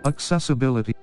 Accessibility.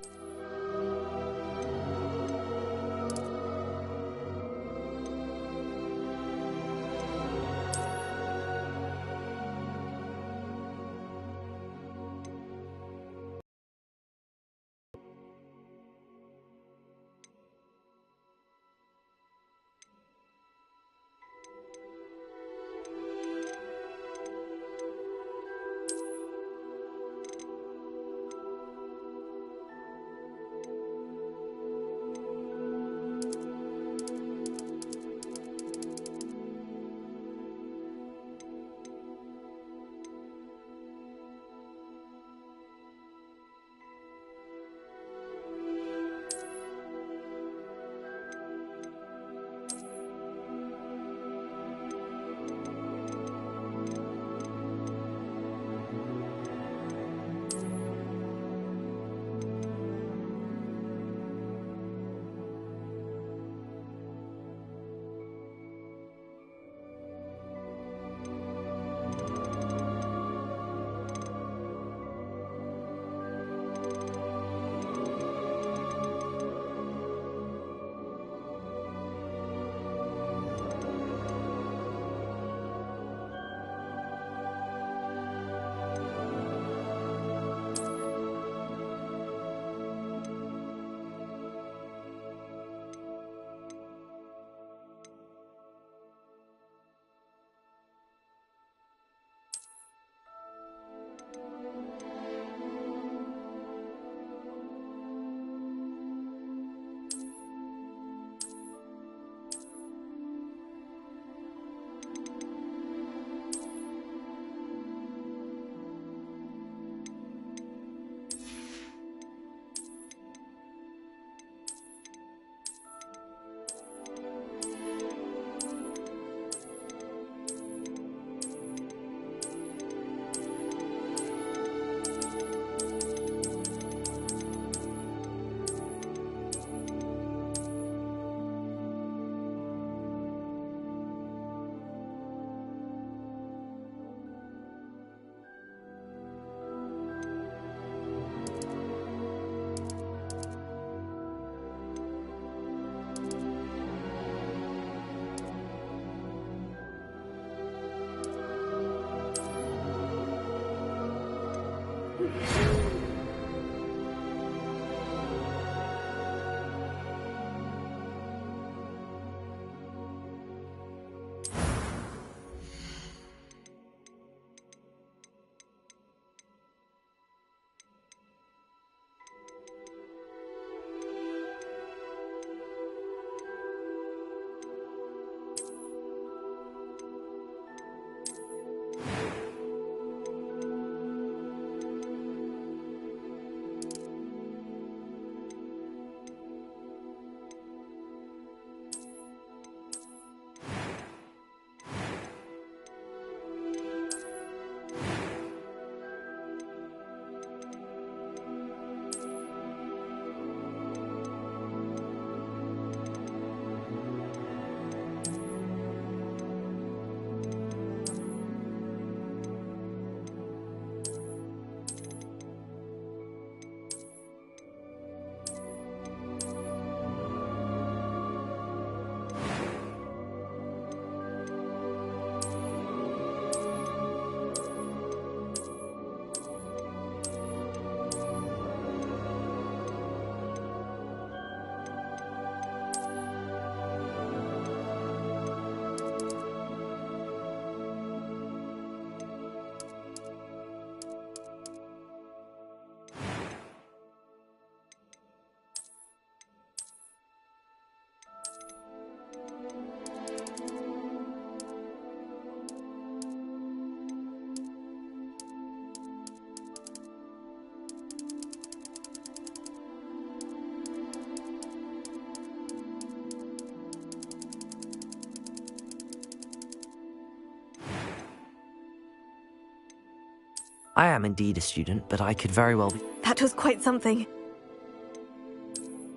I am indeed a student, but I could very well be... That was quite something.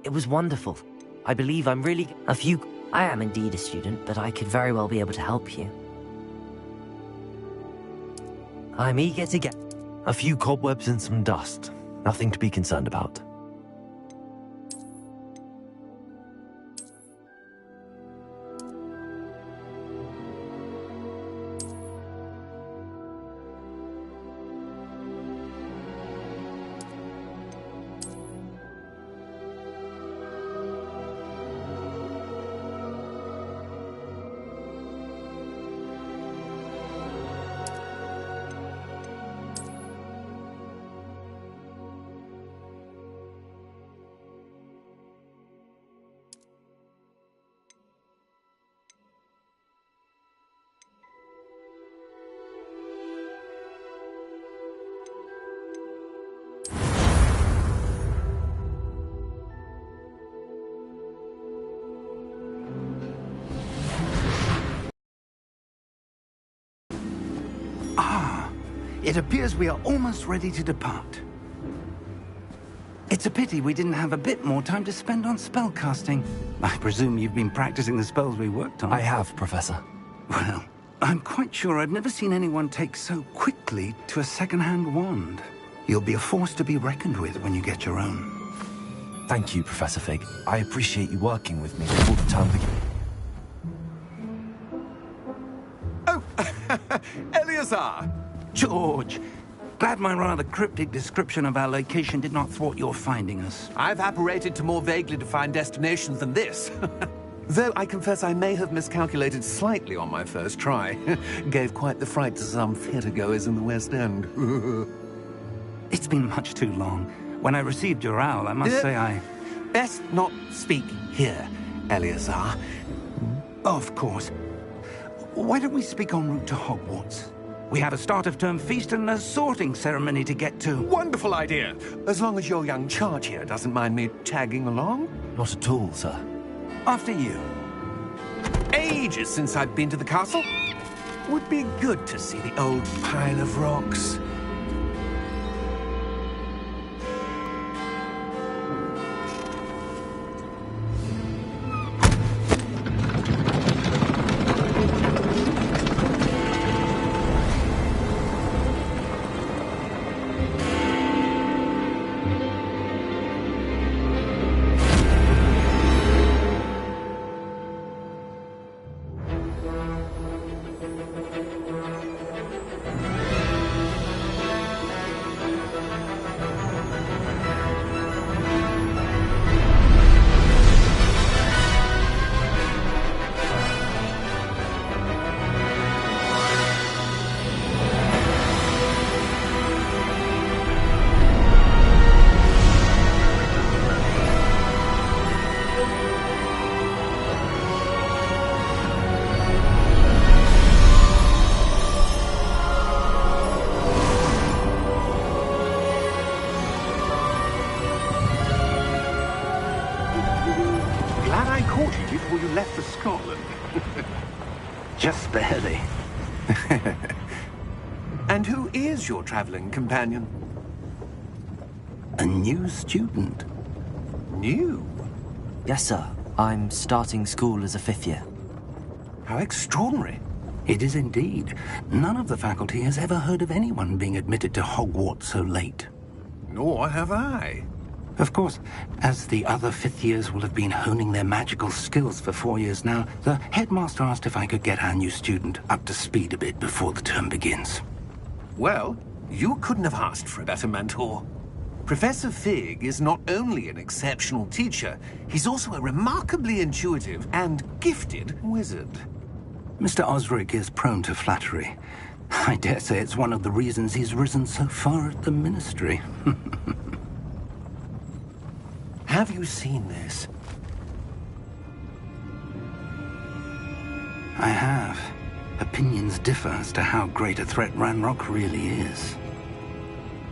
It was wonderful. I believe I'm really... I am indeed a student, but I could very well be able to help you. I'm eager to get... A few cobwebs and some dust. Nothing to be concerned about. It appears we are almost ready to depart. It's a pity we didn't have a bit more time to spend on spellcasting. I presume you've been practicing the spells we worked on. I have, Professor. Well, I'm quite sure I've never seen anyone take so quickly to a second-hand wand. You'll be a force to be reckoned with when you get your own. Thank you, Professor Fig. I appreciate you working with me before the term begins. Oh, Eleazar! George, glad my rather cryptic description of our location did not thwart your finding us. I've apparated to more vaguely defined destinations than this. Though I confess I may have miscalculated slightly on my first try. Gave quite the fright to some theatre-goers in the West End. It's been much too long. When I received your owl, I must say I... Best not speak here, Eleazar. Of course. Why don't we speak en route to Hogwarts? We have a start-of-term feast and a sorting ceremony to get to. Wonderful idea! As long as your young charge here doesn't mind me tagging along. Not at all, sir. After you. Ages since I've been to the castle. Would be good to see the old pile of rocks. Before you left for Scotland. Just barely. And who is your traveling companion? A new student. New? Yes, sir. I'm starting school as a 5th year. How extraordinary. It is indeed. None of the faculty has ever heard of anyone being admitted to Hogwarts so late. Nor have I. Of course, as the other 5th years will have been honing their magical skills for 4 years now, the headmaster asked if I could get our new student up to speed a bit before the term begins. Well, you couldn't have asked for a better mentor. Professor Fig is not only an exceptional teacher, he's also a remarkably intuitive and gifted wizard. Mr. Osric is prone to flattery. I dare say it's one of the reasons he's risen so far at the ministry. Have you seen this? I have. Opinions differ as to how great a threat Ranrock really is.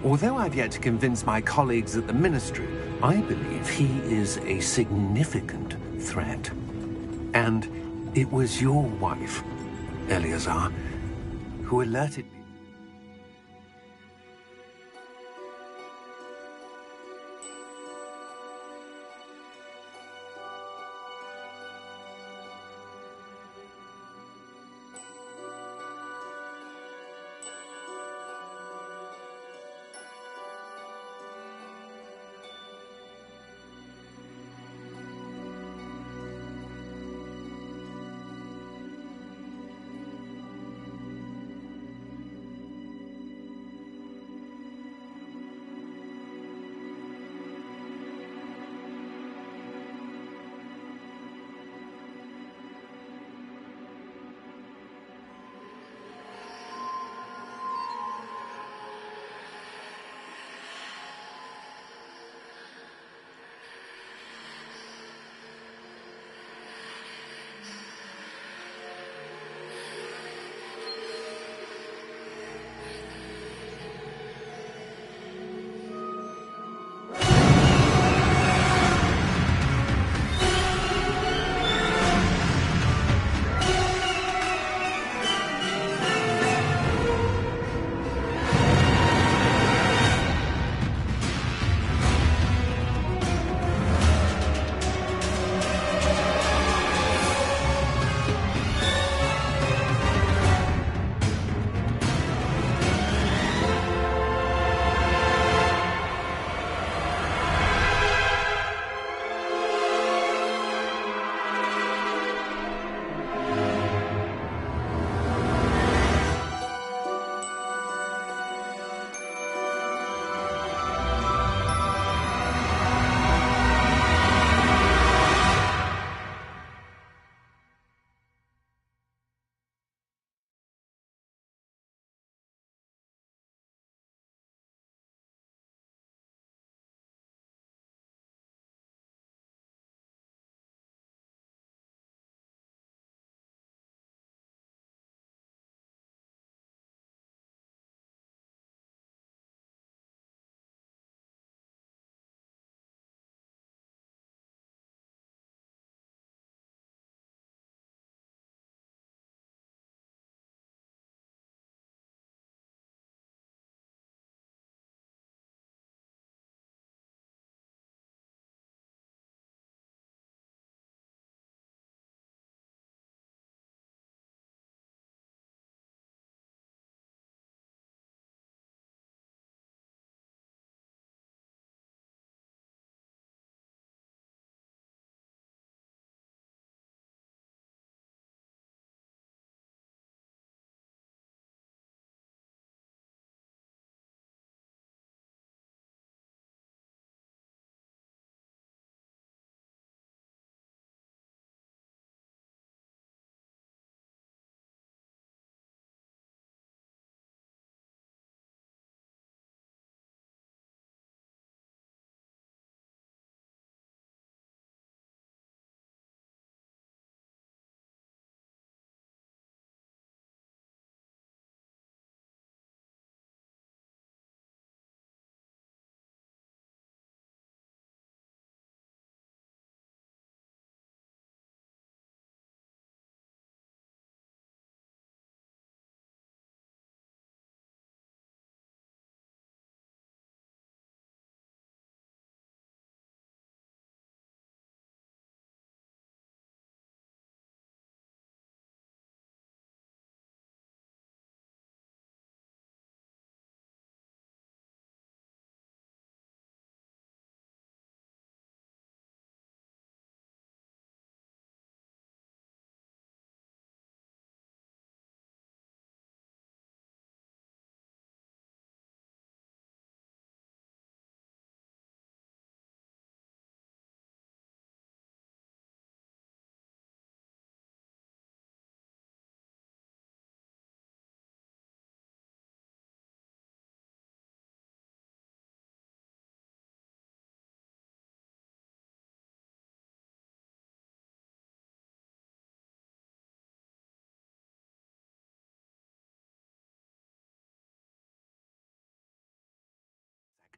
Although I've yet to convince my colleagues at the Ministry, I believe he is a significant threat. And it was your wife, Eleazar, who alerted me.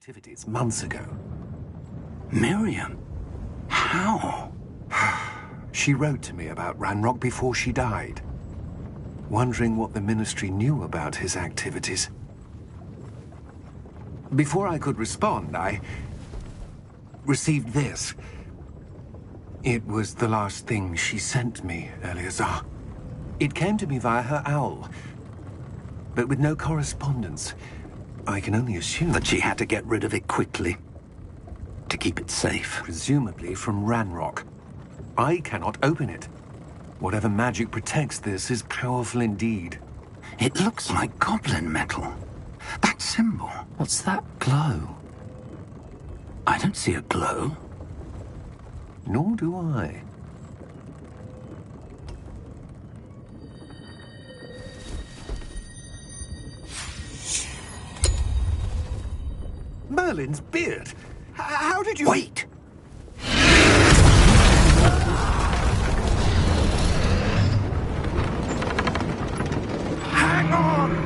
activities months ago. Miriam? How? She wrote to me about Ranrock before she died, wondering what the Ministry knew about his activities. Before I could respond, I received this. It was the last thing she sent me, Eleazar. It came to me via her owl, but with no correspondence. I can only assume That she had to get rid of it quickly, to keep it safe. presumably from Ranrock. I cannot open it. Whatever magic protects this is powerful indeed. It looks like goblin metal. That symbol. What's that? Glow. I don't see a glow. Nor do I. Merlin's beard! How did you... Wait! Hang on!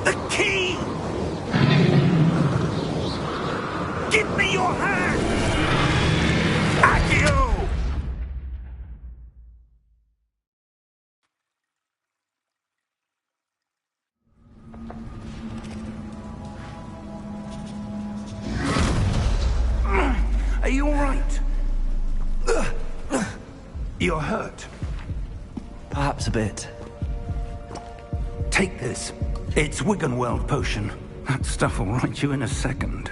The key! Give me your hand! Accio! Are you all right? You're hurt. Perhaps a bit. Take this. It's Wiggenweld potion. That stuff will right you in a second.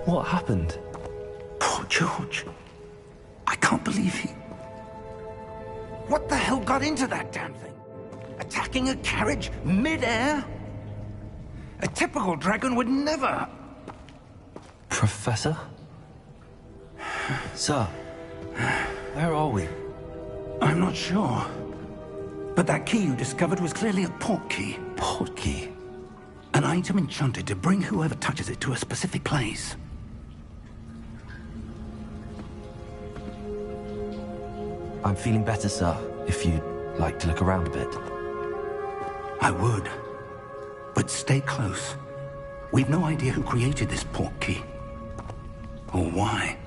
What happened? Poor George. I can't believe he... What the hell got into that damn thing? Attacking a carriage mid-air? A typical dragon would never... Professor? Sir, where are we? I'm not sure. But that key you discovered was clearly a port key. Port key? An item enchanted to bring whoever touches it to a specific place. I'm feeling better, sir, if you'd like to look around a bit. I would. But stay close. We've no idea who created this port key. Or why.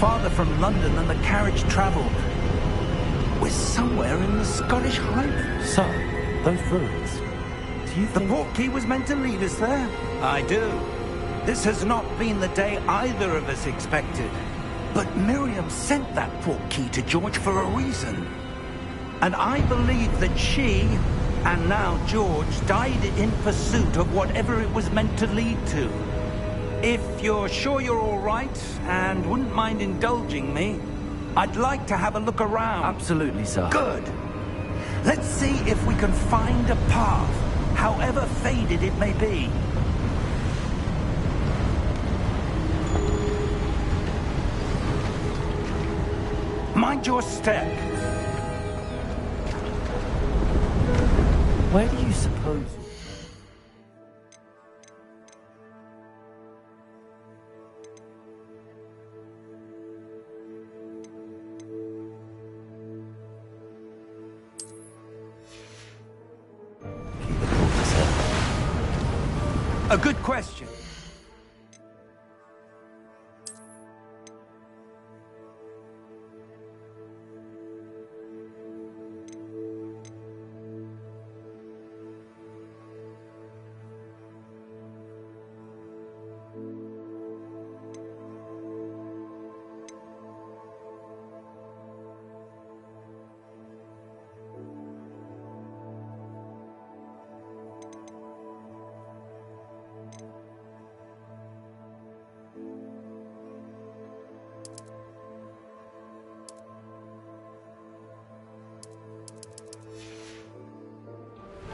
farther from London than the carriage travelled. We're somewhere in the Scottish Highlands. So, those ruins. Do you The think... portkey was meant to lead us there? I do. This has not been the day either of us expected. But Miriam sent that portkey to George for a reason. And I believe that she, and now George, died in pursuit of whatever it was meant to lead to. If you're sure you're all right, and wouldn't mind indulging me, I'd like to have a look around. Absolutely, sir. Good. Let's see if we can find a path, however faded it may be. Mind your step. Where do you suppose... Keep it cool, sir. A good question.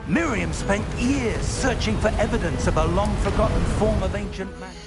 Miriam spent years searching for evidence of a long-forgotten form of ancient magic.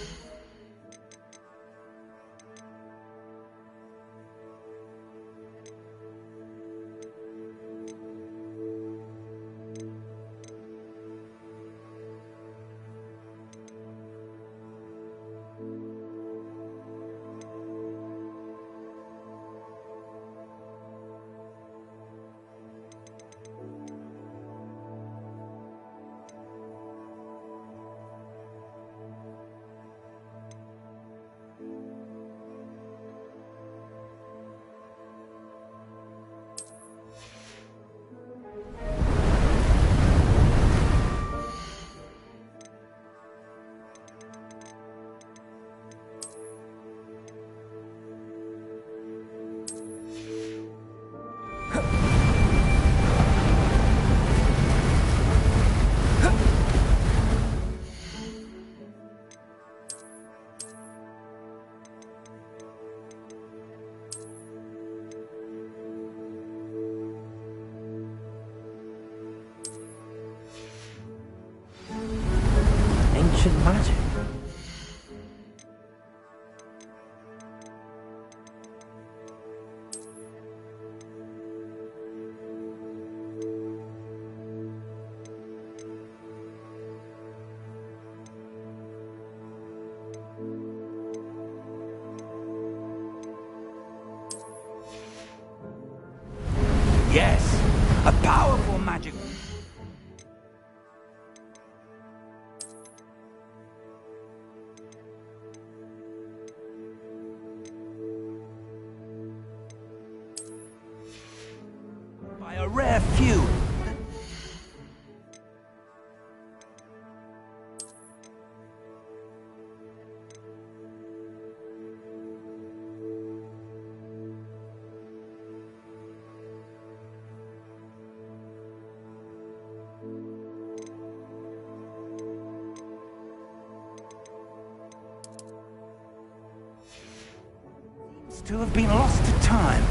Ancient magic? Yes, a powerful magic. By a rare few. Seems to have been lost to time.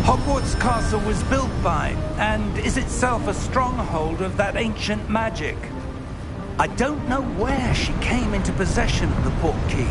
Hogwarts Castle was built by, and is itself a stronghold of that ancient magic. I don't know where she came into possession of the portkey.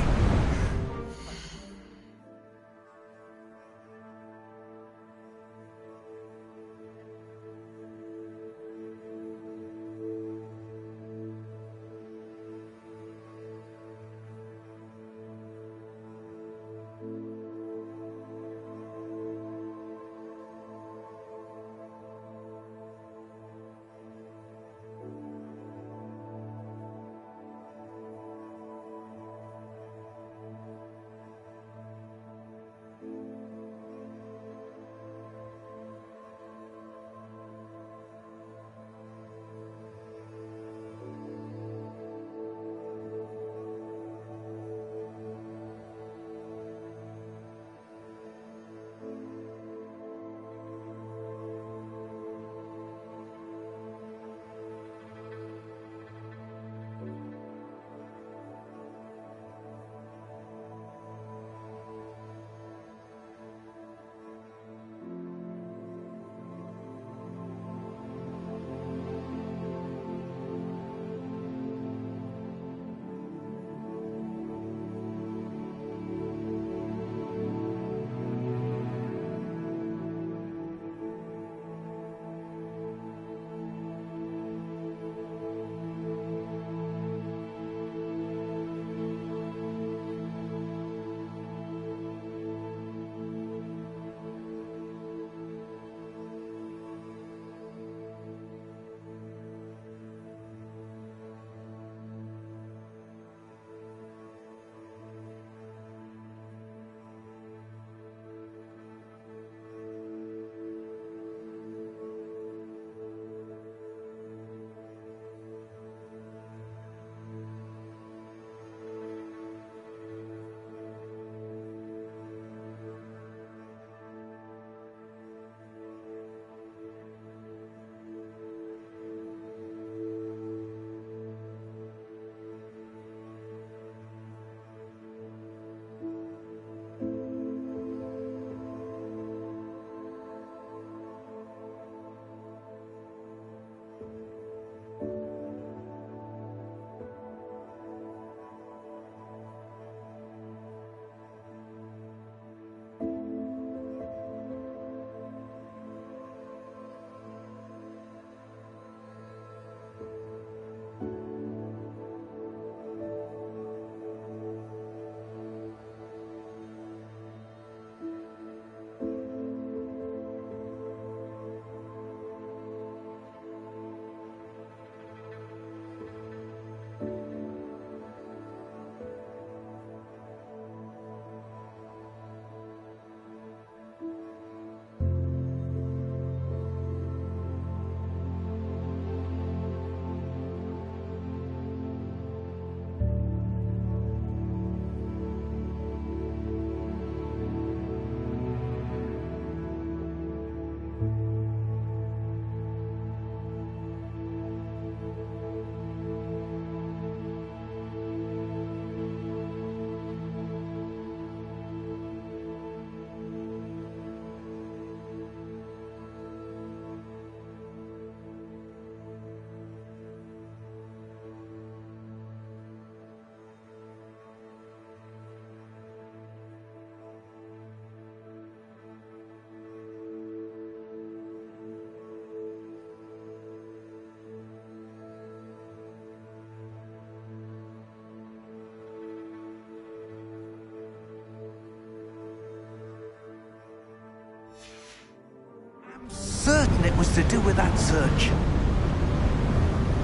Certain it was to do with that search.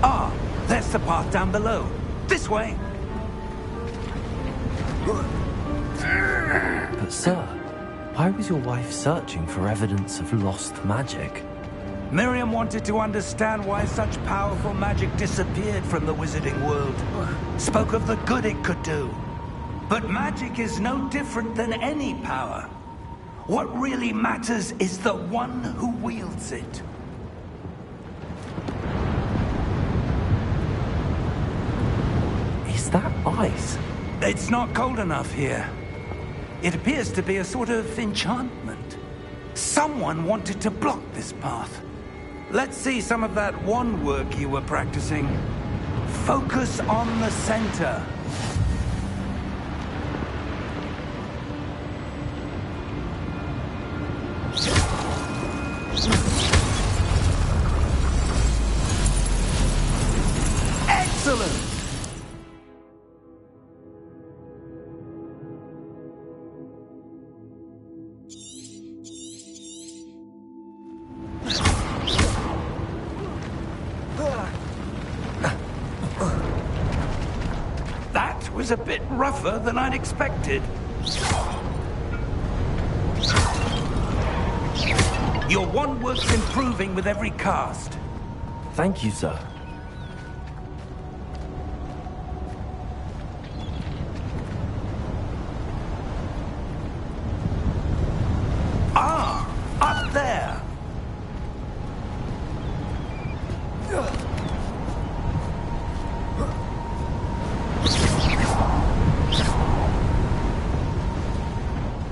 Ah, there's the path down below. This way. But sir, why was your wife searching for evidence of lost magic? Miriam wanted to understand why such powerful magic disappeared from the wizarding world. Spoke of the good it could do. But magic is no different than any power. What really matters is the one who wields it. Is that ice? It's not cold enough here. It appears to be a sort of enchantment. Someone wanted to block this path. Let's see some of that wand work you were practicing. Focus on the center. Excellent! That was a bit rougher than I'd expected. Your wand work's improving with every cast. Thank you, sir. Ah, up there.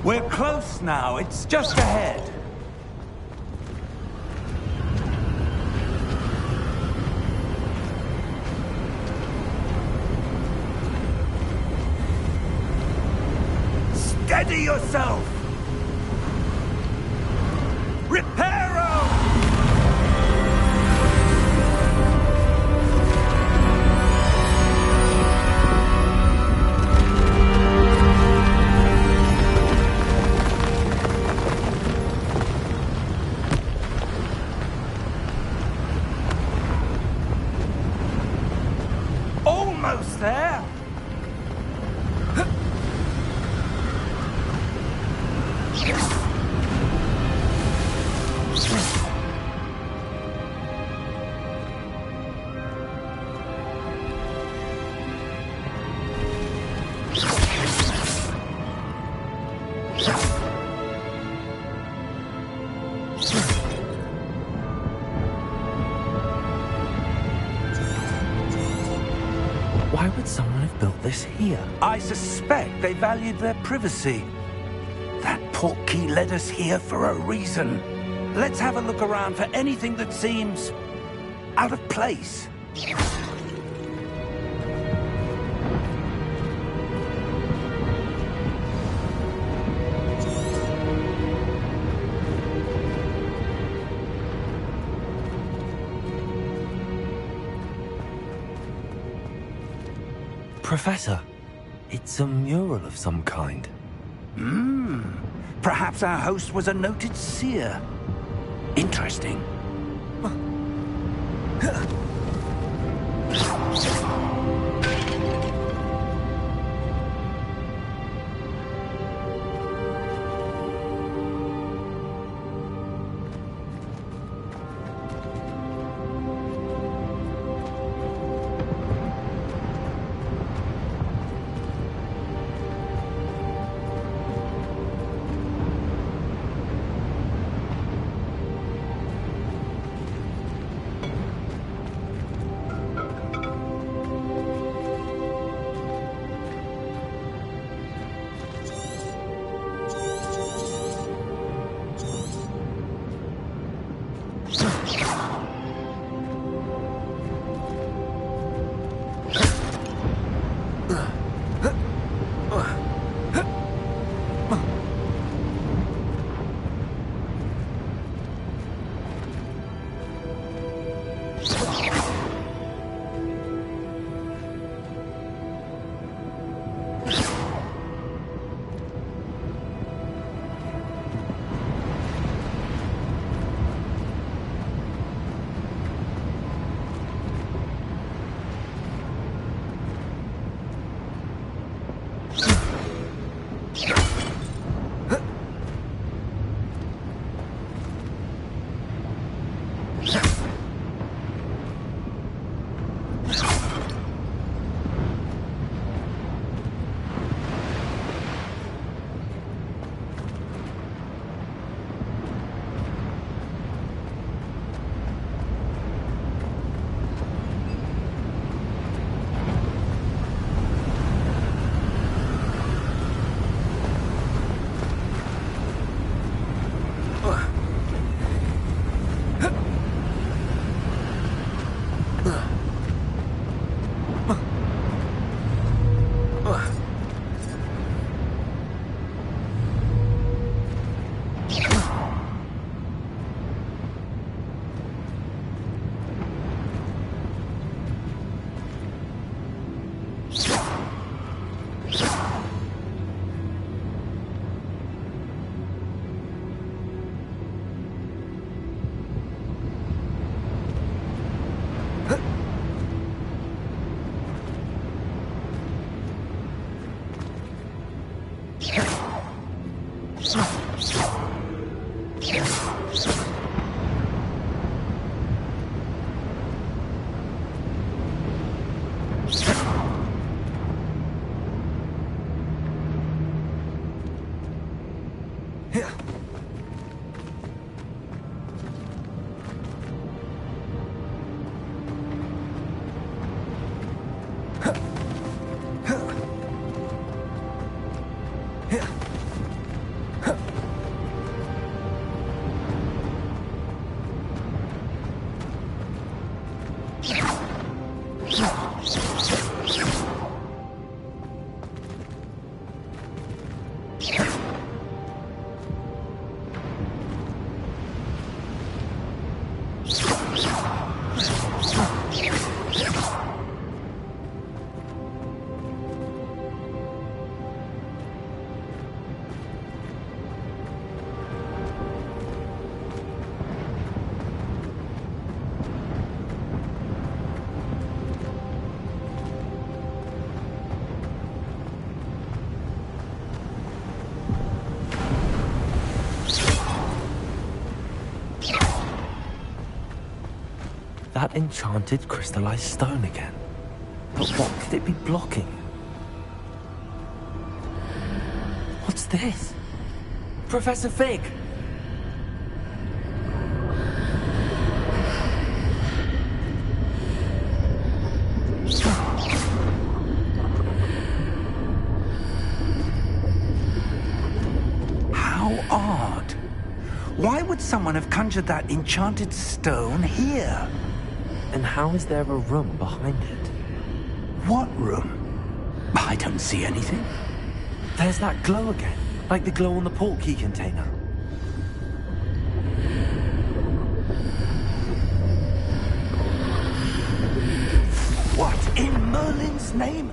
We're close now. It's just ahead. Steady yourself! Reparo! Almost there! Why would someone have built this here? I suspect they valued their privacy. That portkey led us here for a reason. Let's have a look around for anything that seems out of place. Professor, it's a mural of some kind. Perhaps our host was a noted seer. Interesting. Enchanted crystallized stone again. But what could it be blocking? What's this? Professor Fig! How odd. Why would someone have conjured that enchanted stone here? And how is there a room behind it? What room? I don't see anything. There's that glow again, like the glow on the portkey container. What in Merlin's name?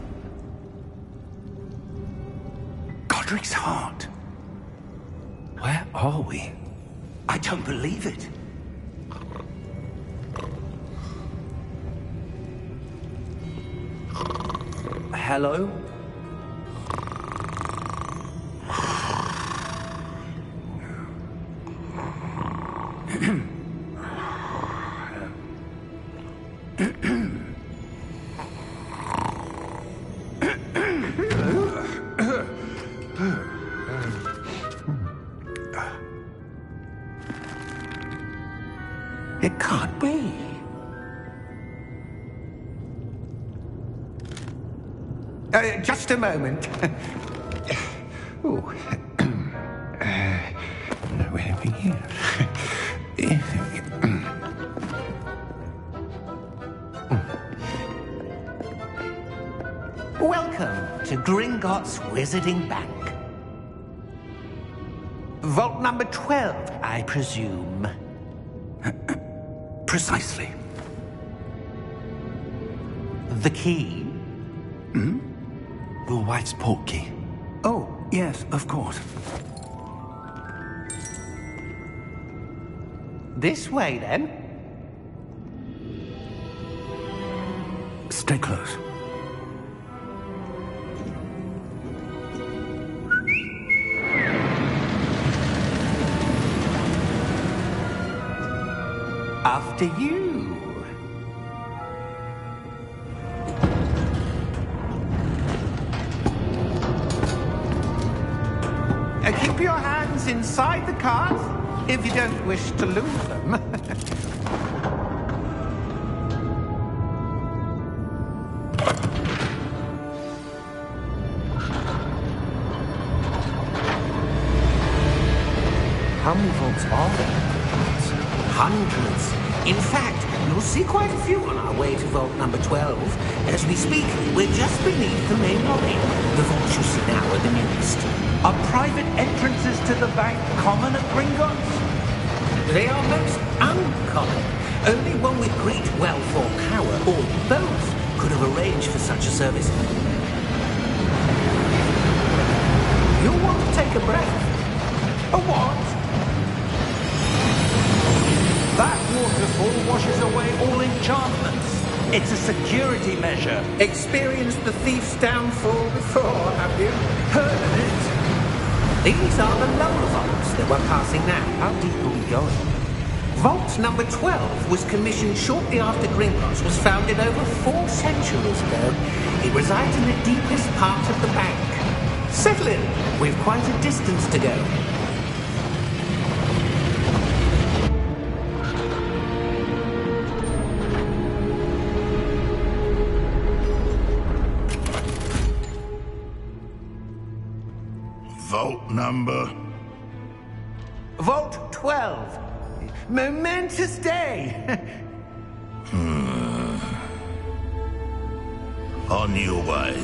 Godric's heart. Where are we? I don't believe it. Hello? It can't be. Just a moment. Oh. Where are we here? Welcome to Gringotts Wizarding Bank. Vault number 12, I presume. Precisely. The key? Will White's portkey. Oh, yes, of course. This way, then. Stay close. After you. Keep your hands inside the cart if you don't wish to lose them. How many vaults are there? Hundreds. In fact, you'll see quite a few on our way to vault number 12. As we speak, we're just beneath the main lobby. The vaults you see now are the newest. Are private entrances to the bank common at Gringotts? They are most uncommon. Only one with great wealth or power, or both, could have arranged for such a service. You'll want to take a breath. A what? That waterfall washes away all enchantments. It's a security measure. Experienced the thief's downfall before, have you? Heard of it? These are the lower vaults that we're passing now. How deep are we going? Vault number 12 was commissioned shortly after Gringotts was founded over 4 centuries ago. It resides in the deepest part of the bank. Settle in. We've quite a distance to go. Vault number? Vault 12. Momentous day. On your way.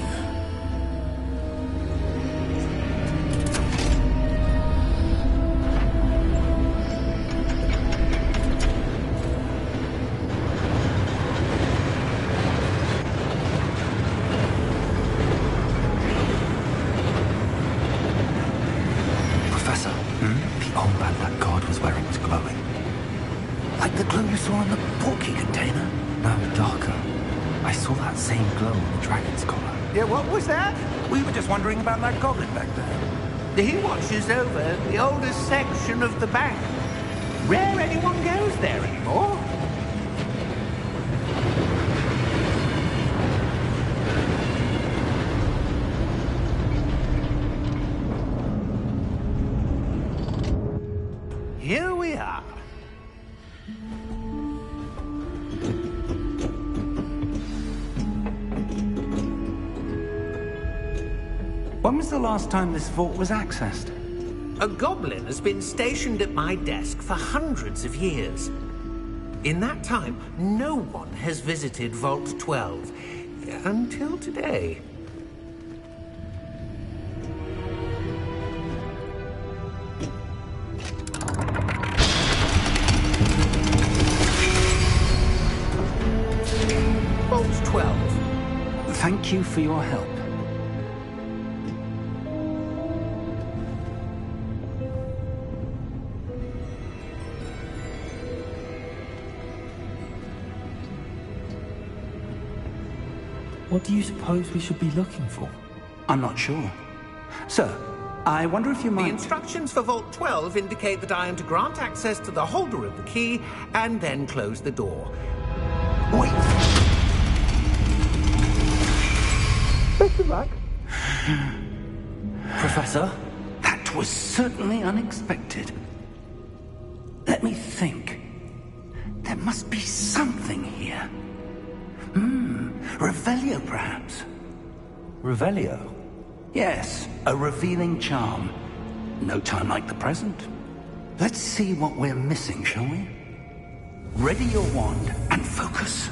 Professor, the armband that guard was wearing was glowing. Like the glow you saw in the portkey container? No, darker. I saw that same glow on the dragon's collar. Yeah, what was that? We were just wondering about that goblin back there. He watches over the oldest section of the bank. Rare anyone goes there anymore. When was the last time this vault was accessed? A goblin has been stationed at my desk for hundreds of years. In that time, no one has visited Vault 12 until today. Vault 12. Thank you for your help. What do you suppose we should be looking for? I'm not sure. Sir, I wonder if you The might... instructions for Vault 12 indicate that I am to grant access to the holder of the key and then close the door. Wait! Best of luck. Professor? That was certainly unexpected. Let me think. There must be something here. Revelio, perhaps? Revelio? Yes, a revealing charm. No time like the present. Let's see what we're missing, shall we? Ready your wand and focus.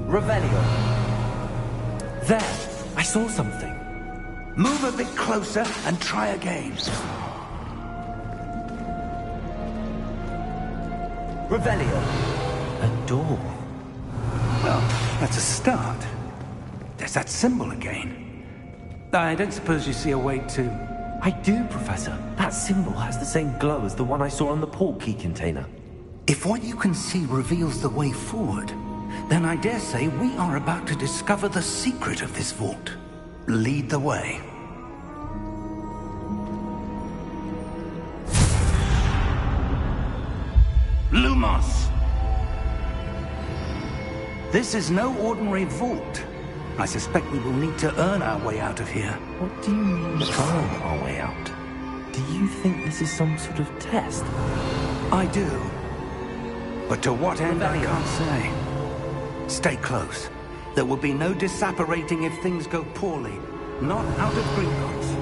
Revelio. There! I saw something. Move a bit closer and try again. Revelio. A door. Well, that's a start. There's that symbol again. I don't suppose you see a way to... I do, Professor. That symbol has the same glow as the one I saw on the port key container. If what you can see reveals the way forward, then I dare say we are about to discover the secret of this vault. Lead the way. Lumos! This is no ordinary vault. I suspect we will need to earn our way out of here. What do you mean, earn our way out? Do you think this is some sort of test? I do. But to what end, I can't say. Stay close. There will be no disapparating if things go poorly. Not out of Gringotts.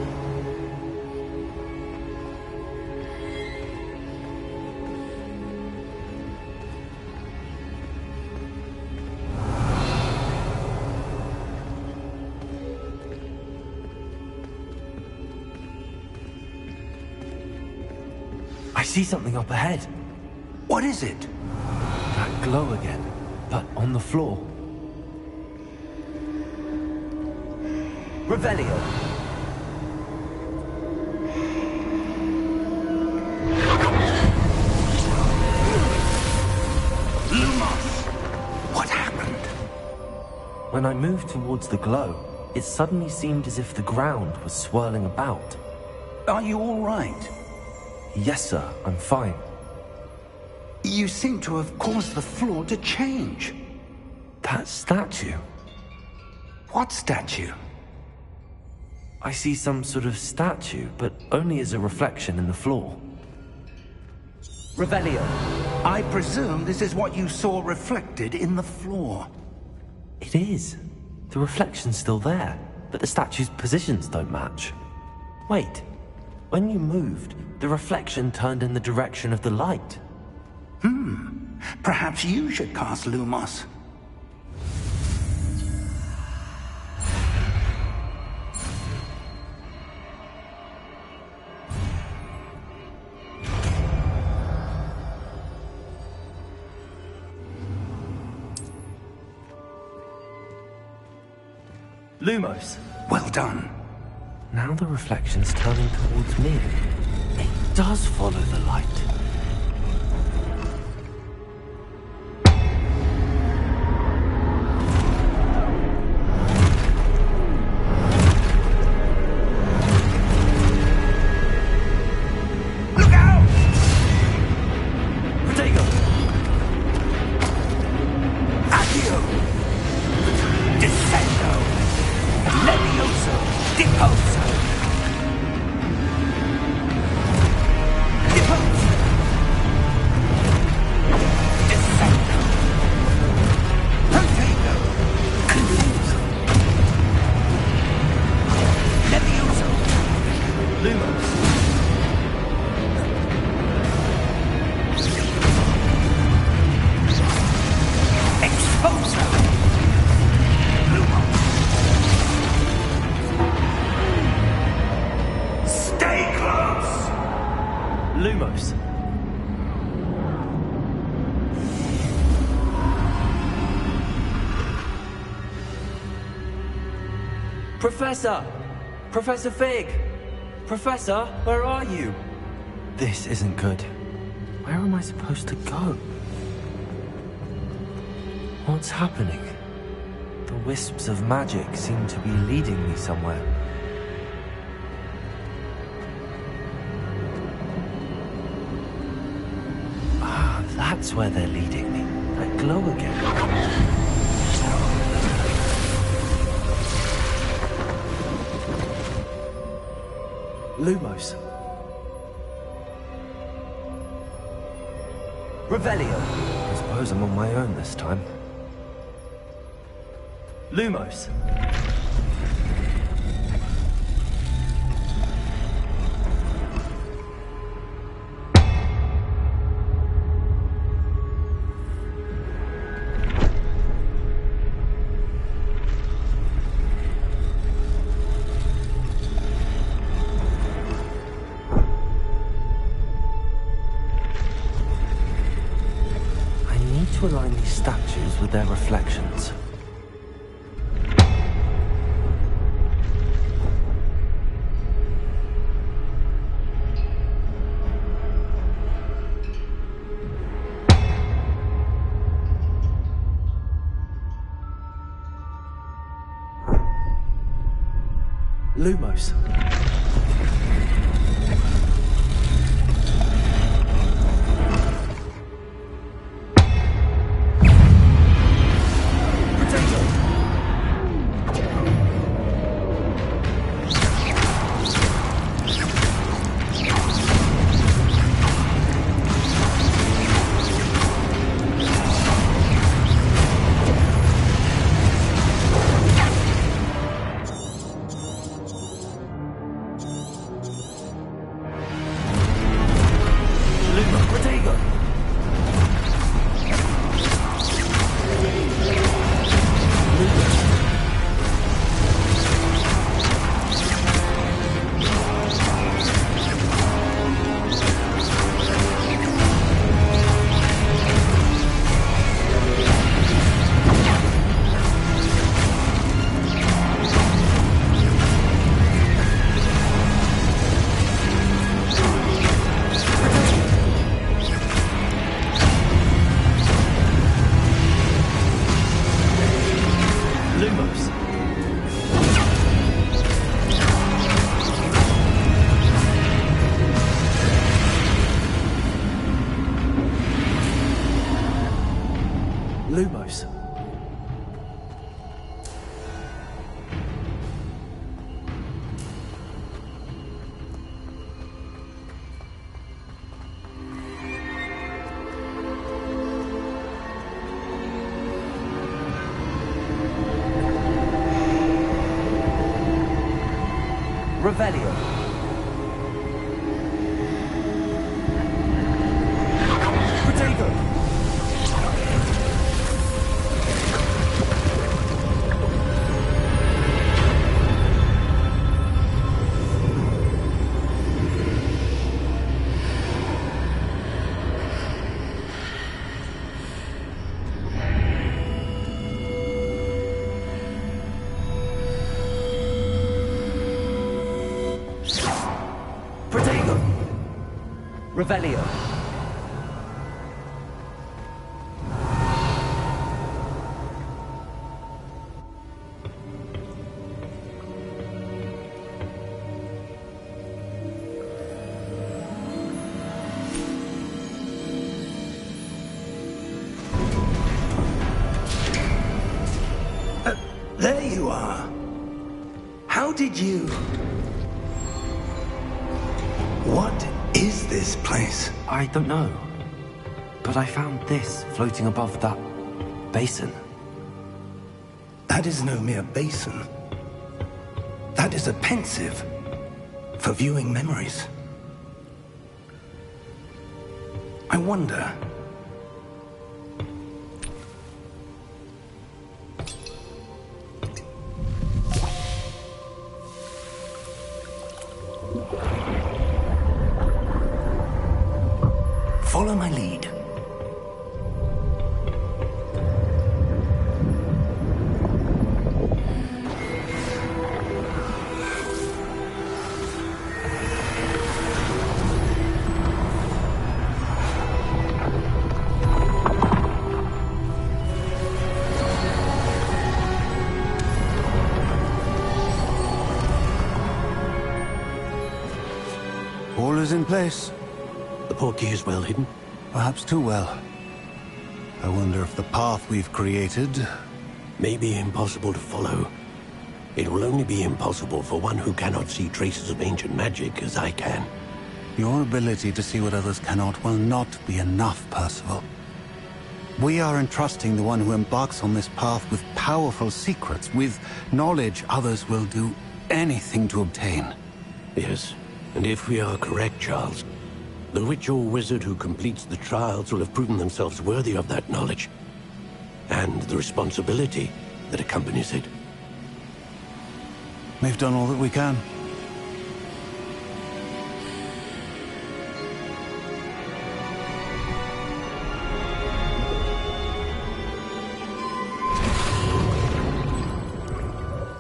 I see something up ahead. What is it? That glow again, but on the floor. Revelio. Lumos! What happened? When I moved towards the glow, it suddenly seemed as if the ground was swirling about. Are you all right? Yes, sir, I'm fine. You seem to have caused the floor to change. That statue. What statue? I see some sort of statue, but only as a reflection in the floor. Revelio. I presume this is what you saw reflected in the floor. It is. The reflection's still there, but the statue's positions don't match. Wait. When you moved, the reflection turned in the direction of the light. Perhaps you should cast Lumos. Lumos. Well done. Now the reflection's turning towards me. It does follow the light. Look out! Protego! Accio! Descendo! Levioso! Deposo! Professor! Professor Fig! Professor, where are you? This isn't good. Where am I supposed to go? What's happening? The wisps of magic seem to be leading me somewhere. Ah, that's where they're leading me. That glow again. Lumos. Revelio. I suppose I'm on my own this time. Lumos. To align these statues with their reflections. Lumos. Lumos. Revelio. Protego. Revelio. There you are. How did you... What is this place? I don't know. But I found this floating above that basin. That is no mere basin. That is a pensive for viewing memories. I wonder... Follow my lead. is in place. The portkey is well hidden? Perhaps too well. I wonder if the path we've created... May be impossible to follow. It will only be impossible for one who cannot see traces of ancient magic as I can. Your ability to see what others cannot will not be enough, Percival. We are entrusting the one who embarks on this path with powerful secrets, with knowledge others will do anything to obtain. Yes, and if we are correct, Charles, the witch or wizard who completes the trials will have proven themselves worthy of that knowledge, and the responsibility that accompanies it. We've done all that we can.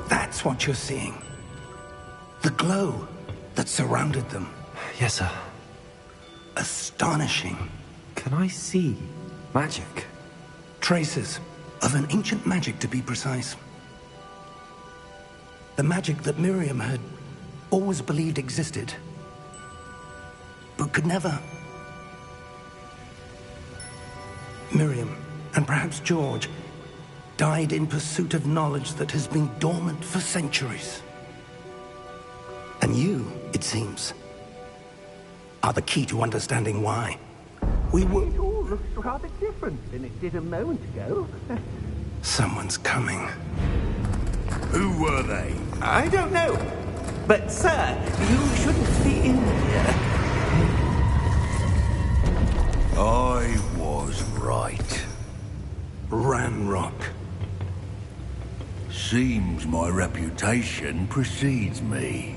That's what you're seeing. The glow that surrounded them. Yes, sir. Astonishing. Can I see magic? Traces of an ancient magic, to be precise. The magic that Miriam had always believed existed, but could never. Miriam, and perhaps George, died in pursuit of knowledge that has been dormant for centuries. And you, it seems, are the key to understanding why. We were... It all looks rather different than it did a moment ago. Someone's coming. Who were they? I don't know. But, sir, you shouldn't be in here. I was right. Ranrock. Seems my reputation precedes me.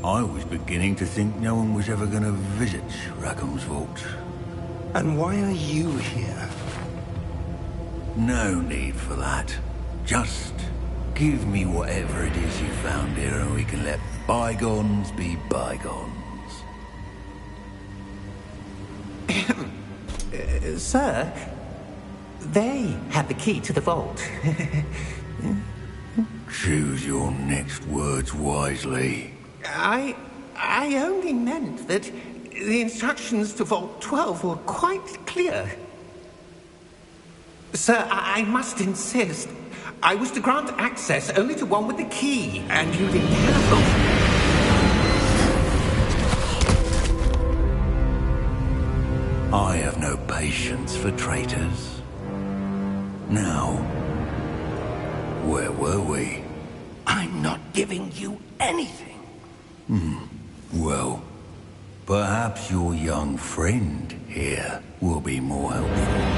I was beginning to think no one was ever going to visit Rackham's vault. And why are you here? No need for that. Just give me whatever it is you found here and we can let bygones be bygones. Sir, they have the key to the vault. Choose your next words wisely. I only meant that the instructions to Vault 12 were quite clear. Sir, I must insist. I was to grant access only to one with the key, and you didn't have them. I have no patience for traitors. Now, where were we? I'm not giving you anything. Well, perhaps your young friend here will be more helpful.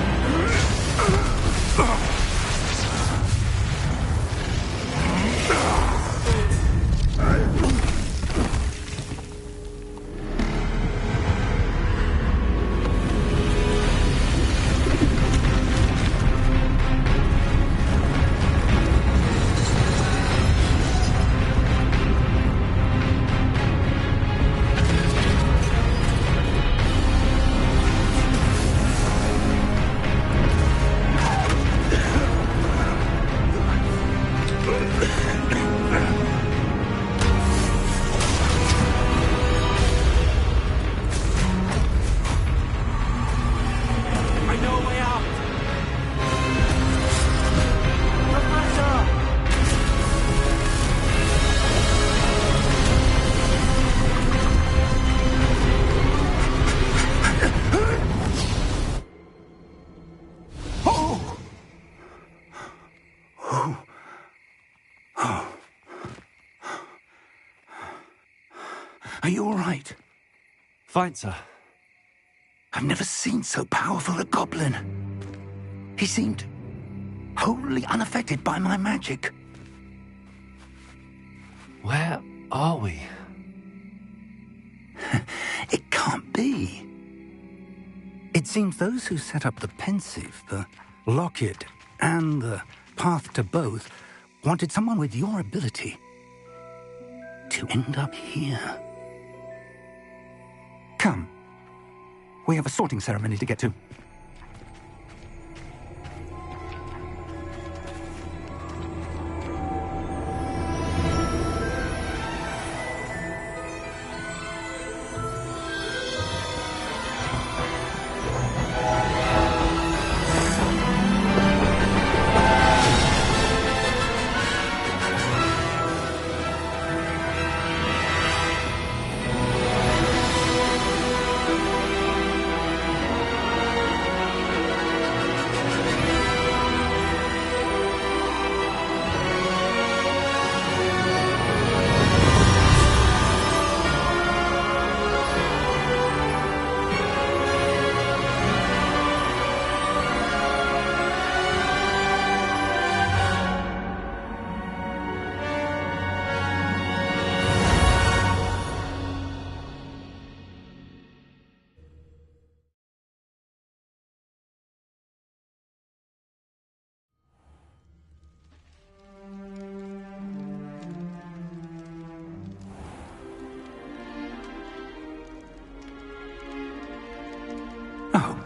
Are you all right? Fine, sir. I've never seen so powerful a goblin. He seemed wholly unaffected by my magic. Where are we? It can't be. It seems those who set up the pensive, the locket, and the path to both wanted someone with your ability to end up here. Come. We have a sorting ceremony to get to.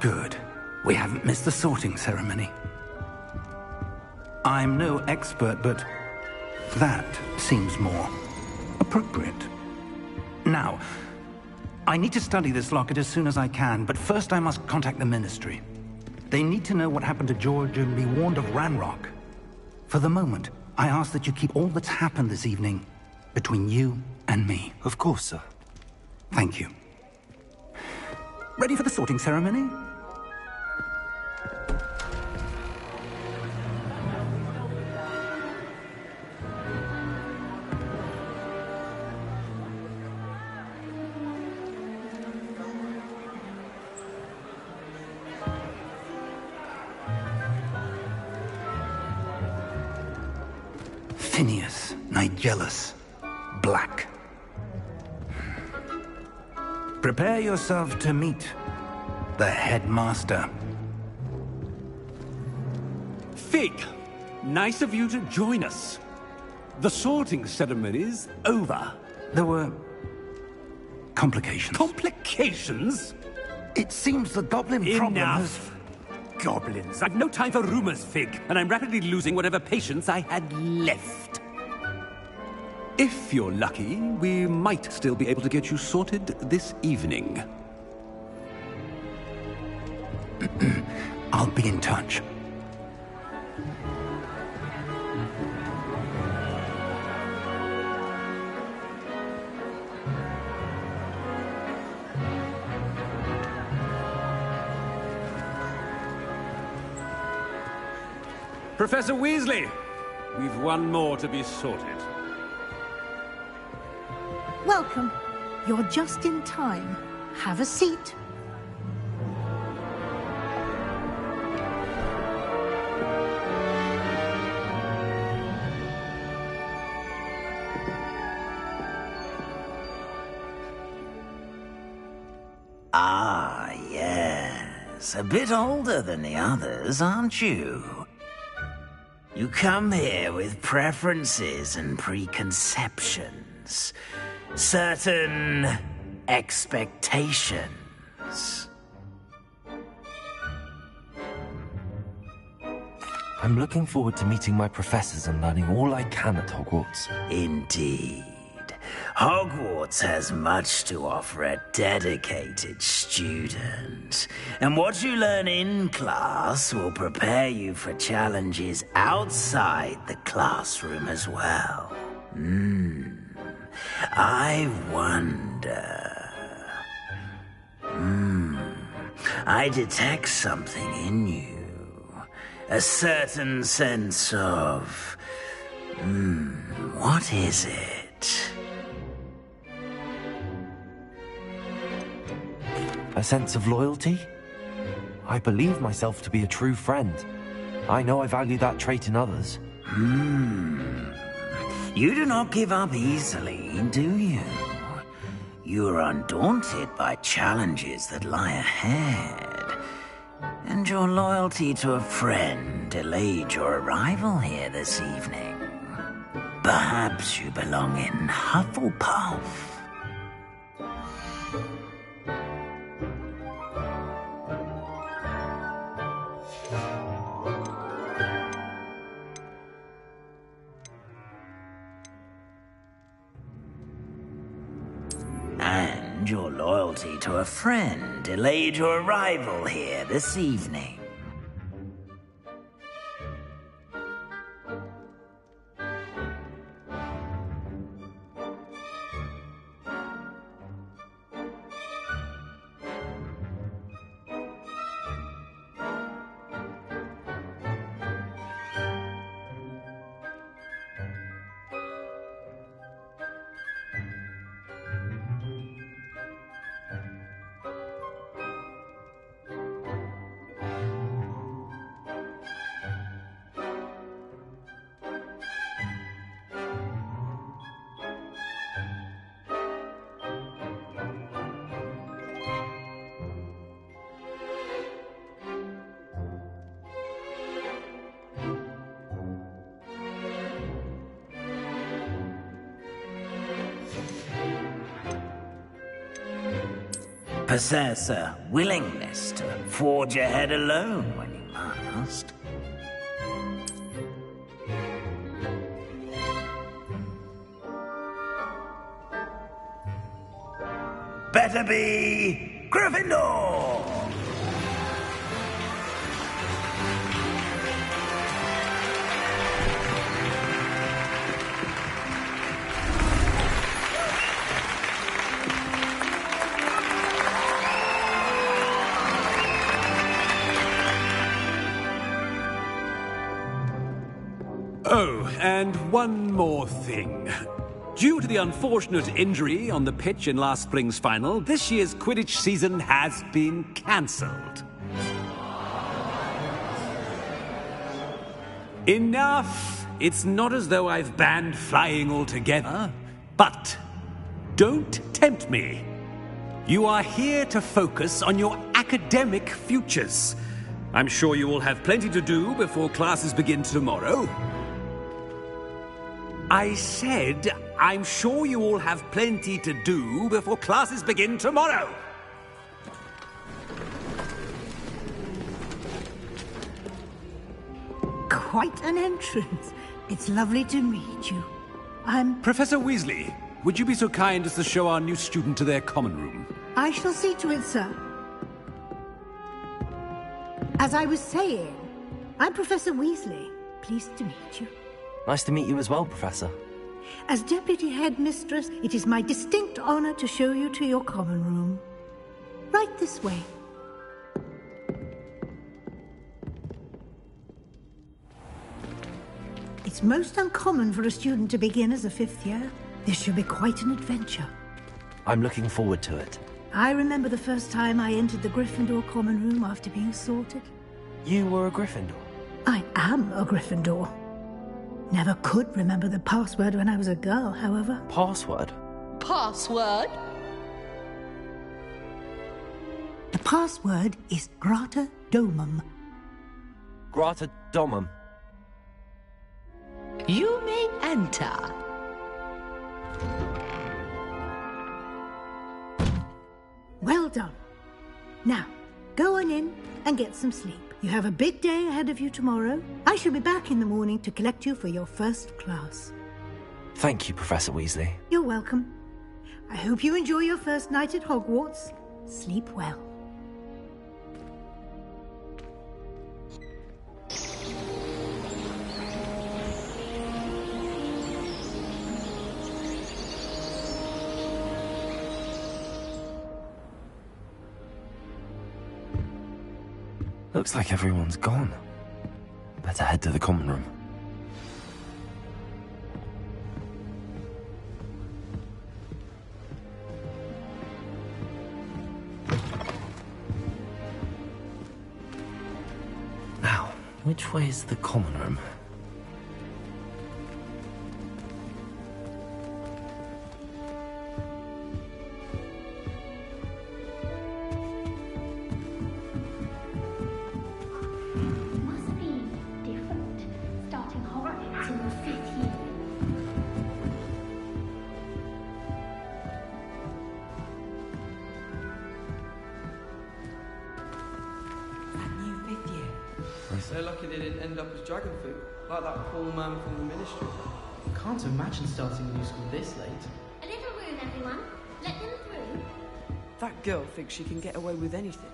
Good. We haven't missed the sorting ceremony. I'm no expert, but that seems more appropriate. Now, I need to study this locket as soon as I can, but first I must contact the Ministry. They need to know what happened to George and be warned of Ranrock. For the moment, I ask that you keep all that's happened this evening between you and me. Of course, sir. Thank you. Ready for the sorting ceremony? Phineas, Nigellus, Black. Prepare yourself to meet the headmaster. Fig, nice of you to join us. The sorting ceremony's over. There were complications. Complications? It seems the goblin problem has... Enough! Goblins. I've no time for rumors, Fig, and I'm rapidly losing whatever patience I had left. If you're lucky, we might still be able to get you sorted this evening. I'll be in touch. Professor Weasley, we've one more to be sorted. Welcome. You're just in time. Have a seat. Ah, yes. A bit older than the others, aren't you? You come here with preferences and preconceptions. Certain expectations. I'm looking forward to meeting my professors and learning all I can at Hogwarts. Indeed. Hogwarts has much to offer a dedicated student. And what you learn in class will prepare you for challenges outside the classroom as well. I wonder... I detect something in you. A certain sense of... what is it? A sense of loyalty? I believe myself to be a true friend. I know I value that trait in others. You do not give up easily, do you? You are undaunted by challenges that lie ahead. And your loyalty to a friend delayed your arrival here this evening. Perhaps you belong in Hufflepuff. And your loyalty to a friend delayed your arrival here this evening. possess a willingness to forge ahead alone when you must. Better be Gryffindor! Oh, and one more thing. Due to the unfortunate injury on the pitch in last spring's final, this year's Quidditch season has been cancelled. Enough! It's not as though I've banned flying altogether, but don't tempt me. You are here to focus on your academic futures. I'm sure you will have plenty to do before classes begin tomorrow. I said, I'm sure you all have plenty to do before classes begin tomorrow. Quite an entrance. It's lovely to meet you. I'm... Professor Weasley, would you be so kind as to show our new student to their common room? I shall see to it, sir. As I was saying, I'm Professor Weasley. Pleased to meet you. Nice to meet you as well, Professor. As Deputy Headmistress, it is my distinct honor to show you to your common room. Right this way. It's most uncommon for a student to begin as a fifth year. This should be quite an adventure. I'm looking forward to it. I remember the first time I entered the Gryffindor common room after being sorted. You were a Gryffindor? I am a Gryffindor. Never could remember the password when I was a girl, however. Password? Password? The password is Grata Domum. Grata Domum. You may enter. Well done. Now, go on in and get some sleep. You have a big day ahead of you tomorrow. I shall be back in the morning to collect you for your first class. Thank you, Professor Weasley. You're welcome. I hope you enjoy your first night at Hogwarts. Sleep well. Looks like everyone's gone. Better head to the common room. Now, which way is the common room? So lucky they didn't end up as dragon food, like that poor man from the ministry. I can't imagine starting a new school this late. A little room, everyone. Let them through. That girl thinks she can get away with anything.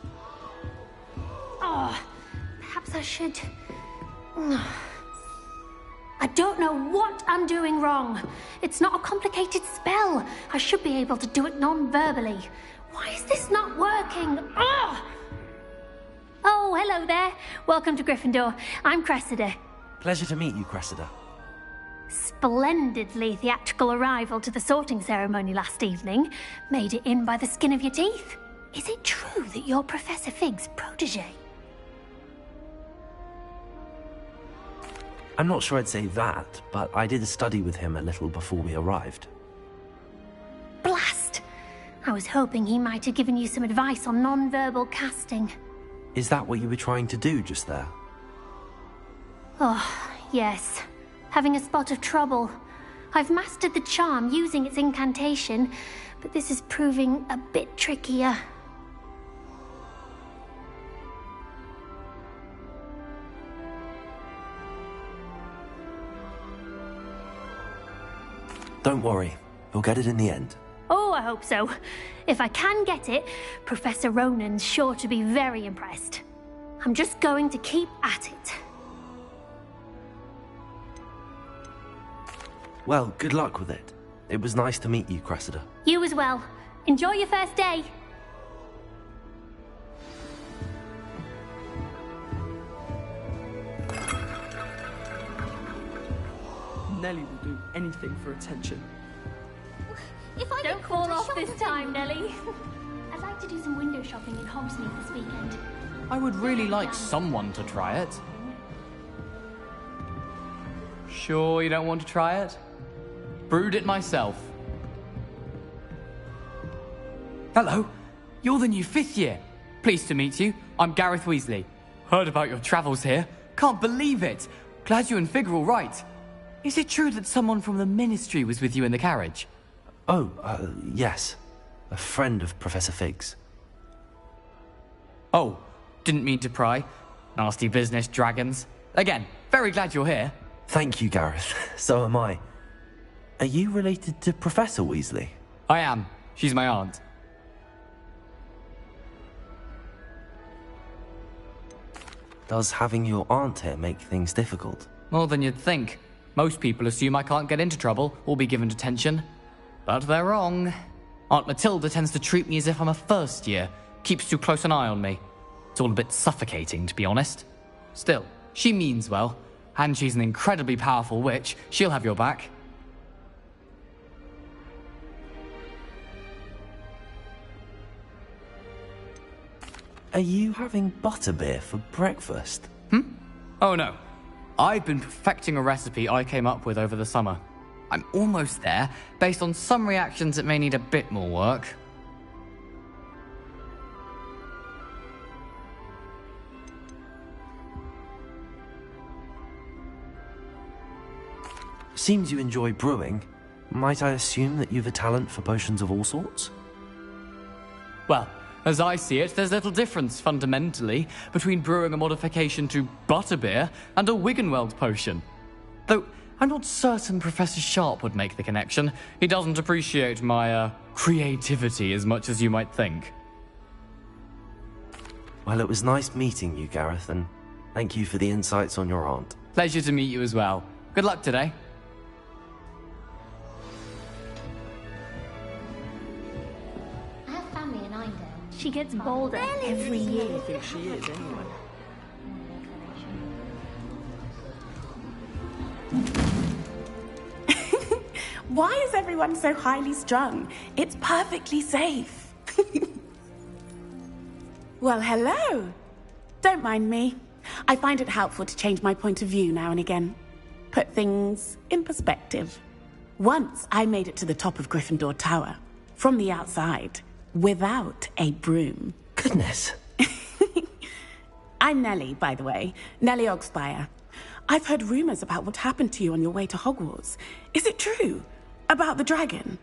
Oh, perhaps I should... I don't know what I'm doing wrong. It's not a complicated spell. I should be able to do it non-verbally. Why is this not working? Oh! Oh, hello there. Welcome to Gryffindor. I'm Cressida. Pleasure to meet you, Cressida. Splendidly theatrical arrival to the sorting ceremony last evening. Made it in by the skin of your teeth. Is it true that you're Professor Fig's protege? I'm not sure I'd say that, but I did study with him a little before we arrived. Blast! I was hoping he might have given you some advice on non-verbal casting. Is that what you were trying to do just there? Oh, yes. Having a spot of trouble. I've mastered the charm using its incantation, but this is proving a bit trickier. Don't worry. We'll get it in the end. Oh, I hope so. If I can get it, Professor Ronan's sure to be very impressed. I'm just going to keep at it. Well, good luck with it. It was nice to meet you, Cressida. You as well. Enjoy your first day. Nellie will do anything for attention. If I don't fall off this time, Nellie. I'd like to do some window shopping in Hogsmeade this weekend. I would really like someone to try it. Sure you don't want to try it? Brewed it myself. Hello, you're the new 5th year. Pleased to meet you. I'm Gareth Weasley. Heard about your travels here. Can't believe it. Glad you and Fig are all right. Is it true that someone from the Ministry was with you in the carriage? Oh, yes. A friend of Professor Fig's. Oh, didn't mean to pry. Nasty business, dragons. Again, very glad you're here. Thank you, Gareth. So am I. Are you related to Professor Weasley? I am. She's my aunt. Does having your aunt here make things difficult? More than you'd think. Most people assume I can't get into trouble or be given detention. But they're wrong. Aunt Matilda tends to treat me as if I'm a first year. Keeps too close an eye on me. It's all a bit suffocating, to be honest. Still, she means well. And she's an incredibly powerful witch. She'll have your back. Are you having butterbeer for breakfast? Oh no. I've been perfecting a recipe I came up with over the summer. I'm almost there. Based on some reactions, it may need a bit more work. Seems you enjoy brewing. Might I assume that you've a talent for potions of all sorts? Well, as I see it, there's little difference, fundamentally, between brewing a modification to butterbeer and a Wiggenweld potion. Though, I'm not certain Professor Sharp would make the connection. He doesn't appreciate my, creativity as much as you might think. Well, it was nice meeting you, Gareth, and thank you for the insights on your aunt. Pleasure to meet you as well. Good luck today. I have family in Eindale. She gets bolder every year. I think she is, anyway. Why is everyone so highly strung? It's perfectly safe. Well, hello. Don't mind me. I find it helpful to change my point of view now and again. Put things in perspective. Once I made it to the top of Gryffindor Tower, from the outside, without a broom. Goodness. I'm Nellie, by the way. Nellie Ogspire. I've heard rumors about what happened to you on your way to Hogwarts. Is it true? About the dragon?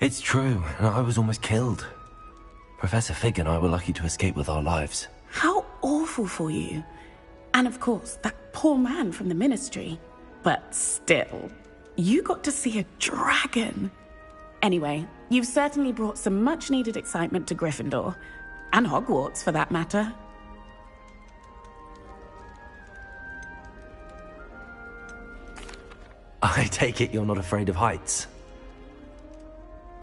It's true, and I was almost killed. Professor Fig and I were lucky to escape with our lives. How awful for you. And of course, that poor man from the Ministry. But still, you got to see a dragon. Anyway, you've certainly brought some much-needed excitement to Gryffindor. And Hogwarts, for that matter. I take it you're not afraid of heights?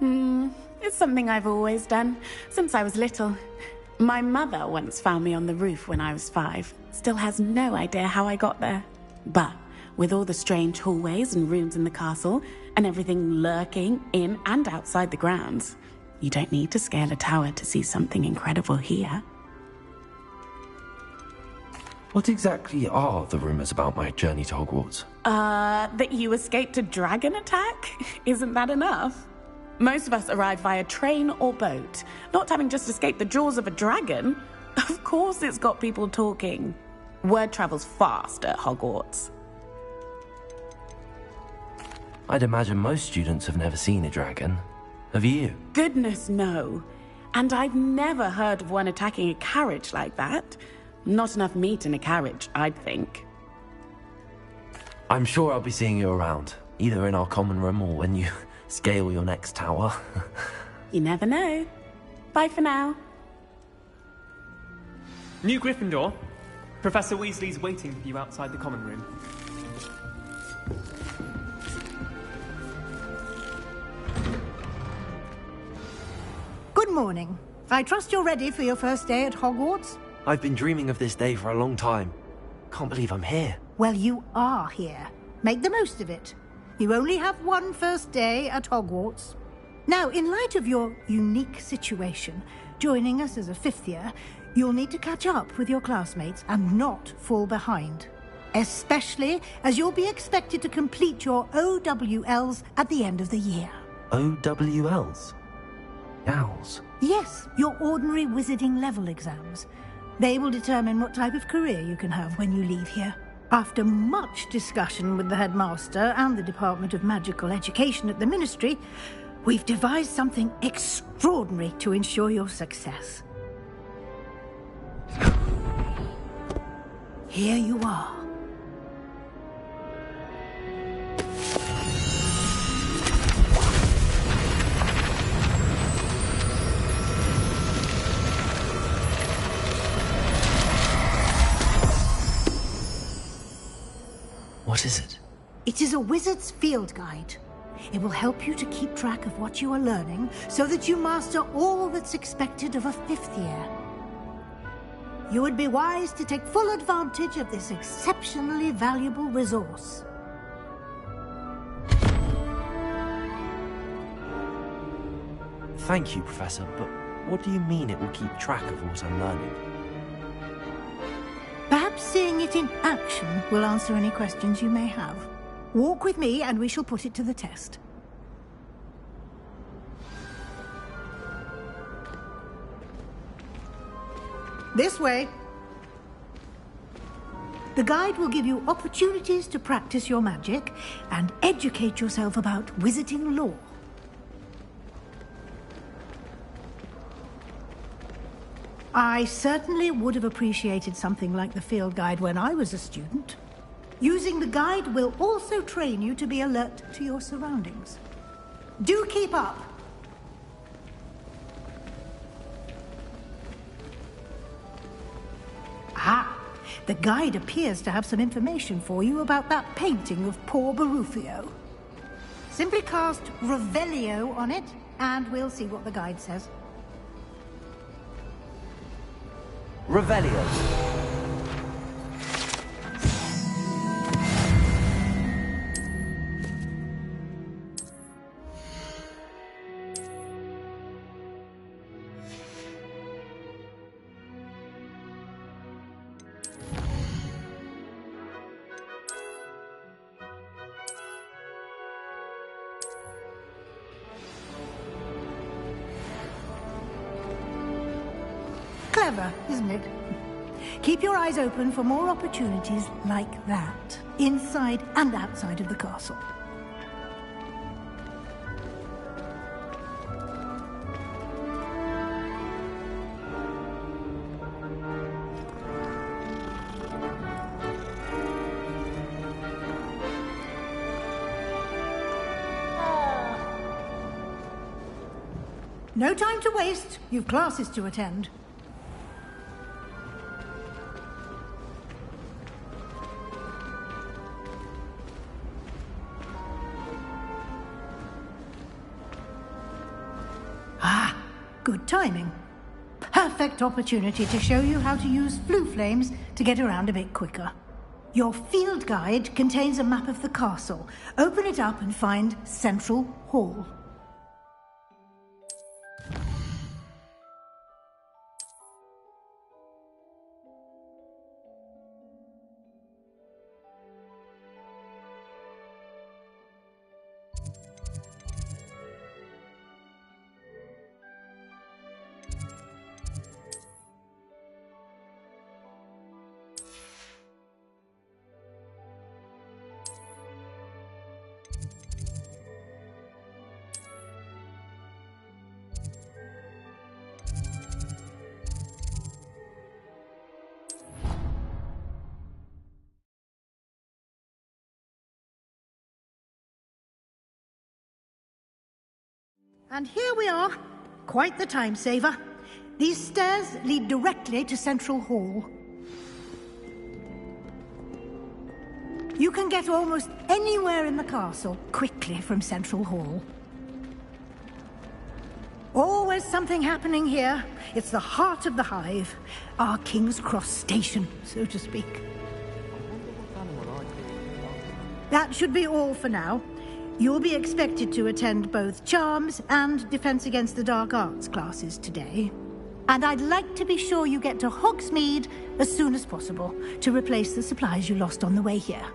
It's something I've always done, since I was little. My mother once found me on the roof when I was 5. Still has no idea how I got there. But with all the strange hallways and rooms in the castle, and everything lurking in and outside the grounds, you don't need to scale a tower to see something incredible here. What exactly are the rumors about my journey to Hogwarts? That you escaped a dragon attack? Isn't that enough? Most of us arrive via train or boat, not having just escaped the jaws of a dragon. Of course it's got people talking. Word travels fast at Hogwarts. I'd imagine most students have never seen a dragon. Have you? Goodness, no. And I've never heard of one attacking a carriage like that. Not enough meat in a carriage, I'd think. I'm sure I'll be seeing you around, either in our common room or when you scale your next tower. You never know. Bye for now. New Gryffindor. Professor Weasley's waiting for you outside the common room. Good morning. I trust you're ready for your first day at Hogwarts? I've been dreaming of this day for a long time. Can't believe I'm here. Well, you are here. Make the most of it. You only have one first day at Hogwarts. Now, in light of your unique situation, joining us as a fifth year, you'll need to catch up with your classmates and not fall behind. Especially as you'll be expected to complete your OWLs at the end of the year. OWLs? Owls? Yes, your ordinary wizarding level exams. They will determine what type of career you can have when you leave here. After much discussion with the headmaster and the Department of Magical Education at the Ministry, we've devised something extraordinary to ensure your success. Here you are. What is it? It is a wizard's field guide. It will help you to keep track of what you are learning so that you master all that's expected of a fifth year. You would be wise to take full advantage of this exceptionally valuable resource. Thank you, Professor, but what do you mean it will keep track of what I'm learning? Perhaps seeing it in action will answer any questions you may have. Walk with me and we shall put it to the test. This way. The guide will give you opportunities to practice your magic and educate yourself about wizarding lore. I certainly would have appreciated something like the field guide when I was a student. Using the guide will also train you to be alert to your surroundings. Do keep up! Ah, the guide appears to have some information for you about that painting of poor Barufio. Simply cast Revelio on it, and we'll see what the guide says. Revelio. Clever, isn't it? Keep your eyes open for more opportunities like that, inside and outside of the castle. No time to waste. You've classes to attend. Good timing. Perfect opportunity to show you how to use flue flames to get around a bit quicker. Your field guide contains a map of the castle. Open it up and find Central Hall. And here we are. Quite the time saver. These stairs lead directly to Central Hall. You can get almost anywhere in the castle quickly from Central Hall. Always something happening here. It's the heart of the hive. Our King's Cross station, so to speak. That should be all for now. You'll be expected to attend both Charms and Defense Against the Dark Arts classes today. And I'd like to be sure you get to Hogsmeade as soon as possible to replace the supplies you lost on the way here.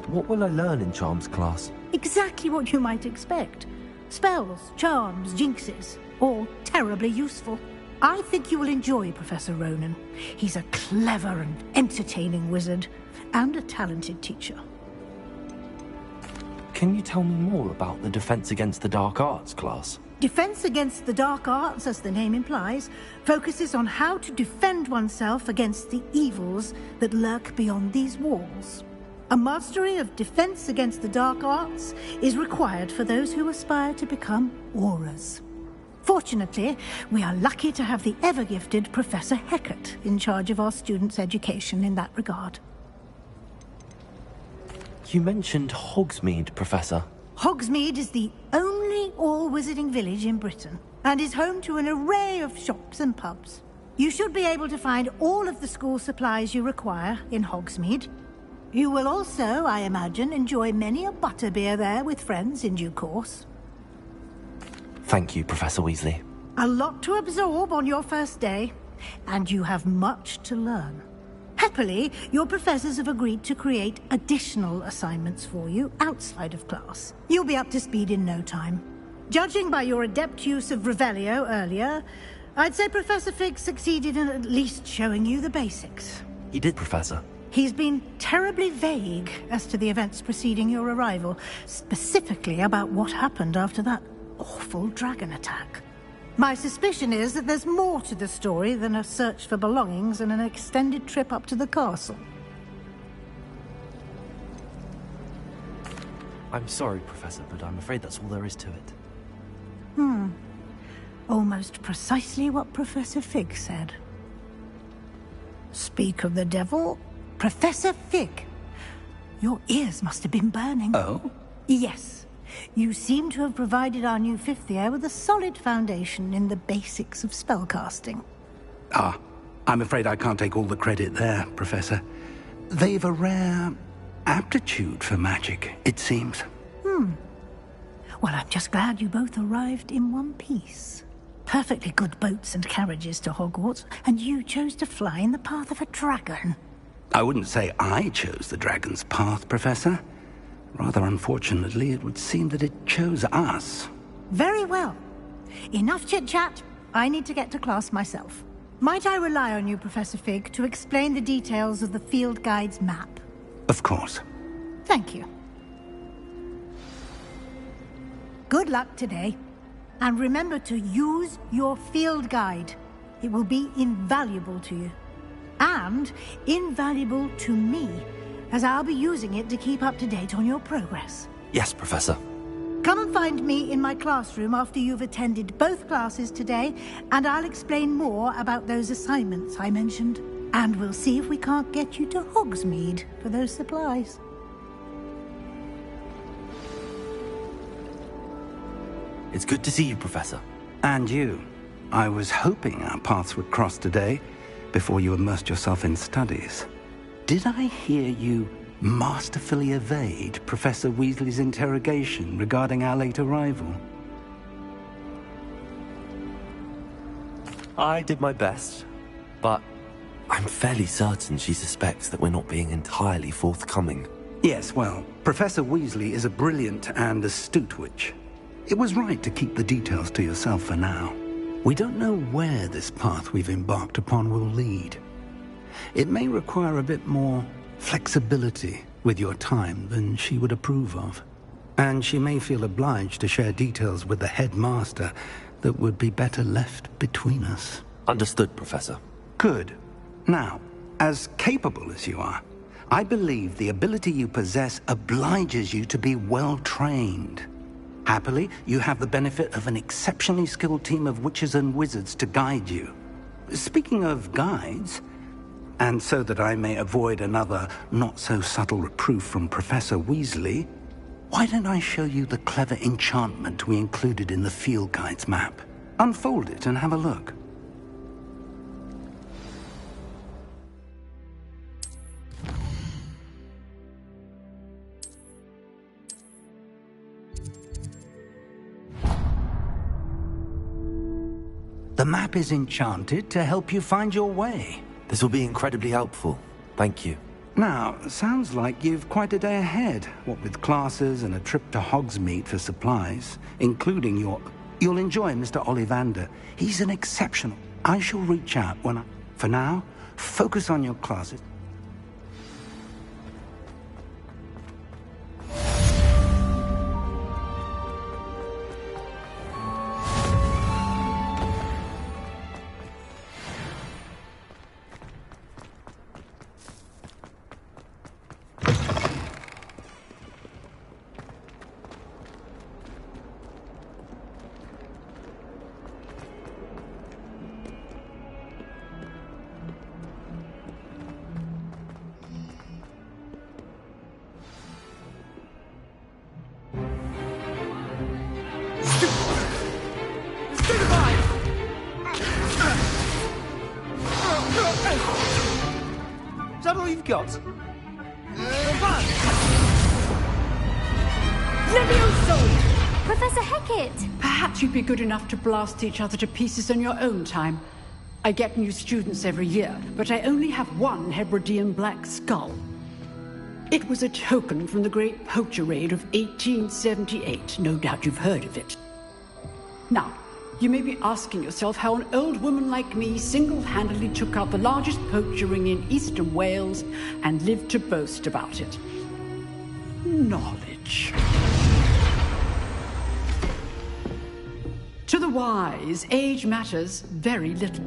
What will I learn in Charms class? Exactly what you might expect. Spells, charms, jinxes, all terribly useful. I think you will enjoy Professor Ronan. He's a clever and entertaining wizard, and a talented teacher. Can you tell me more about the Defense Against the Dark Arts class? Defense Against the Dark Arts, as the name implies, focuses on how to defend oneself against the evils that lurk beyond these walls. A mastery of Defense Against the Dark Arts is required for those who aspire to become Aurors. Fortunately, we are lucky to have the ever-gifted Professor Hecat in charge of our students' education in that regard. You mentioned Hogsmeade, Professor. Hogsmeade is the only all-wizarding village in Britain, and is home to an array of shops and pubs. You should be able to find all of the school supplies you require in Hogsmeade. You will also, I imagine, enjoy many a butterbeer there with friends in due course. Thank you, Professor Weasley. A lot to absorb on your first day, and you have much to learn. Happily, your professors have agreed to create additional assignments for you outside of class. You'll be up to speed in no time. Judging by your adept use of Revelio earlier, I'd say Professor Fig succeeded in at least showing you the basics. He did, Professor. He's been terribly vague as to the events preceding your arrival, specifically about what happened after that awful dragon attack. My suspicion is that there's more to the story than a search for belongings and an extended trip up to the castle. I'm sorry, Professor, but I'm afraid that's all there is to it. Almost precisely what Professor Fig said. Speak of the devil, Professor Fig. Your ears must have been burning. Oh? Yes. You seem to have provided our new fifth year with a solid foundation in the basics of spellcasting. I'm afraid I can't take all the credit there, Professor. They've a rare aptitude for magic, it seems. Well, I'm just glad you both arrived in one piece. Perfectly good boats and carriages to Hogwarts, and you chose to fly in the path of a dragon. I wouldn't say I chose the dragon's path, Professor. Rather unfortunately, it would seem that it chose us. Very well. Enough chit-chat. I need to get to class myself. Might I rely on you, Professor Fig, to explain the details of the field guide's map? Of course. Thank you. Good luck today. And remember to use your field guide. It will be invaluable to you. And invaluable to me, as I'll be using it to keep up to date on your progress. Yes, Professor. Come and find me in my classroom after you've attended both classes today, and I'll explain more about those assignments I mentioned. And we'll see if we can't get you to Hogsmeade for those supplies. It's good to see you, Professor. And you. I was hoping our paths would cross today, before you immersed yourself in studies. Did I hear you masterfully evade Professor Weasley's interrogation regarding our late arrival? I did my best, but I'm fairly certain she suspects that we're not being entirely forthcoming. Yes, well, Professor Weasley is a brilliant and astute witch. It was right to keep the details to yourself for now. We don't know where this path we've embarked upon will lead. It may require a bit more flexibility with your time than she would approve of. And she may feel obliged to share details with the headmaster that would be better left between us. Understood, Professor. Good. Now, as capable as you are, I believe the ability you possess obliges you to be well-trained. Happily, you have the benefit of an exceptionally skilled team of witches and wizards to guide you. Speaking of guides, and so that I may avoid another not-so-subtle reproof from Professor Weasley, why don't I show you the clever enchantment we included in the field guide's map? Unfold it and have a look. The map is enchanted to help you find your way. This will be incredibly helpful. Thank you. Now, sounds like you've quite a day ahead, what with classes and a trip to Hogsmeade for supplies, including You'll enjoy Mr. Ollivander. He's an exceptional... I shall reach out when I... For now, focus on your classes. Is that all you've got? Levioso! Professor Hecat! Perhaps you'd be good enough to blast each other to pieces on your own time. I get new students every year, but I only have one Hebridean black skull. It was a token from the Great Poacher Raid of 1878. No doubt you've heard of it. Now, you may be asking yourself how an old woman like me single-handedly took out the largest poacher ring in eastern Wales and lived to boast about it. Knowledge. To the wise, age matters very little.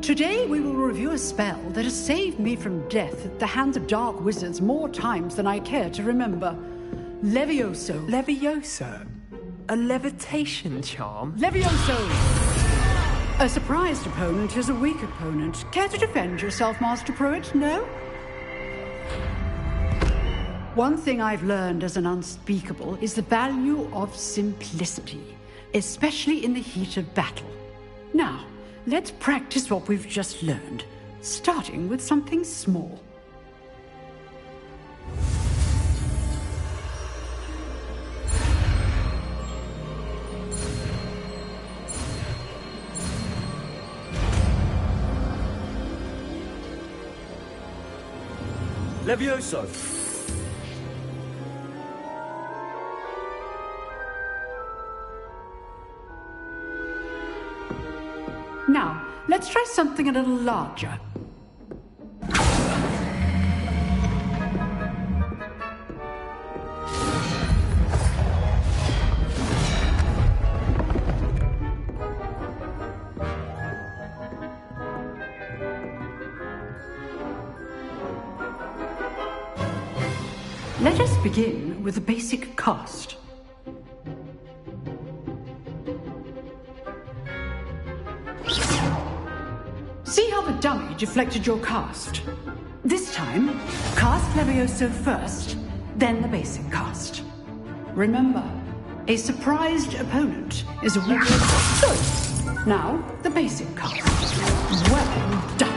Today we will review a spell that has saved me from death at the hands of dark wizards more times than I care to remember. Levioso. Levioso? A levitation charm? Levioso! A surprised opponent is a weak opponent. Care to defend yourself, Master Pruitt? No? One thing I've learned as an unspeakable is the value of simplicity, especially in the heat of battle. Now, let's practice what we've just learned, starting with something small. Levioso! Now, let's try something a little larger. Let us begin with a basic cast. See how the dummy deflected your cast? This time, cast Levioso first, then the basic cast. Remember, a surprised opponent is a weak choice. Now, the basic cast. Well done.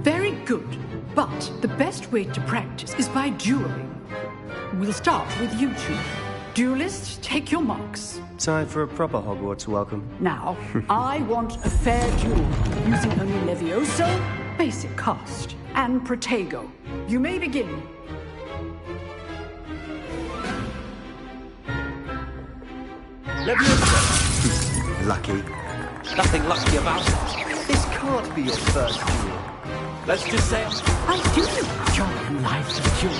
Very good, but the best way to practice is by dueling. We'll start with you two. Duelists, take your marks. Time for a proper Hogwarts welcome. Now, I want a fair duel, using only Levioso, basic cast, and Protego. You may begin. Levioso! Lucky. Nothing lucky about it. This can't be your first duel. Let's just say I do enjoy life's duel.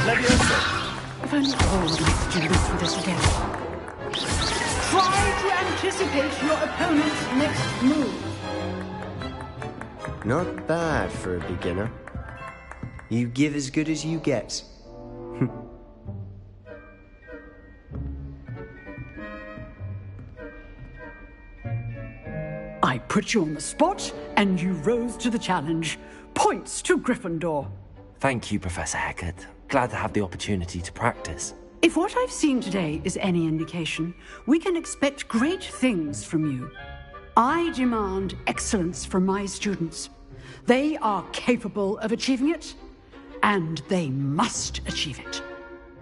Leviosa. If only all of my students were this together. Try to anticipate your opponent's next move. Not bad for a beginner. You give as good as you get. I put you on the spot, and you rose to the challenge. Points to Gryffindor. Thank you, Professor Hecat. Glad to have the opportunity to practice. If what I've seen today is any indication, we can expect great things from you. I demand excellence from my students. They are capable of achieving it, and they must achieve it.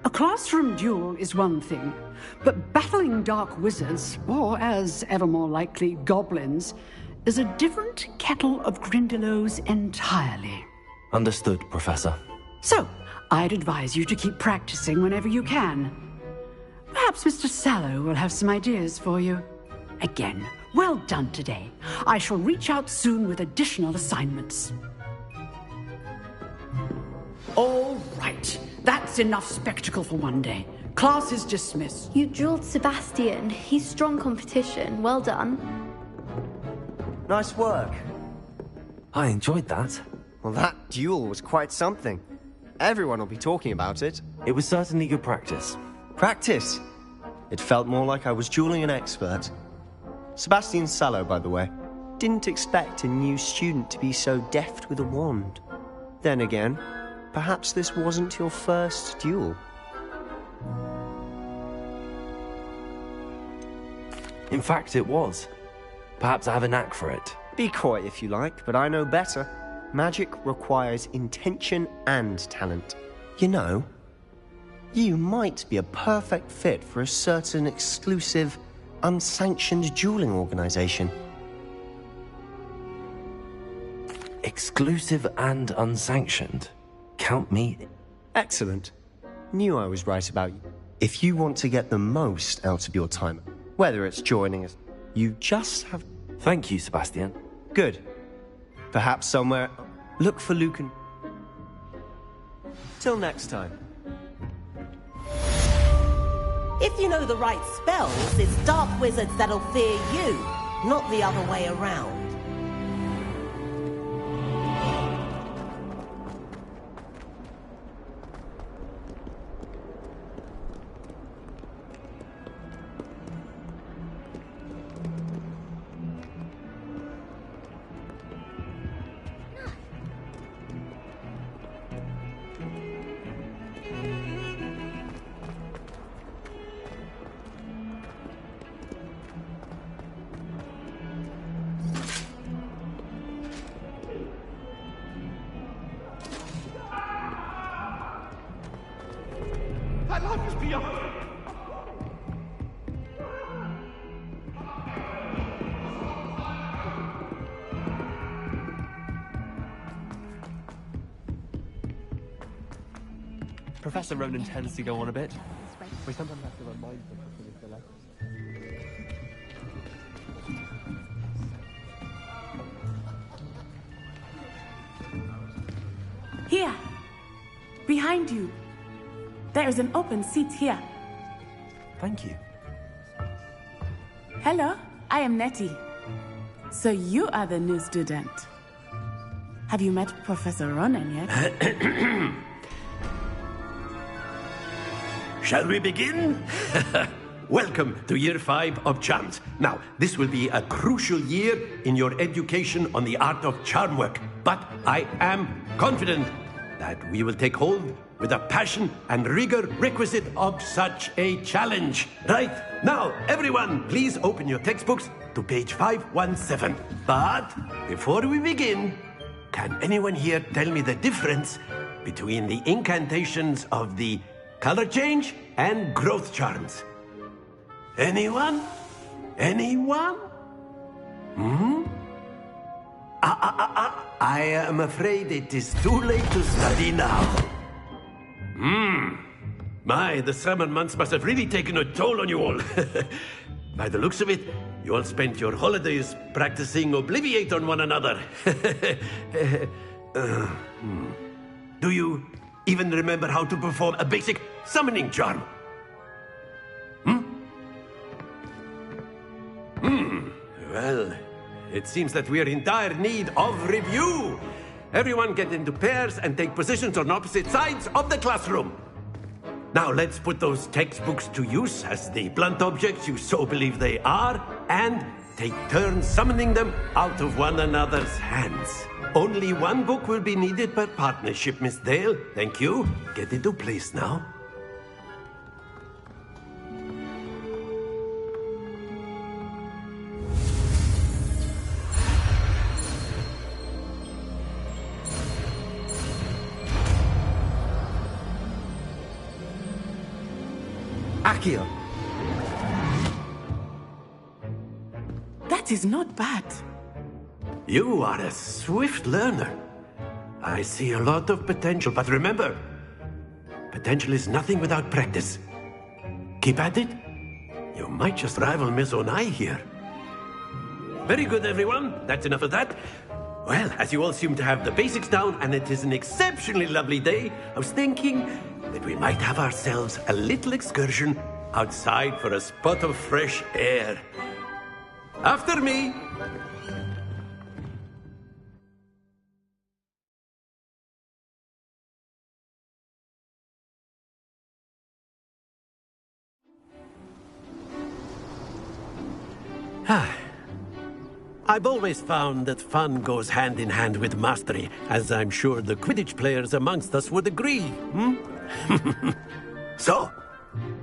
A classroom duel is one thing, but battling dark wizards, or as ever more likely, goblins, is a different kettle of Grindylows entirely. Understood, Professor. So, I'd advise you to keep practicing whenever you can. Perhaps Mr. Sallow will have some ideas for you. Again, well done today. I shall reach out soon with additional assignments. All right. That's enough spectacle for one day. Class is dismissed. You drilled Sebastian. He's strong competition. Well done. Nice work. I enjoyed that. Well, that duel was quite something. Everyone will be talking about it. It was certainly good practice. Practice? It felt more like I was dueling an expert. Sebastian Sallow, by the way. Didn't expect a new student to be so deft with a wand. Then again, perhaps this wasn't your first duel. In fact, it was. Perhaps I have a knack for it. Be coy if you like, but I know better. Magic requires intention and talent. You know, you might be a perfect fit for a certain exclusive, unsanctioned dueling organization. Exclusive and unsanctioned? Count me in. Excellent. Knew I was right about you. If you want to get the most out of your time, whether it's joining us, you just have... Thank you, Sebastian. Good. Perhaps somewhere... Look for Lucan. Till next time. If you know the right spells, it's dark wizards that'll fear you, not the other way around. That life is beyond. Professor Ronan tends to go on a bit. We sometimes have to remind them to finish the lessons. Here! Behind you! There is an open seat here. Thank you. Hello, I am Nettie. So you are the new student. Have you met Professor Ronan yet? Shall we begin? Welcome to Year 5 of Charms. Now, this will be a crucial year in your education on the art of charm work. But I am confident that we will take hold with the passion and rigor requisite of such a challenge. Right, now, everyone, please open your textbooks to page 517. But before we begin, can anyone here tell me the difference between the incantations of the color change and growth charms? Anyone? Anyone? I am afraid it is too late to study now. My, the summer months must have really taken a toll on you all. By the looks of it, you all spent your holidays practicing Obliviate on one another. Do even remember how to perform a basic summoning charm? Well, it seems that we are in dire need of review. Everyone get into pairs and take positions on opposite sides of the classroom. Now let's put those textbooks to use as the blunt objects you so believe they are, and take turns summoning them out of one another's hands. Only one book will be needed per partnership, Miss Dale. Thank you. Get into place now. Accio. That is not bad. You are a swift learner. I see a lot of potential, but remember, potential is nothing without practice. Keep at it. You might just rival Miss Onai here. Very good, everyone. That's enough of that. Well, as you all seem to have the basics down, and it is an exceptionally lovely day, I was thinking that we might have ourselves a little excursion outside for a spot of fresh air. After me. I've always found that fun goes hand in hand with mastery, as I'm sure the Quidditch players amongst us would agree, So,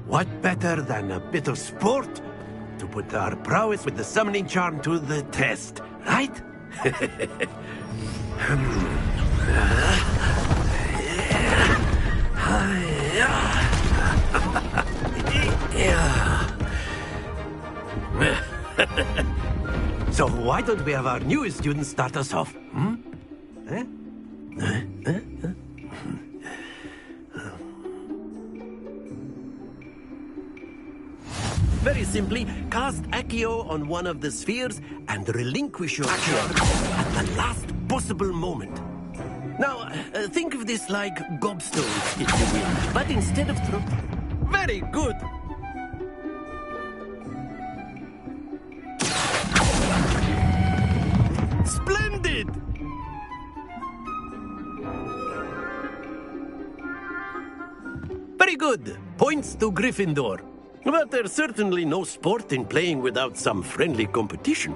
what better than a bit of sport to put our prowess with the summoning charm to the test, right? So why don't we have our newest student start us off? Very simply, cast Accio on one of the spheres and relinquish your charm at the last possible moment. Now, think of this like gobstones, if you will, but instead of throw... Very good! Splendid! Very good. Points to Gryffindor. But there's certainly no sport in playing without some friendly competition.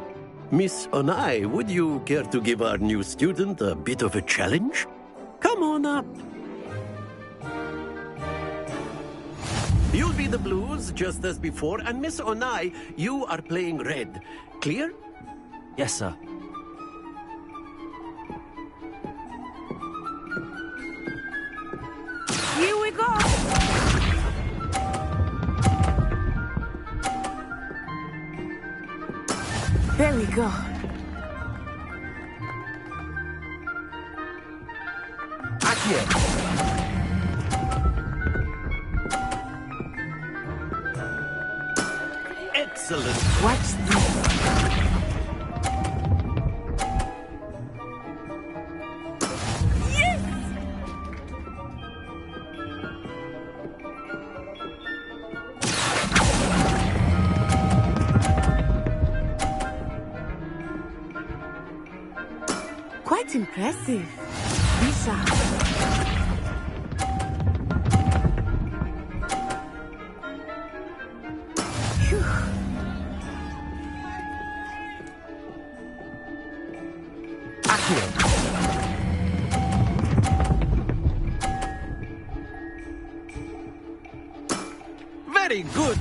Miss Onai, would you care to give our new student a bit of a challenge? Come on up. You'll be the blues, just as before, and Miss Onai, you are playing red. Clear? Yes, sir. Here we go! There we go. Accio. Excellent. Watch this. Quite impressive. Bisa. Very good.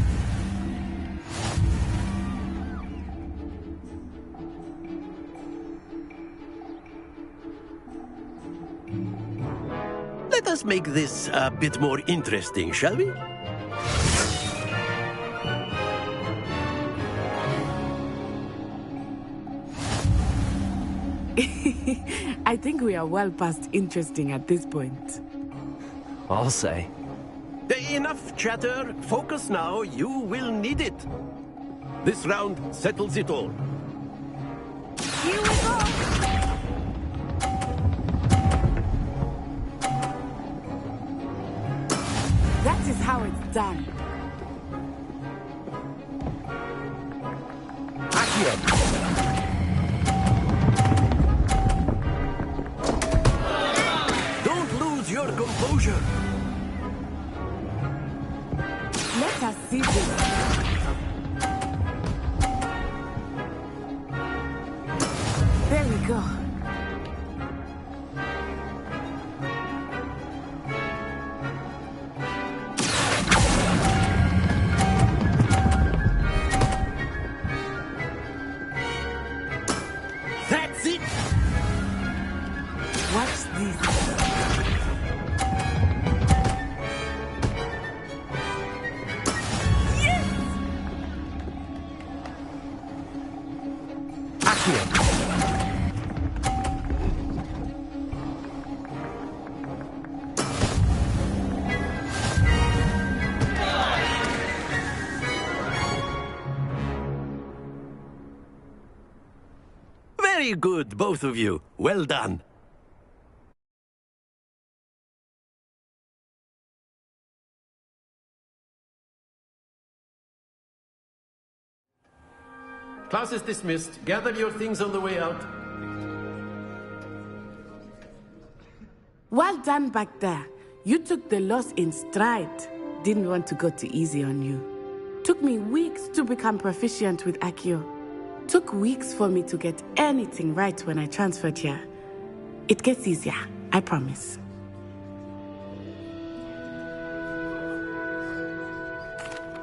Let us make this a bit more interesting, shall we? I think we are well past interesting at this point. I'll say. Enough chatter. Focus now. You will need it. This round settles it all. Here we go! That is how it's done. Don't lose your composure. Let us see this. There we go. That's it. Watch this. Very good, both of you. Well done. Class is dismissed. Gather your things on the way out. Well done back there. You took the loss in stride. Didn't want to go too easy on you. Took me weeks to become proficient with Accio. Took weeks for me to get anything right when I transferred here. It gets easier, I promise.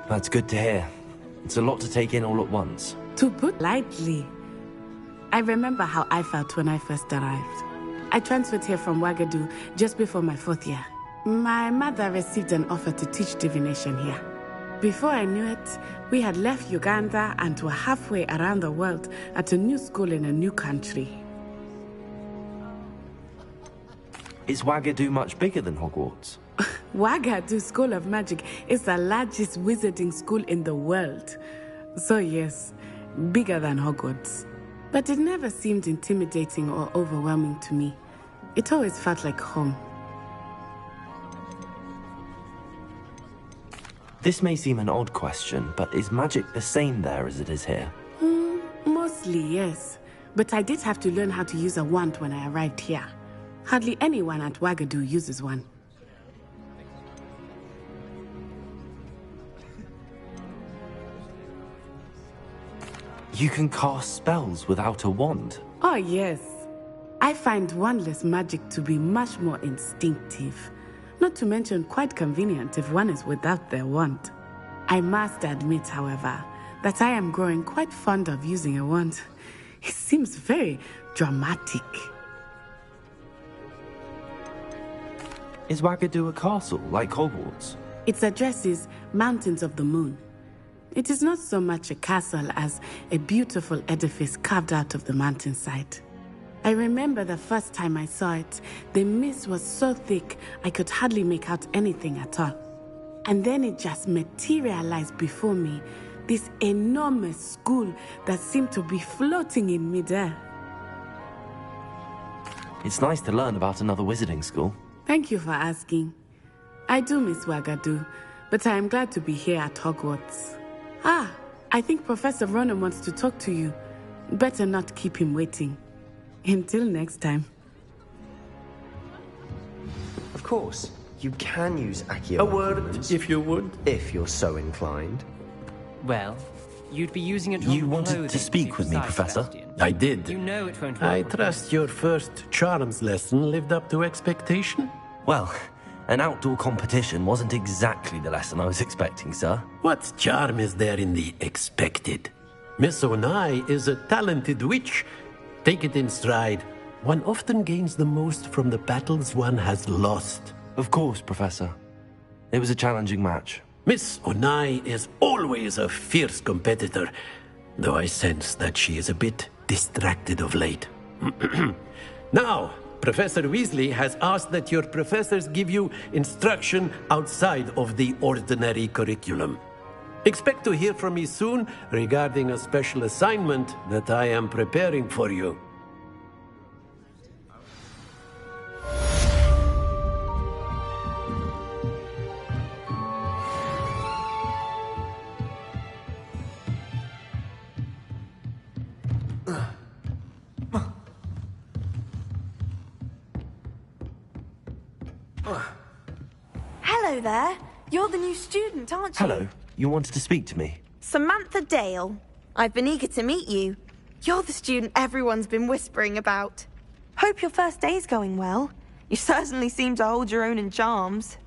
That's good to hear. It's a lot to take in all at once. To put lightly, I remember how I felt when I first arrived. I transferred here from Wagadu just before my 4th year. My mother received an offer to teach divination here. Before I knew it, we had left Uganda and were halfway around the world at a new school in a new country. Is Wagadu much bigger than Hogwarts? Wagadu School of Magic is the largest wizarding school in the world. So yes, bigger than Hogwarts. But it never seemed intimidating or overwhelming to me. It always felt like home. This may seem an odd question, but is magic the same there as it is here? Mostly, yes. But I did have to learn how to use a wand when I arrived here. Hardly anyone at Wagadu uses one. You can cast spells without a wand? Oh, yes. I find wandless magic to be much more instinctive. Not to mention quite convenient if one is without their wand. I must admit, however, that I am growing quite fond of using a wand. It seems very dramatic. Is Wagadu a castle, like Hogwarts? Its address is Mountains of the Moon. It is not so much a castle as a beautiful edifice carved out of the mountainside. I remember the first time I saw it, the mist was so thick I could hardly make out anything at all. And then it just materialized before me, this enormous school that seemed to be floating in midair. It's nice to learn about another wizarding school. Thank you for asking. I do miss Wagadu, but I am glad to be here at Hogwarts. Ah, I think Professor Ronan wants to talk to you. Better not keep him waiting. Until next time. Of course, you can use Accio. A word, if you would. If you're so inclined. Well, you'd be using it. You wanted to speak with me, Professor? I did. You know it won't work. I trust your first charms lesson lived up to expectation? Well, an outdoor competition wasn't exactly the lesson I was expecting, sir. What charm is there in the expected? Miss Onai is a talented witch. Take it in stride. One often gains the most from the battles one has lost. Of course, Professor. It was a challenging match. Miss Onai is always a fierce competitor, though I sense that she is a bit distracted of late. Now, Professor Weasley has asked that your professors give you instruction outside of the ordinary curriculum. Expect to hear from me soon regarding a special assignment that I am preparing for you. Hello there. You're the new student, aren't you? Hello. You wanted to speak to me? Samantha Dale. I've been eager to meet you. You're the student everyone's been whispering about. Hope your first day's going well. You certainly seem to hold your own in charms.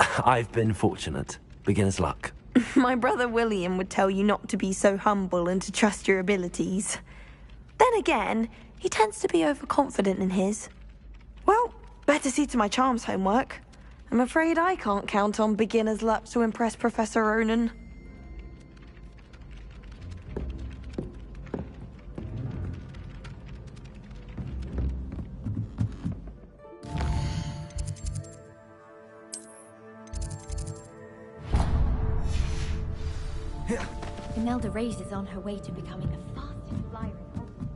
I've been fortunate. Beginner's luck. My brother William would tell you not to be so humble and to trust your abilities. Then again, he tends to be overconfident in his. Well, better see to my charms homework. I'm afraid I can't count on beginner's luck to impress Professor Ronan. Imelda Reyes is on her way to becoming the fastest flyer in Hogwarts.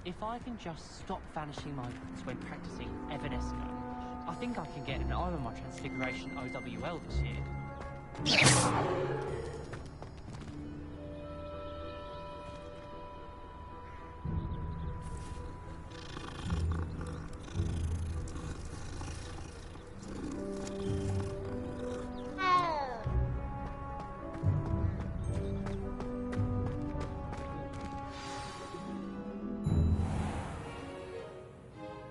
If I can just stop vanishing my boots when practicing Evanesco, I think I can get an eye on my Transfiguration OWL this year.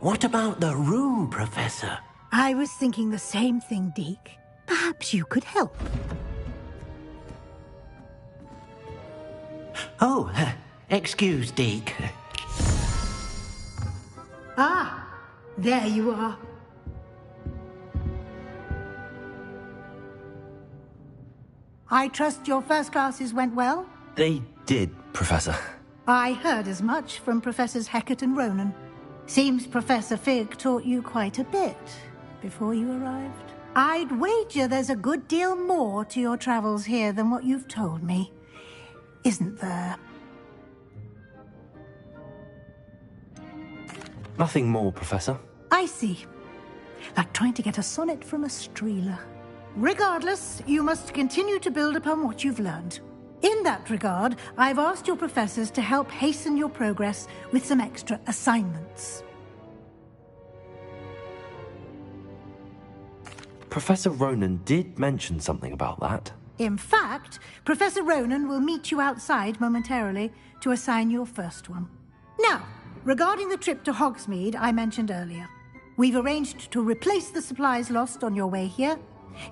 What about the room, Professor? I was thinking the same thing, Deke. Perhaps you could help. Oh, excuse, Deke. Ah, there you are. I trust your first classes went well? They did, Professor. I heard as much from Professors Hecat and Ronan. Seems Professor Fig taught you quite a bit before you arrived. I'd wager there's a good deal more to your travels here than what you've told me. Isn't there? Nothing more, Professor. I see. Like trying to get a sonnet from a streeler. Regardless, you must continue to build upon what you've learned. In that regard, I've asked your professors to help hasten your progress with some extra assignments. Professor Ronan did mention something about that. In fact, Professor Ronan will meet you outside momentarily to assign your first one. Now, regarding the trip to Hogsmeade I mentioned earlier, we've arranged to replace the supplies lost on your way here,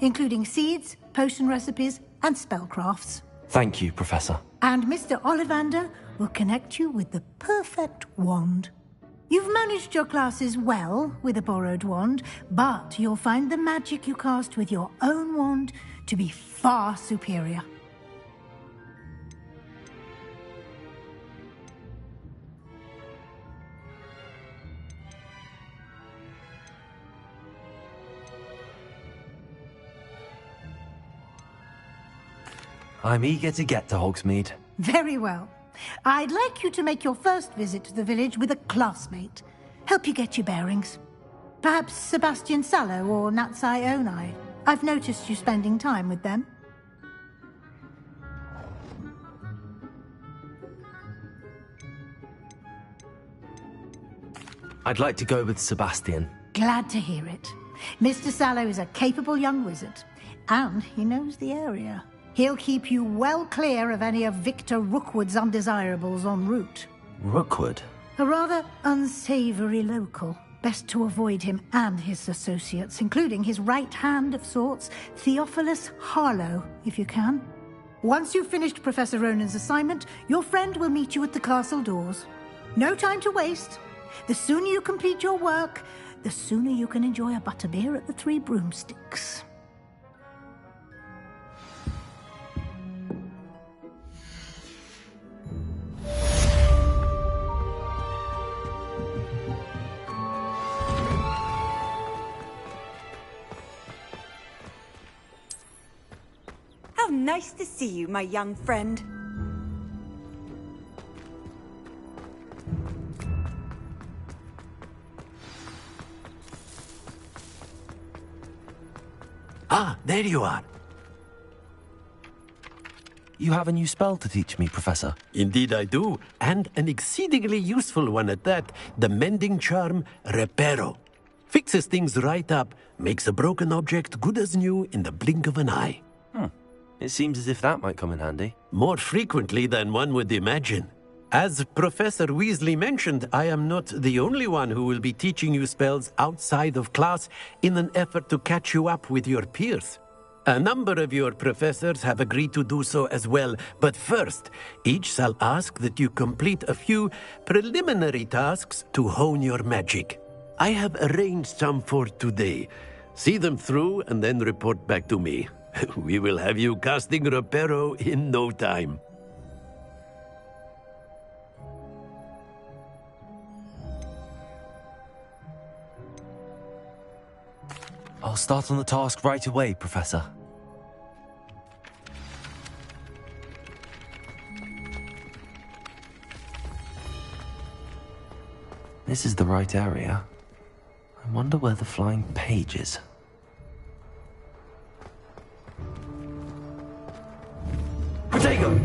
including seeds, potion recipes, and spellcrafts. Thank you, Professor. And Mr. Ollivander will connect you with the perfect wand. You've managed your classes well with a borrowed wand, but you'll find the magic you cast with your own wand to be far superior. I'm eager to get to Hogsmeade. Very well. I'd like you to make your first visit to the village with a classmate. Help you get your bearings. Perhaps Sebastian Sallow or Natsai Onai. I've noticed you spending time with them. I'd like to go with Sebastian. Glad to hear it. Mr. Sallow is a capable young wizard, and he knows the area. He'll keep you well clear of any of Victor Rookwood's undesirables en route. Rookwood? A rather unsavory local. Best to avoid him and his associates, including his right hand of sorts, Theophilus Harlow, if you can. Once you've finished Professor Ronan's assignment, your friend will meet you at the castle doors. No time to waste. The sooner you complete your work, the sooner you can enjoy a butterbeer at the Three Broomsticks. How nice to see you, my young friend. Ah, there you are. You have a new spell to teach me, Professor. Indeed I do, and an exceedingly useful one at that. The mending charm, Reparo. Fixes things right up, makes a broken object good as new in the blink of an eye. It seems as if that might come in handy. More frequently than one would imagine. As Professor Weasley mentioned, I am not the only one who will be teaching you spells outside of class in an effort to catch you up with your peers. A number of your professors have agreed to do so as well, but first, each shall ask that you complete a few preliminary tasks to hone your magic. I have arranged some for today. See them through and then report back to me. We will have you casting Reparo in no time. I'll start on the task right away, Professor. This is the right area. I wonder where the flying page is. Potato!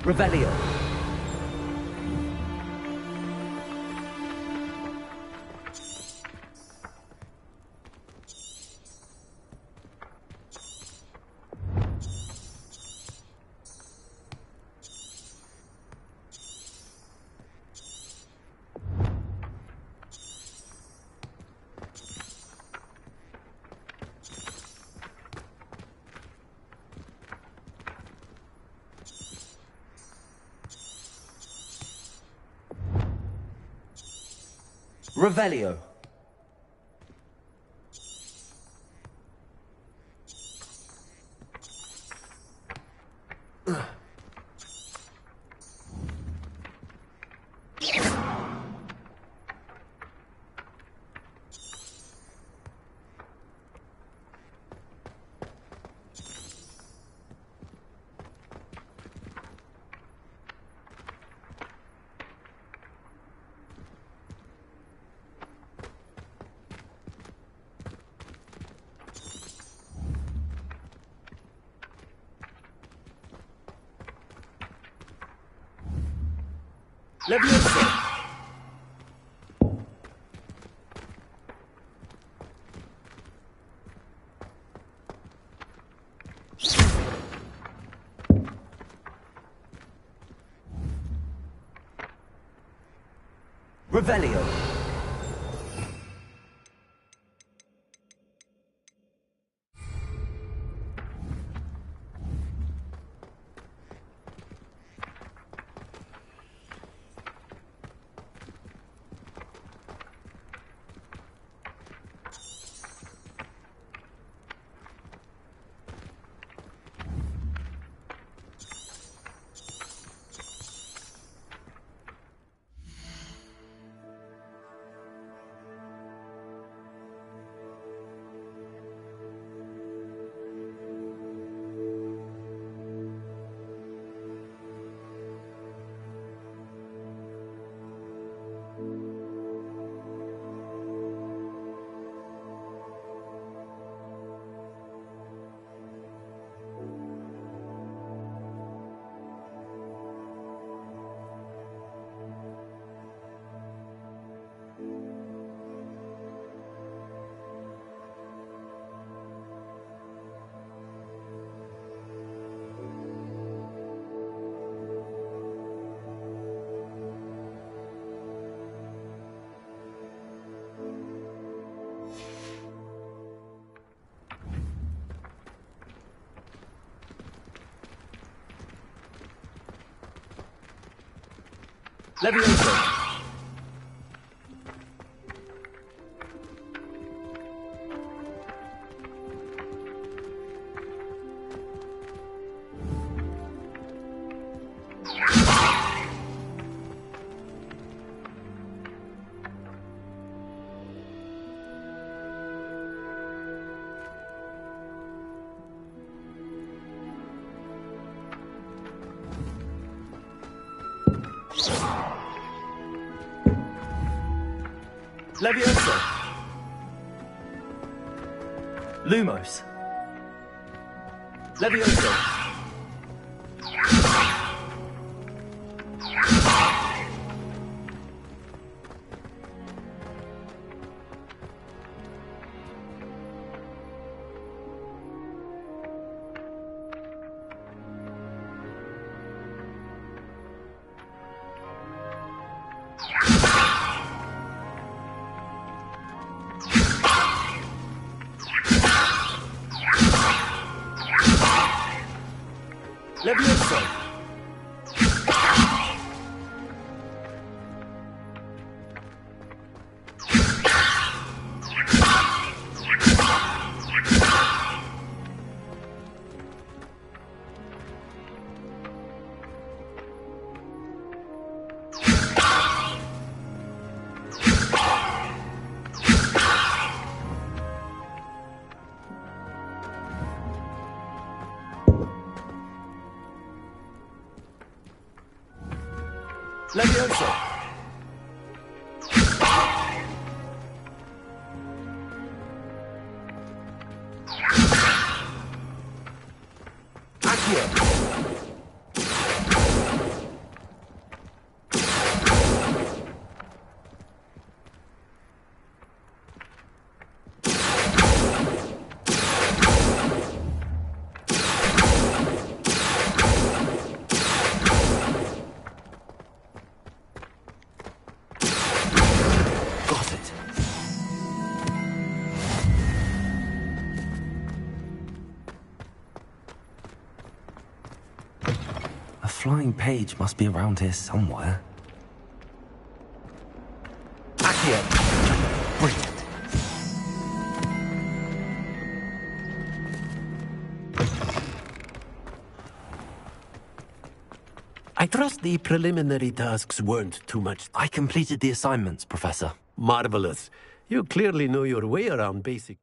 Revelio. Revelio. Leviosa. Revelio. Levioso! Levioso! Lumos! Levioso! Levioso! Levioso! Accio! Got it. A flying page must be around here somewhere. Accio! Brilliant. I trust the preliminary tasks weren't too much. I completed the assignments, Professor. Marvelous. You clearly know your way around basic...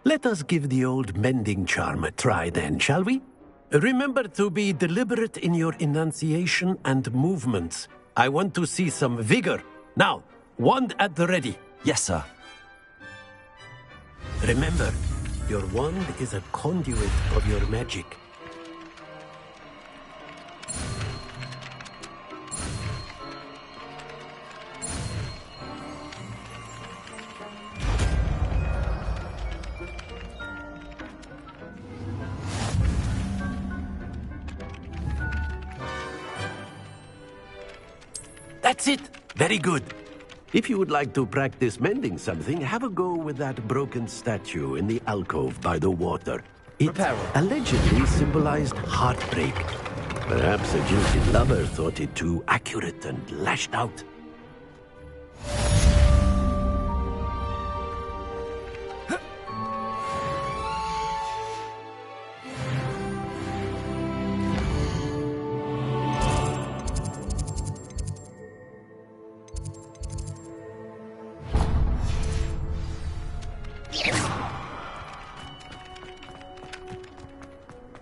Let us give the old mending charm a try then, shall we? Remember to be deliberate in your enunciation and movements. I want to see some vigor. Now, wand at the ready. Yes, sir. Remember, your wand is a conduit of your magic. That's it! Very good. If you would like to practice mending something, have a go with that broken statue in the alcove by the water. It allegedly symbolized heartbreak. Perhaps a jilted lover thought it too accurate and lashed out.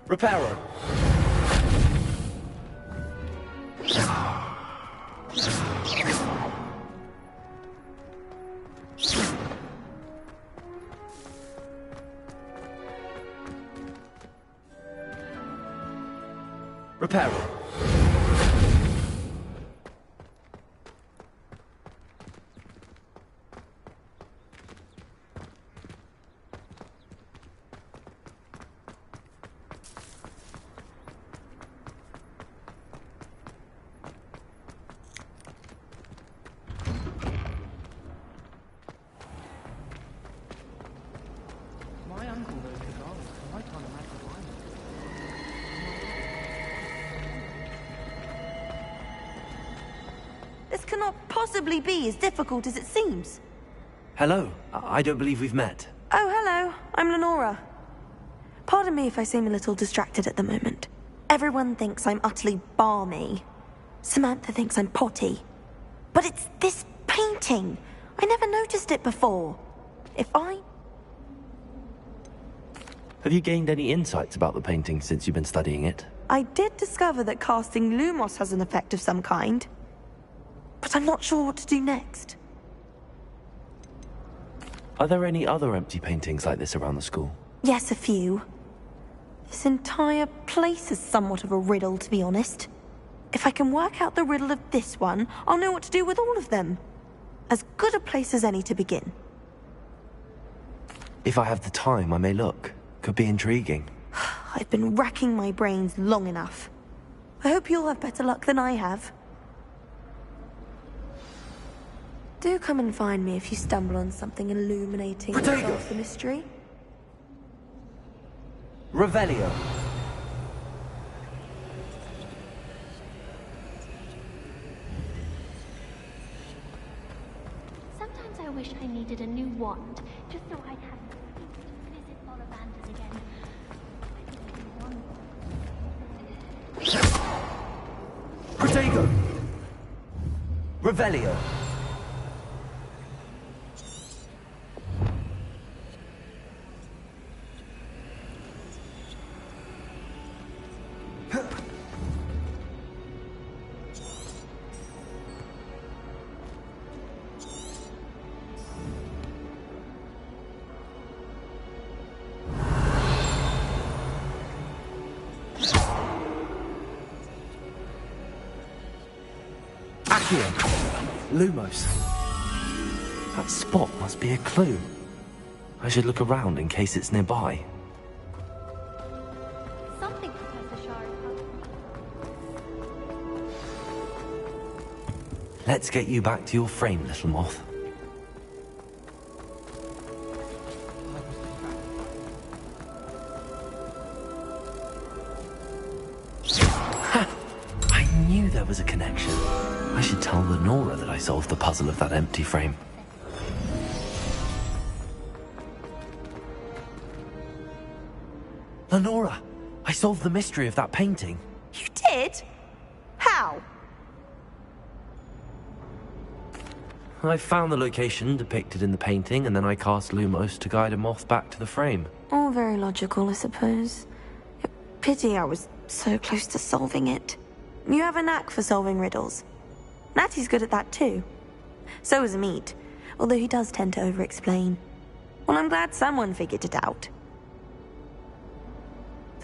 Repairer. Repairer. My uncle knows the garden. I can't imagine why. This cannot possibly be as difficult as it seems. Hello. I don't believe we've met. Oh, hello. I'm Lenora. Pardon me if I seem a little distracted at the moment. Everyone thinks I'm utterly balmy. Samantha thinks I'm potty. But it's this painting. I never noticed it before. Have you gained any insights about the painting since you've been studying it? I did discover that casting Lumos has an effect of some kind. But I'm not sure what to do next. Are there any other empty paintings like this around the school? Yes, a few. This entire place is somewhat of a riddle, to be honest. If I can work out the riddle of this one, I'll know what to do with all of them. As good a place as any to begin. If I have the time, I may look. Could be intriguing. I've been racking my brains long enough. I hope you'll have better luck than I have. Do come and find me if you stumble on something illuminating that solves the mystery. Revelio. Sometimes I wish I needed a new wand, just so I'd have the space to visit Ollivanders again. Protego. Revelio. Accio. Lumos. That spot must be a clue. I should look around in case it's nearby. Something Professor Shah is helping. Let's get you back to your frame, little moth. Ha! I knew there was a connection. I should tell Lenora that I solved the puzzle of that empty frame. Lenora, I solved the mystery of that painting. You did? How? I found the location depicted in the painting, and then I cast Lumos to guide a moth back to the frame. All very logical, I suppose. Pity I was so close to solving it. You have a knack for solving riddles. Natty's good at that too. So is Amit, although he does tend to over-explain. Well, I'm glad someone figured it out.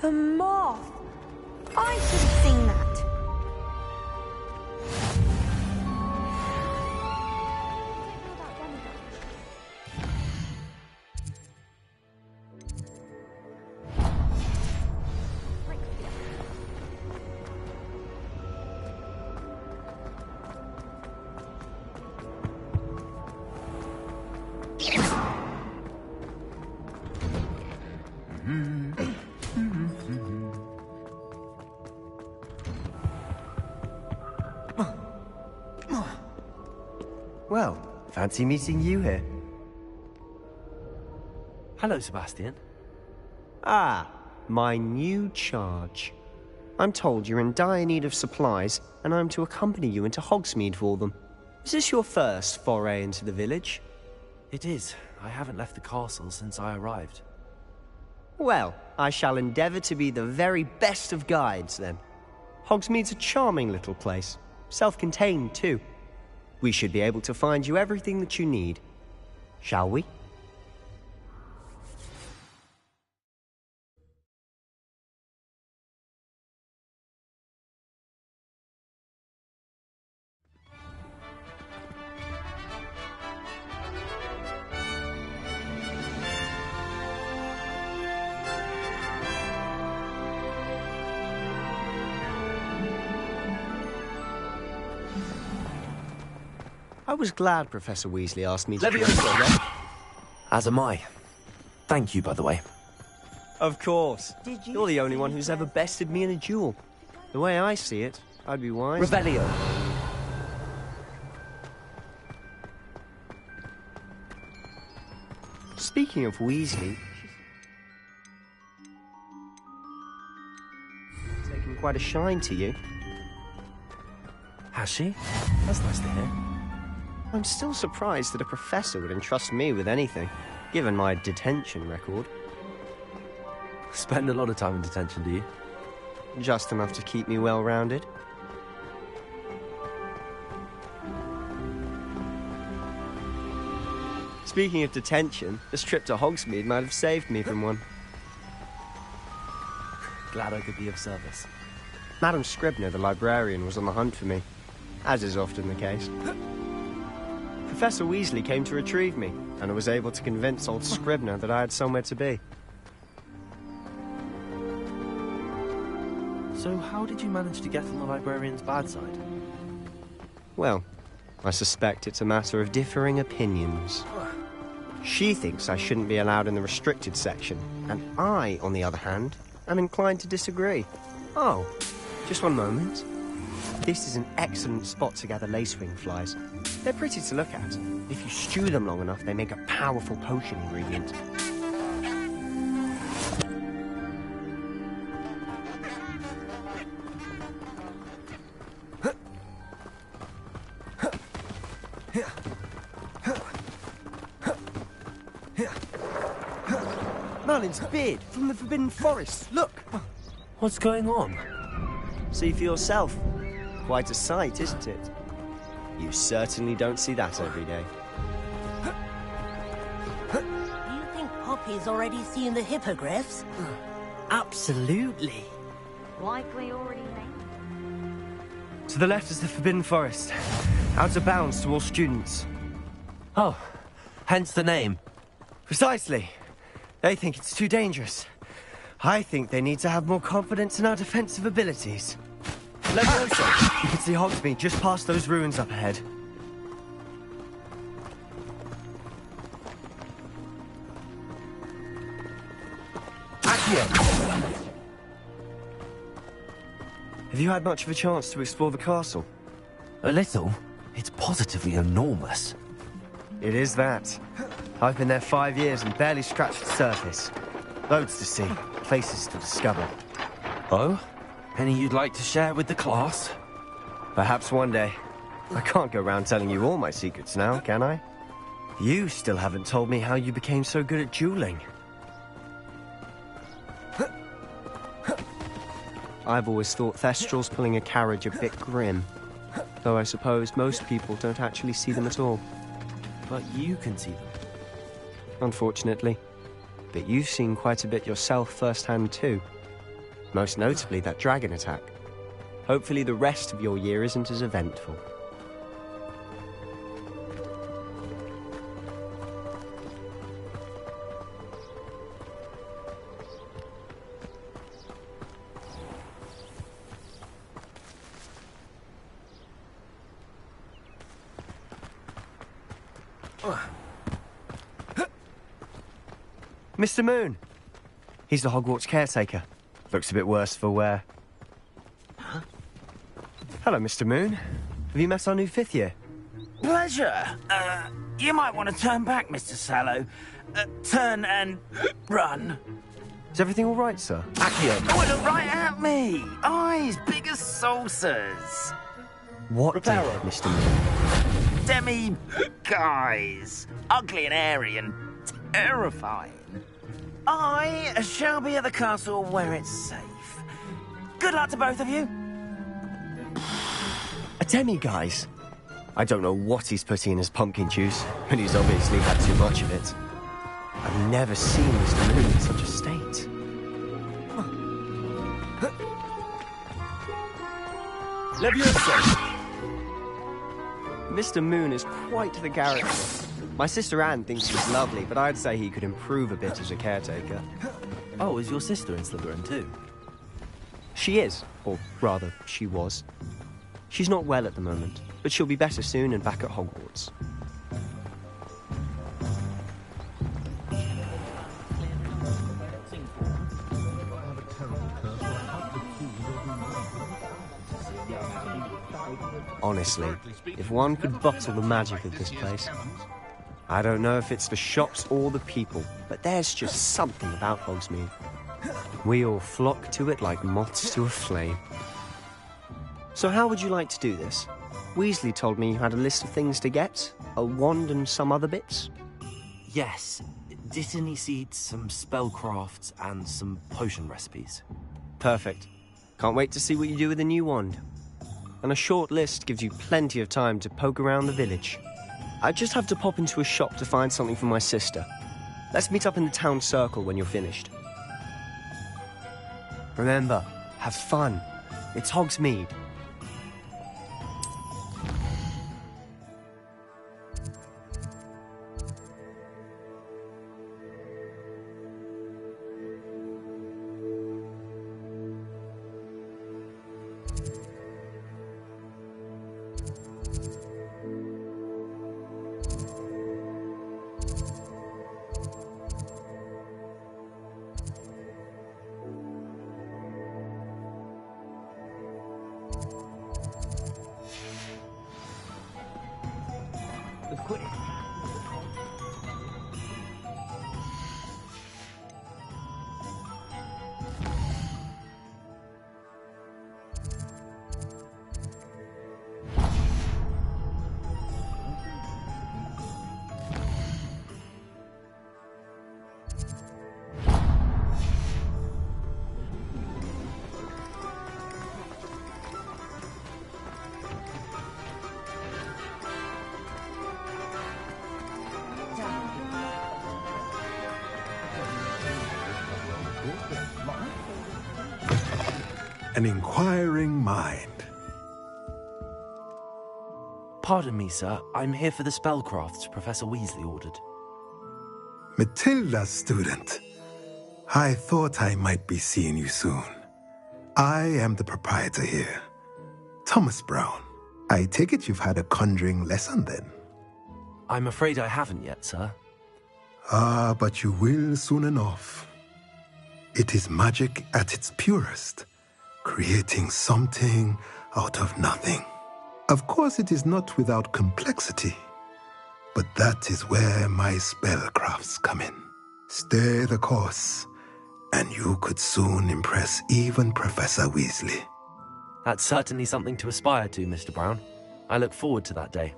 The moth! I should have seen that. Well, fancy meeting you here. Hello, Sebastian. Ah, my new charge. I'm told you're in dire need of supplies, and I'm to accompany you into Hogsmeade for them. Is this your first foray into the village? It is. I haven't left the castle since I arrived. Well, I shall endeavour to be the very best of guides, then. Hogsmeade's a charming little place. Self-contained, too. We should be able to find you everything that you need. Shall we? I was glad Professor Weasley asked me to join him. As am I. Thank you, by the way. Of course. You're the only one who's ever bested me in a duel. The way I see it, I'd be wise. Revelio. Speaking of Weasley, she's taken quite a shine to you. Has she? That's nice to hear. I'm still surprised that a professor would entrust me with anything, given my detention record. Spend a lot of time in detention, do you? Just enough to keep me well-rounded. Speaking of detention, this trip to Hogsmeade might have saved me from one. Glad I could be of service. Madam Scribner, the librarian, was on the hunt for me, as is often the case. Professor Weasley came to retrieve me, and I was able to convince old Scribner that I had somewhere to be. So how did you manage to get on the librarian's bad side? Well, I suspect it's a matter of differing opinions. She thinks I shouldn't be allowed in the restricted section, and I, on the other hand, am inclined to disagree. Oh, just one moment. This is an excellent spot to gather lacewing flies. They're pretty to look at. If you stew them long enough, they make a powerful potion ingredient. Merlin's beard from the Forbidden Forest. Look! What's going on? See for yourself. Quite a sight, isn't it? You certainly don't see that every day. Do you think Poppy's already seen the hippogriffs? Absolutely. Likely already made. To the left is the Forbidden Forest. Out of bounds to all students. Oh, hence the name. Precisely. They think it's too dangerous. I think they need to have more confidence in our defensive abilities. Levioso! You can see Hogsmeade just past those ruins up ahead. Accio! Have you had much of a chance to explore the castle? A little. It's positively enormous. It is that. I've been there 5 years and barely scratched the surface. Loads to see, places to discover. Oh? Any you'd like to share with the class? Perhaps one day. I can't go around telling you all my secrets now, can I? You still haven't told me how you became so good at dueling. I've always thought Thestrals pulling a carriage a bit grim, though I suppose most people don't actually see them at all. But you can see them. Unfortunately. But you've seen quite a bit yourself firsthand too. Most notably that dragon attack. Hopefully the rest of your year isn't as eventful. Mr. Moon! He's the Hogwarts caretaker. Looks a bit worse for wear. Huh? Hello, Mr. Moon. Have you met our new 5th year? Pleasure. You might want to turn back, Mr. Sallow. Turn and run. Is everything all right, sir? Accio. Oh, look right at me. Eyes big as saucers. What did, Mr. Moon? Demi-guys. Ugly and airy and terrifying. I shall be at the castle where it's safe. Good luck to both of you. A demi-guise? I don't know what he's putting in his pumpkin juice, but he's obviously had too much of it. I've never seen Mr. Moon in such a state. Leviosa! Mr. Moon is quite the character. My sister Anne thinks he's lovely, but I'd say he could improve a bit as a caretaker. Oh, is your sister in Slytherin too? She is, or rather, she was. She's not well at the moment, but she'll be better soon and back at Hogwarts. Honestly, if one could bottle the magic of this place. I don't know if it's the shops or the people, but there's just something about Hogsmeade. We all flock to it like moths to a flame. So how would you like to do this? Weasley told me you had a list of things to get, a wand and some other bits. Yes. Dittany seeds, some spellcrafts, and some potion recipes. Perfect. Can't wait to see what you do with the new wand. And a short list gives you plenty of time to poke around the village. I just have to pop into a shop to find something for my sister. Let's meet up in the town circle when you're finished. Remember, have fun. It's Hogsmeade. An inquiring mind. Pardon me, sir. I'm here for the spellcrafts Professor Weasley ordered. Matilda, student. I thought I might be seeing you soon. I am the proprietor here, Thomas Brown. I take it you've had a conjuring lesson then? I'm afraid I haven't yet, sir. Ah, but you will soon enough. It is magic at its purest, creating something out of nothing. Of course, it is not without complexity, but that is where my spellcrafts come in. Stay the course, and you could soon impress even Professor Weasley. That's certainly something to aspire to, Mr. Brown. I look forward to that day.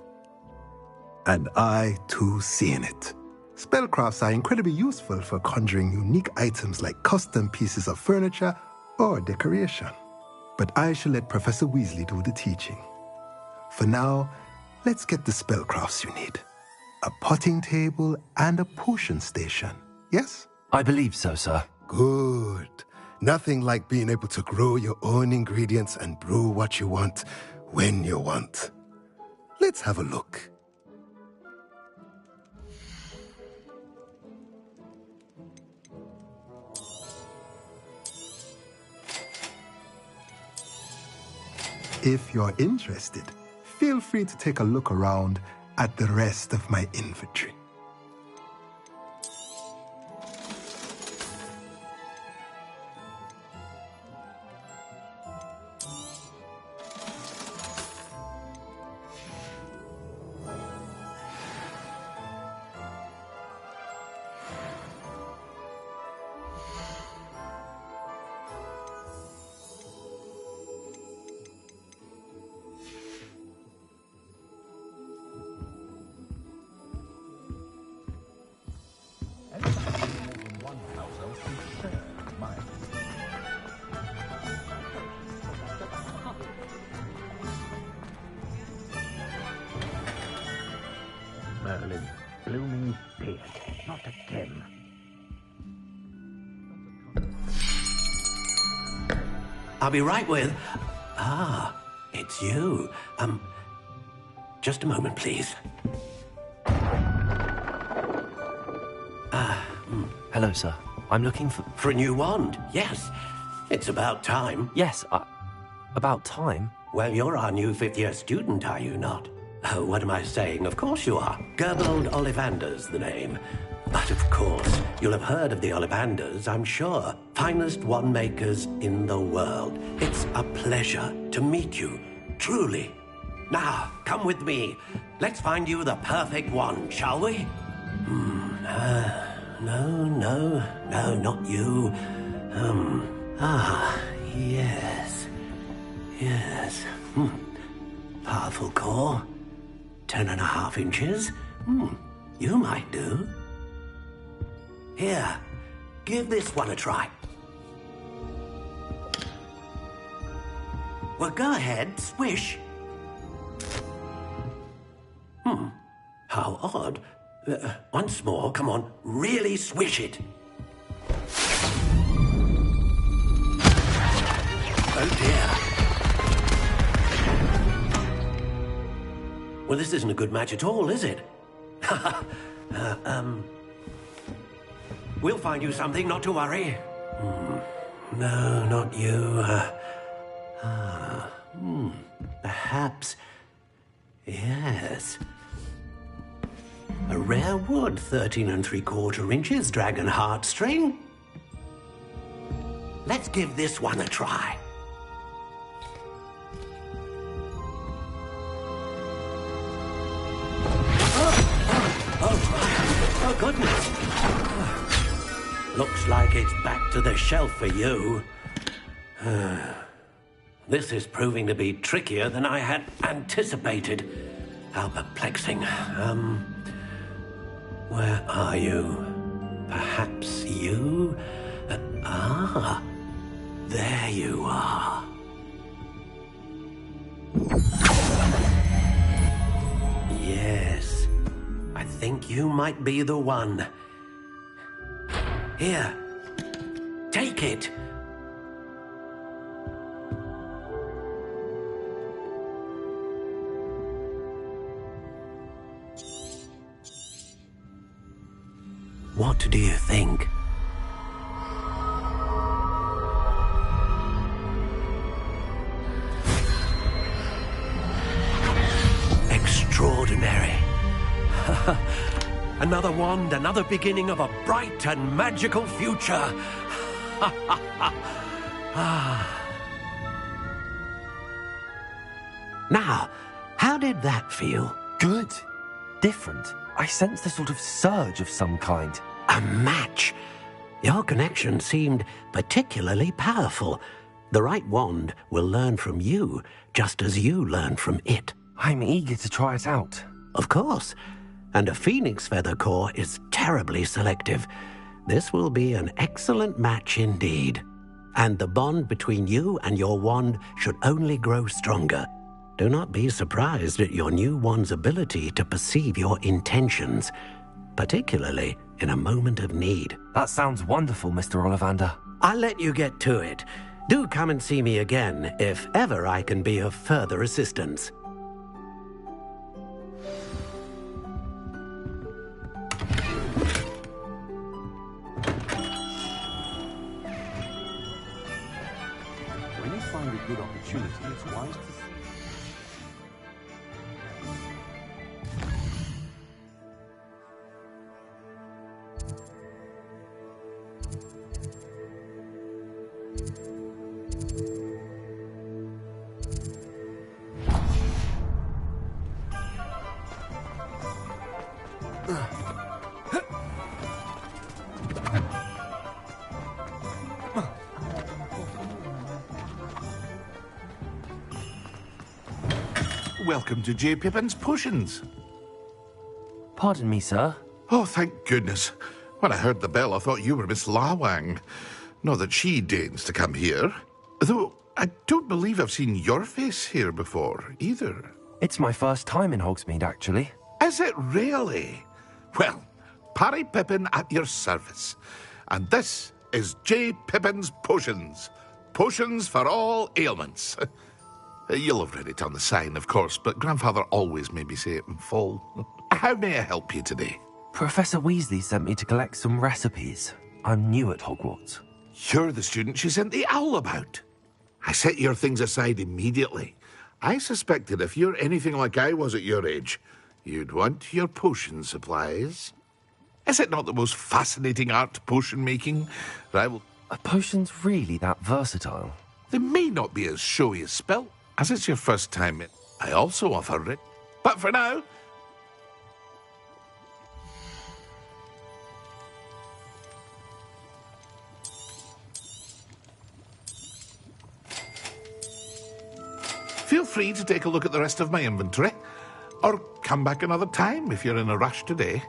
And I, too, seeing it. Spellcrafts are incredibly useful for conjuring unique items like custom pieces of furniture or decoration. But I shall let Professor Weasley do the teaching. For now, let's get the spellcrafts you need. A potting table and a potion station, yes? I believe so, sir. Good. Nothing like being able to grow your own ingredients and brew what you want, when you want. Let's have a look. If you're interested, feel free to take a look around at the rest of my inventory. Merlin, blooming beard, not again. I'll be right with... Ah, it's you. Just a moment, please. Hello, sir. I'm looking for... For a new wand, yes. It's about time. Yes, about time? Well, you're our new fifth-year student, are you not? Oh, what am I saying? Of course you are. Gerbold Ollivander's the name. But of course, you'll have heard of the Ollivanders, I'm sure. Finest wand makers in the world. It's a pleasure to meet you, truly. Now, come with me. Let's find you the perfect wand, shall we? No, not you. Yes. Powerful core. 10.5 inches. You might do. Here, give this one a try. Well, go ahead, swish. How odd. Once more, come on, really swish it. Oh dear. Well, this isn't a good match at all, is it? We'll find you something, not to worry. No, not you. Perhaps... Yes. A rare wood, 13 3/4 inches, dragon heartstring. Let's give this one a try. Oh, goodness. Looks like it's back to the shelf for you. This is proving to be trickier than I had anticipated. How perplexing. Where are you? Perhaps you? There you are. Yes. I think you might be the one. Here. Take it. What do you think? Extraordinary. Another wand, another beginning of a bright and magical future. Now, how did that feel? Good. Different. I sensed a sort of surge of some kind. A match? Your connection seemed particularly powerful. The right wand will learn from you, just as you learn from it. I'm eager to try it out. Of course. And a phoenix feather core is terribly selective. This will be an excellent match indeed. And the bond between you and your wand should only grow stronger. Do not be surprised at your new wand's ability to perceive your intentions, particularly in a moment of need. That sounds wonderful, Mr. Ollivander. I'll let you get to it. Do come and see me again if ever I can be of further assistance. When you find a good opportunity, it's wise to... Welcome to J. Pippin's Potions. Pardon me, sir. Oh, thank goodness. When I heard the bell, I thought you were Miss Lawang. Not that she deigns to come here. Though, I don't believe I've seen your face here before, either. It's my first time in Hogsmeade, actually. Is it really? Well, Parry Pippin at your service. And this is J. Pippin's Potions. Potions for all ailments. You'll have read it on the sign, of course, but Grandfather always made me say it in full. How may I help you today? Professor Weasley sent me to collect some recipes. I'm new at Hogwarts. You're the student she sent the owl about. I set your things aside immediately. I suspected if you're anything like I was at your age, you'd want your potion supplies. Is it not the most fascinating art, potion making? Are potions really that versatile? They may not be as showy as spelt. As it's your first time in, I also offer it. But for now... Feel free to take a look at the rest of my inventory, or come back another time if you're in a rush today.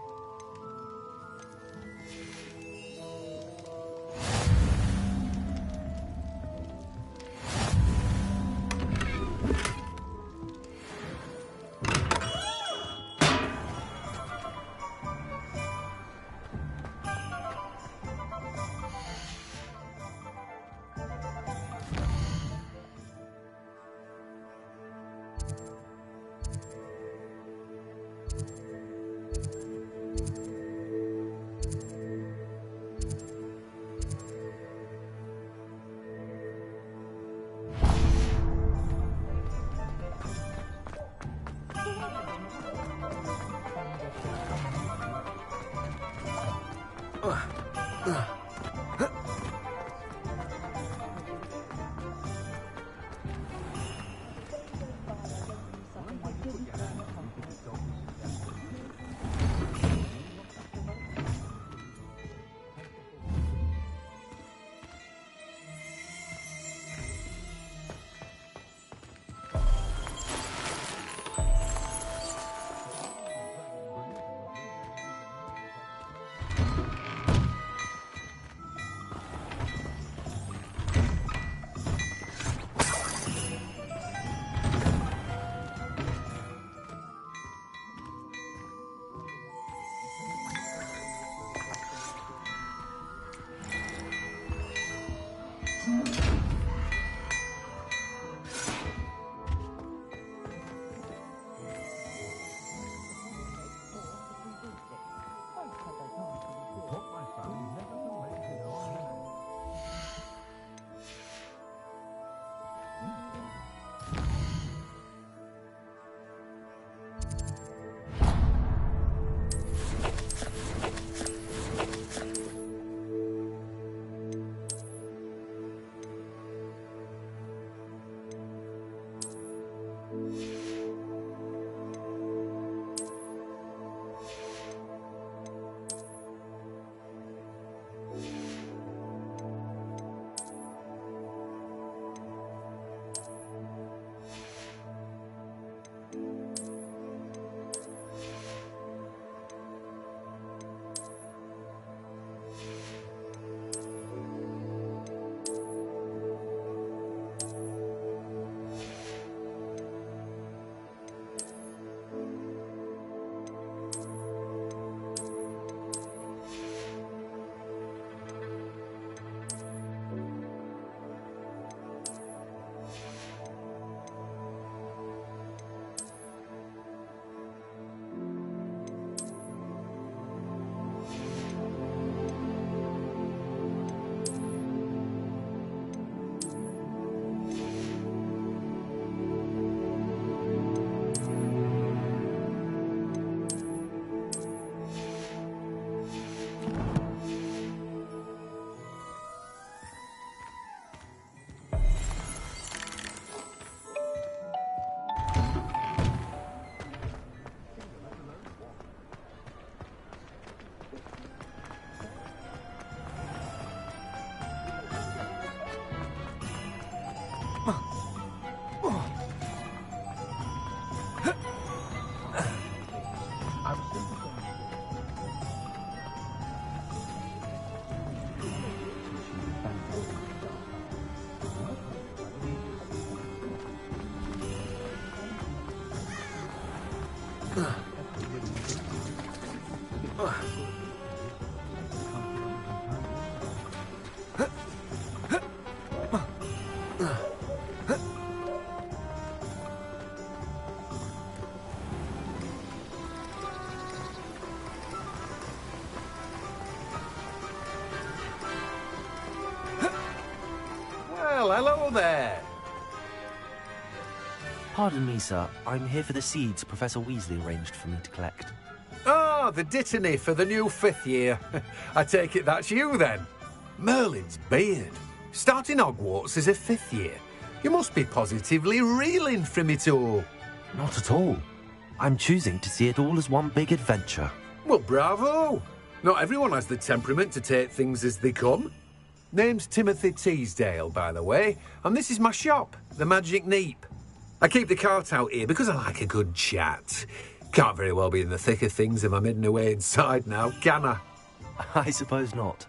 Well, hello there. Pardon me, sir. I'm here for the seeds Professor Weasley arranged for me to collect. Ah, the dittany for the new 5th year. I take it that's you, then. Merlin's beard. Starting Hogwarts as a 5th year. You must be positively reeling from it all. Not at all. I'm choosing to see it all as one big adventure. Well, bravo. Not everyone has the temperament to take things as they come. Name's Timothy Teasdale, by the way, and this is my shop, the Magic Neep. I keep the cart out here because I like a good chat. Can't very well be in the thick of things if I'm hidden away inside now, can I? I suppose not.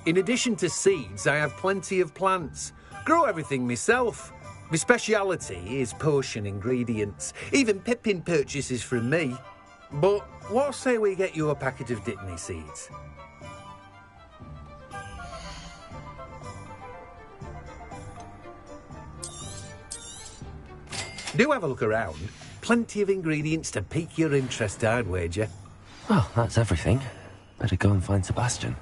In addition to seeds, I have plenty of plants. Grow everything myself. My speciality is potion ingredients. Even Pippin purchases from me. But what say we get you a packet of Dittany seeds? Do have a look around. Plenty of ingredients to pique your interest, I'd wager. Well, that's everything. Better go and find Sebastian.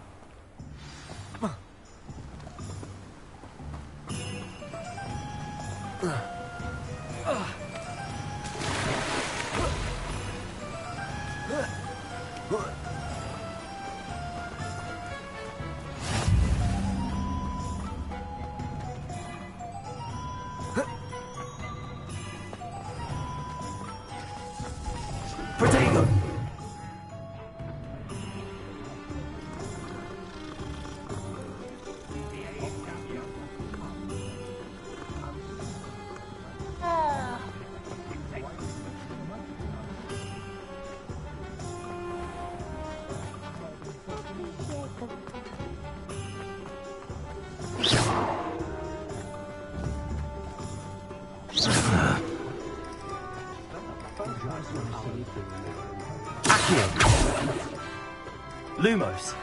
Lumos.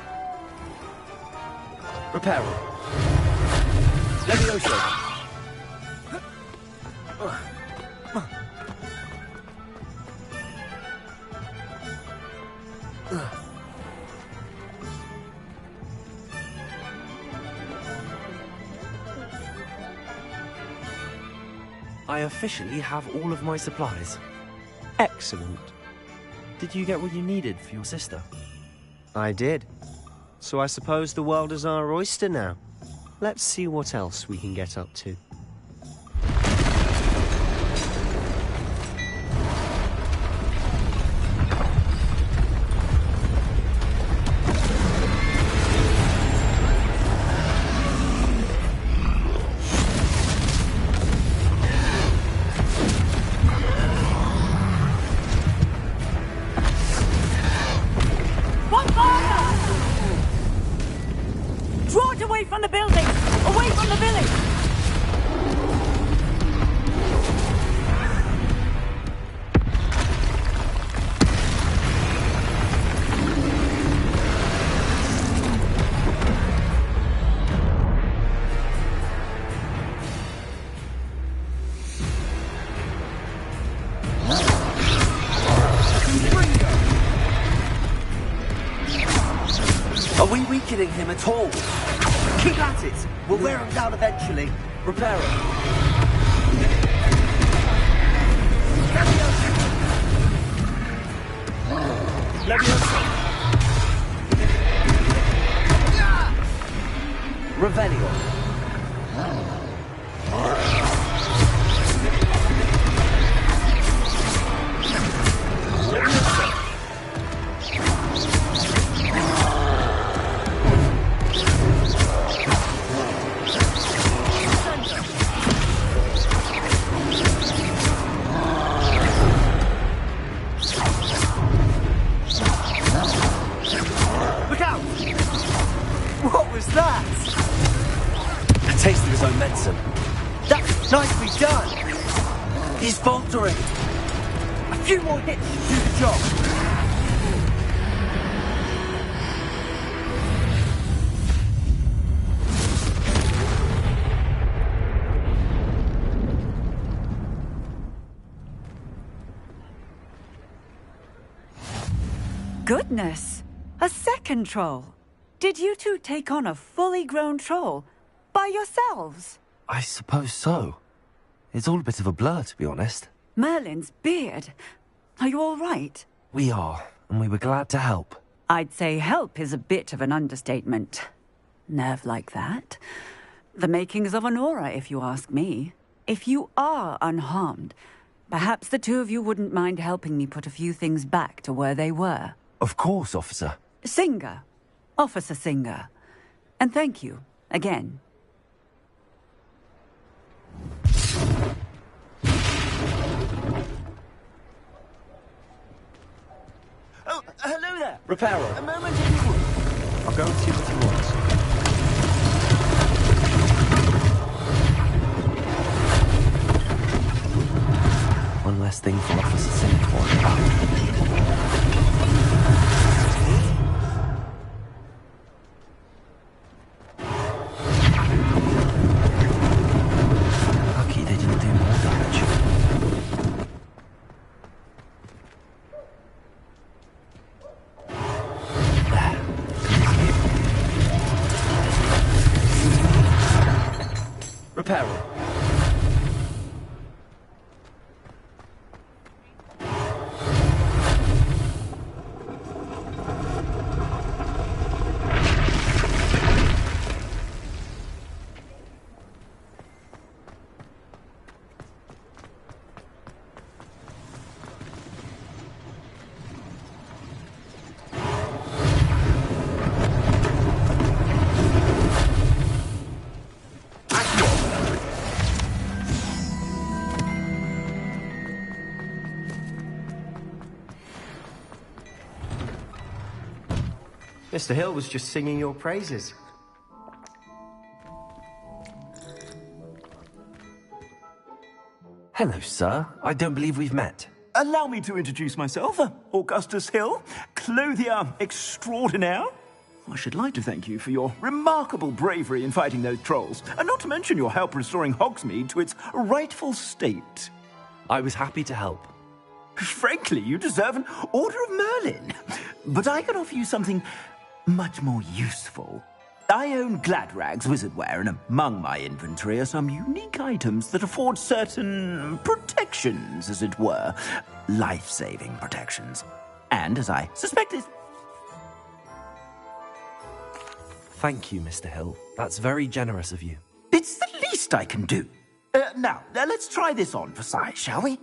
Reparo. Levioso. I officially have all of my supplies. Excellent. Did you get what you needed for your sister? I did. So I suppose the world is our oyster now. Let's see what else we can get up to. Are we weakening him at all? Keep at it. We'll wear him down eventually. Repair it. Revelio. Look out! What was that? A taste of his own medicine. That's nicely done. He's faltering. A few more hits should do the job. Goodness! A second troll! Did you two take on a fully grown troll? By yourselves? I suppose so. It's all a bit of a blur, to be honest. Merlin's beard. Are you all right? We are, and we were glad to help. I'd say help is a bit of an understatement. Nerve like that. The makings of an aura, if you ask me. If you are unharmed, perhaps the two of you wouldn't mind helping me put a few things back to where they were. Of course, officer. Singer. Officer Singer. And thank you, again. Oh, hello there. Reparo. A moment if you would. I'll go and see what he wants. One less thing for Officer Singer to worry about. Lucky they didn't do more damage. Reparo. Mr. Hill was just singing your praises. Hello, sir. I don't believe we've met. Allow me to introduce myself, Augustus Hill, clothier extraordinaire. I should like to thank you for your remarkable bravery in fighting those trolls, and not to mention your help restoring Hogsmeade to its rightful state. I was happy to help. Frankly, you deserve an Order of Merlin. But I can offer you something much more useful. I own Gladrag's wizardware, and among my inventory are some unique items that afford certain protections, as it were. Life-saving protections. And, as I suspected... Thank you, Mr. Hill. That's very generous of you. It's the least I can do. Now, let's try this on for size, shall we?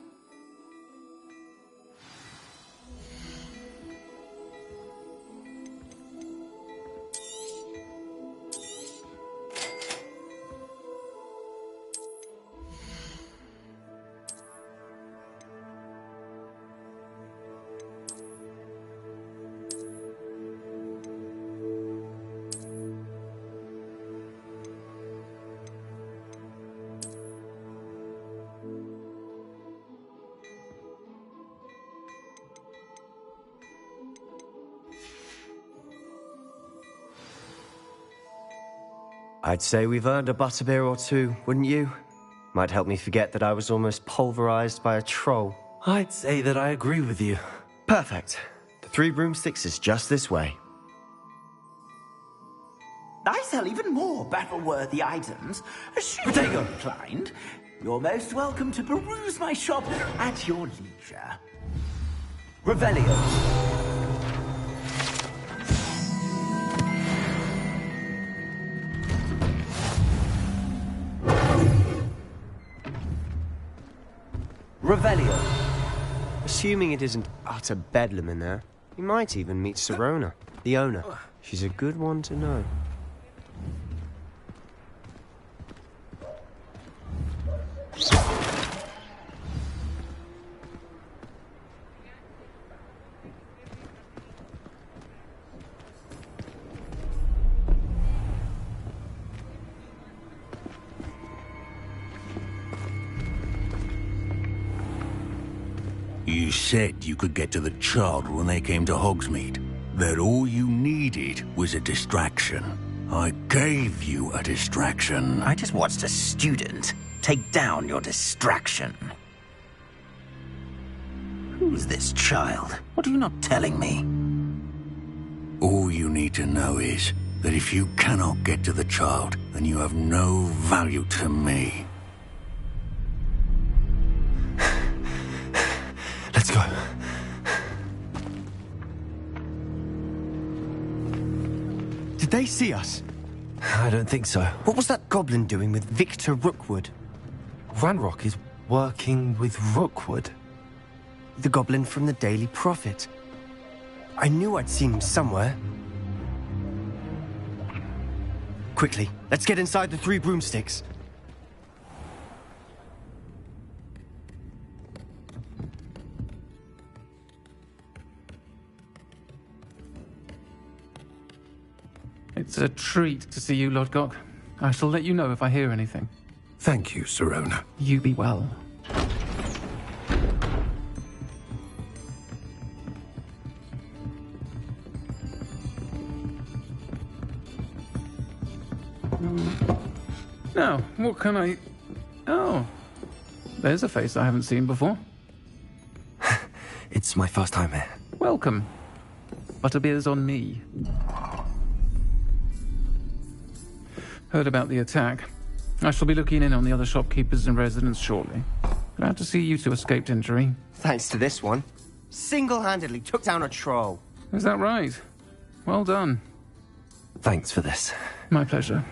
I'd say we've earned a butterbeer or two, wouldn't you? Might help me forget that I was almost pulverized by a troll. I'd say that I agree with you. Perfect. The 3 broomsticks is just this way. I sell even more battle-worthy items. Should you go inclined, you're most welcome to peruse my shop at your leisure. Revelio. Revelio. Assuming it isn't utter bedlam in there, you might even meet Sirona, the owner. She's a good one to know. You said you could get to the child when they came to Hogsmeade. That all you needed was a distraction. I gave you a distraction. I just watched a student take down your distraction. Who's this child? What are you not telling me? need to know is that if you cannot get to the child, then you have no value to me. Let's go. Did they see us? I don't think so. What was that goblin doing with Victor Rookwood? Ranrock is working with Rookwood. The goblin from the Daily Prophet. I knew I'd seen him somewhere. Quickly, let's get inside the 3 broomsticks. It's a treat to see you, Lodgok. I shall let you know if I hear anything. Thank you, Sirona. You be well. Now, what can I... Oh, there's a face I haven't seen before. It's my first time here. Welcome. Butterbeer's on me. Heard about the attack. I shall be looking in on the other shopkeepers and residents shortly. Glad to see you two escaped injury. Thanks to this one. Single-handedly took down a troll. Is that right? Well done. Thanks for this. My pleasure.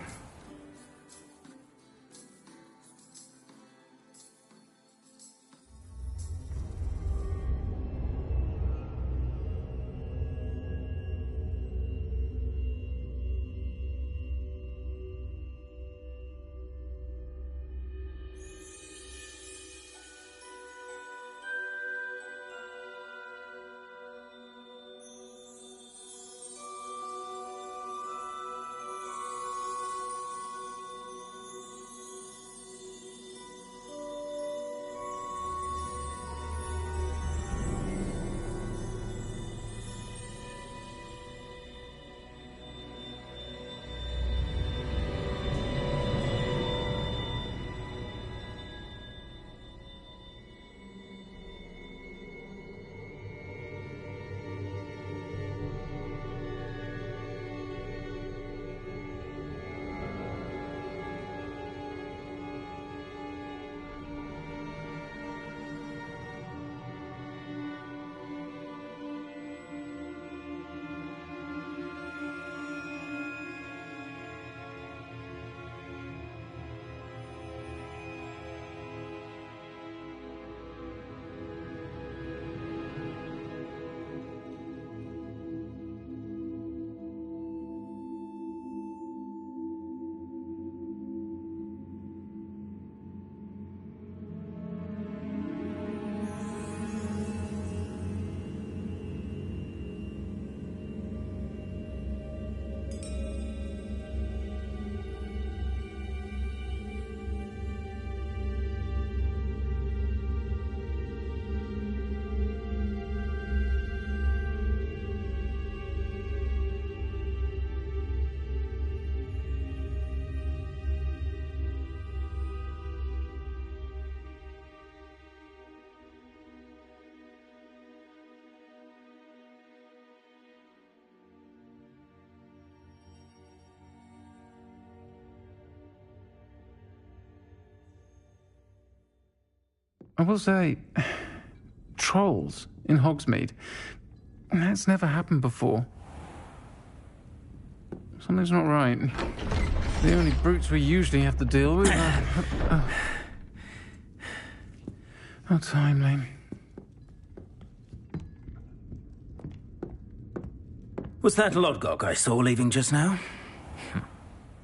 I will say, trolls in Hogsmeade. That's never happened before. Something's not right. The only brutes we usually have to deal with are... How timely. Was that Lodgok I saw leaving just now?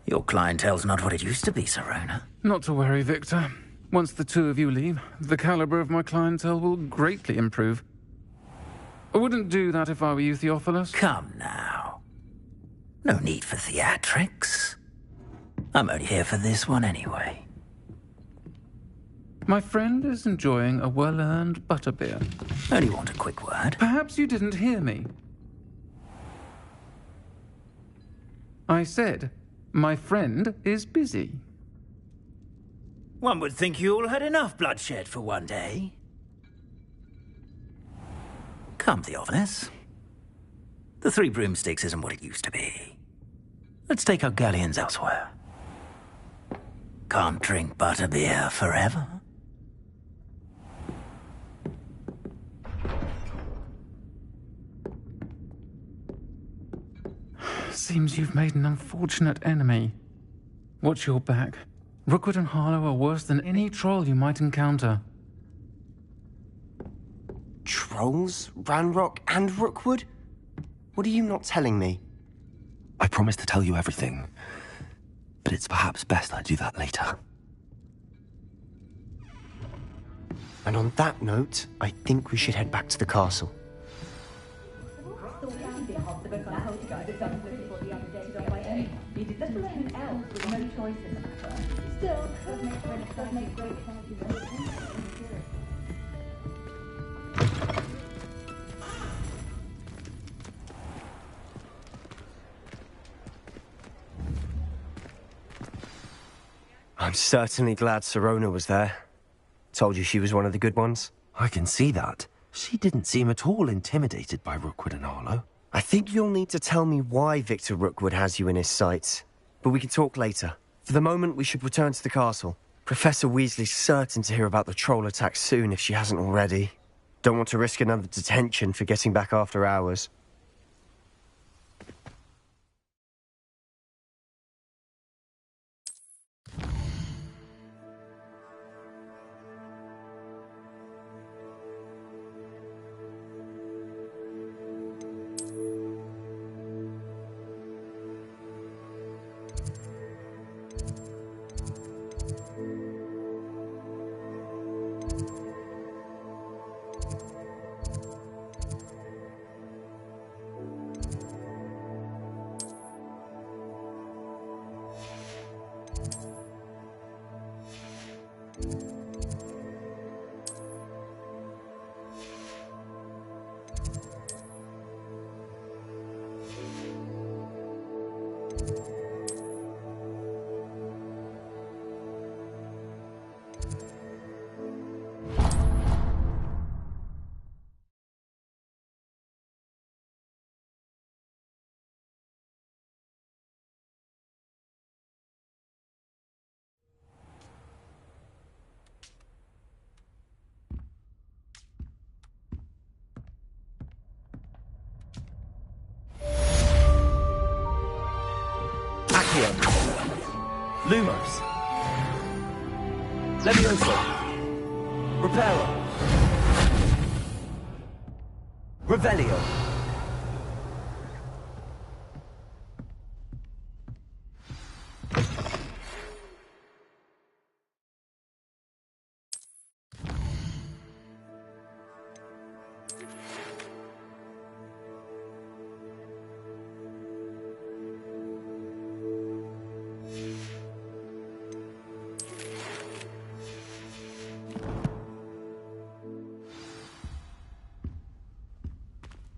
Your clientele's not what it used to be, Sirona. Not to worry, Victor. Once the two of you leave, the caliber of my clientele will greatly improve. I wouldn't do that if I were you, Theophilus. Come now. No need for theatrics. I'm only here for this one anyway. My friend is enjoying a well-earned butterbeer. Only want a quick word. Perhaps you didn't hear me. I said, my friend is busy. One would think you all had enough bloodshed for one day. Come, Theophilus. The Three Broomsticks isn't what it used to be. Let's take our galleons elsewhere. Can't drink butterbeer forever. Seems you've made an unfortunate enemy. Watch your back. Rookwood and Harlow are worse than any troll you might encounter. Trolls? Ranrock and Rookwood? What are you not telling me? I promised to tell you everything, but it's perhaps best I do that later. And on that note, I think we should head back to the castle. I'm certainly glad Sirona was there. Told you she was one of the good ones. I can see that. She didn't seem at all intimidated by Rookwood and Harlow. I think you'll need to tell me why Victor Rookwood has you in his sights. But we can talk later. For the moment, we should return to the castle. Professor Weasley's certain to hear about the troll attack soon if she hasn't already. Don't want to risk another detention for getting back after hours. Lumos. Levioso. Reparo. Revelio.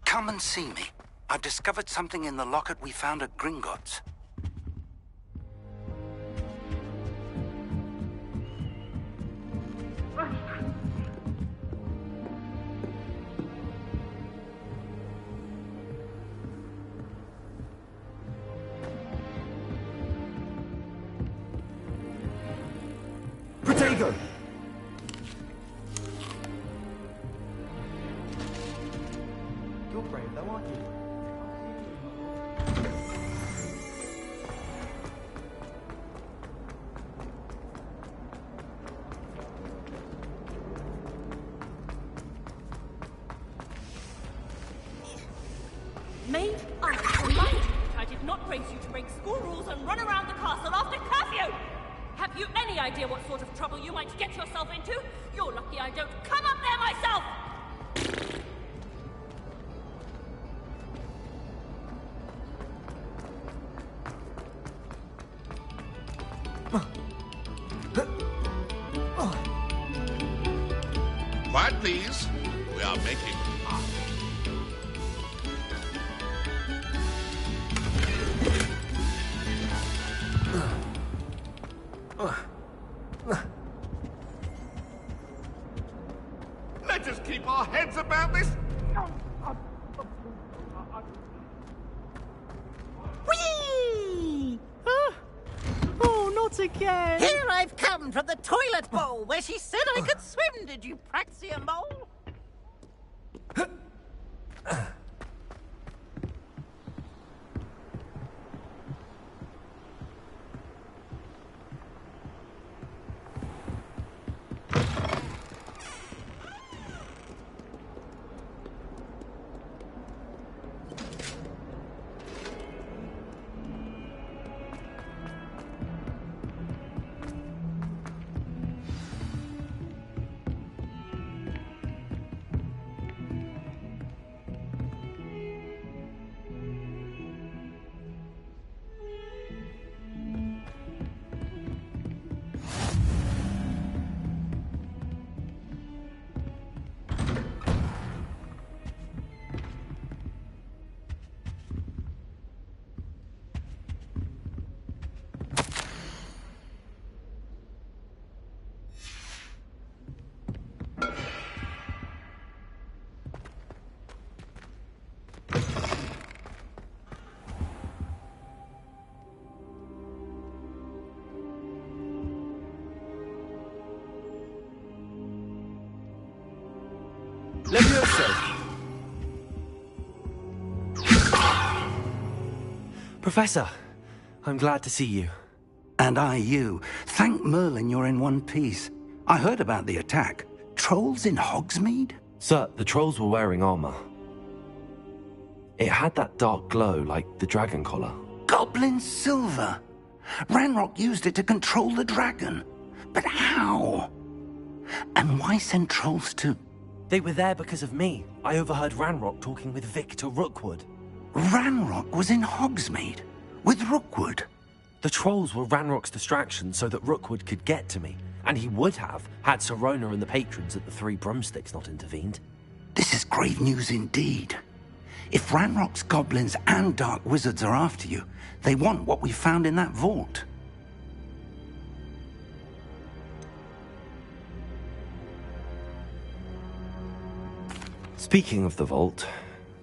Come and see me. I've discovered something in the locket we found at Gringotts. Protego! You're brave though, aren't you? Maid, I am delighted that I did not raise you to break school rules and run around the castle after curfew! Have you any idea what sort of trouble you might get yourself into? You're lucky I don't come up there myself! Quiet, please. We are making art. Let us keep our heads about this. again. Here I've come from the toilet bowl where she said I could swim, did you praxia mole? Professor, I'm glad to see you. And I you. Thank Merlin you're in one piece. I heard about the attack. Trolls in Hogsmeade? Sir, the trolls were wearing armor. It had that dark glow like the dragon collar. Goblin silver! Ranrock used it to control the dragon. But how? And why send trolls to... They were there because of me. I overheard Ranrock talking with Victor Rookwood. Ranrock was in Hogsmeade? With Rookwood? The trolls were Ranrock's distraction so that Rookwood could get to me. And he would have, had Sirona and the patrons at the Three Broomsticks not intervened. This is grave news indeed. If Ranrock's goblins and dark wizards are after you, they want what we found in that vault. Speaking of the vault,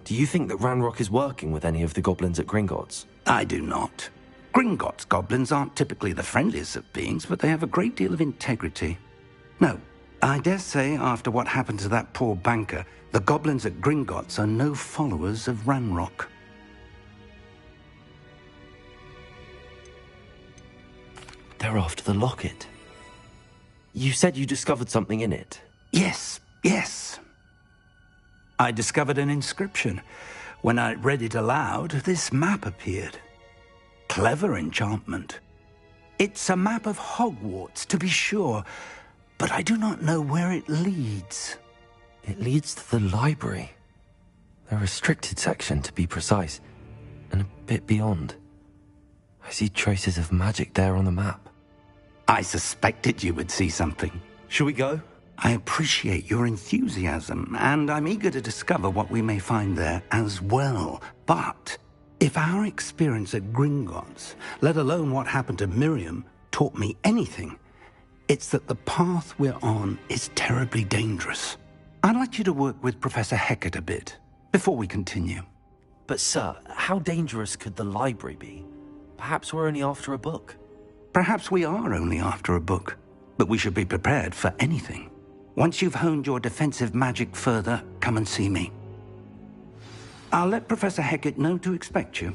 do you think that Ranrock is working with any of the goblins at Gringotts? I do not. Gringotts goblins aren't typically the friendliest of beings, but they have a great deal of integrity. No, I dare say after what happened to that poor banker, the goblins at Gringotts are no followers of Ranrock. They're after the locket. You said you discovered something in it. Yes. I discovered an inscription. When I read it aloud, this map appeared. Clever enchantment. It's a map of Hogwarts, to be sure, but I do not know where it leads. It leads to the library. The restricted section, to be precise, and a bit beyond. I see traces of magic there on the map. I suspected you would see something. Shall we go? I appreciate your enthusiasm, and I'm eager to discover what we may find there as well. But if our experience at Gringotts, let alone what happened to Miriam, taught me anything, it's that the path we're on is terribly dangerous. I'd like you to work with Professor Hecat a bit, before we continue. But sir, how dangerous could the library be? Perhaps we're only after a book. Perhaps we are only after a book, but we should be prepared for anything. Once you've honed your defensive magic further, come and see me. I'll let Professor Hecat know to expect you.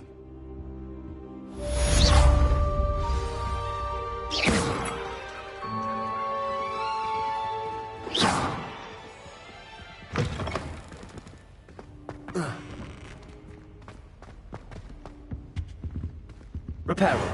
Repair it.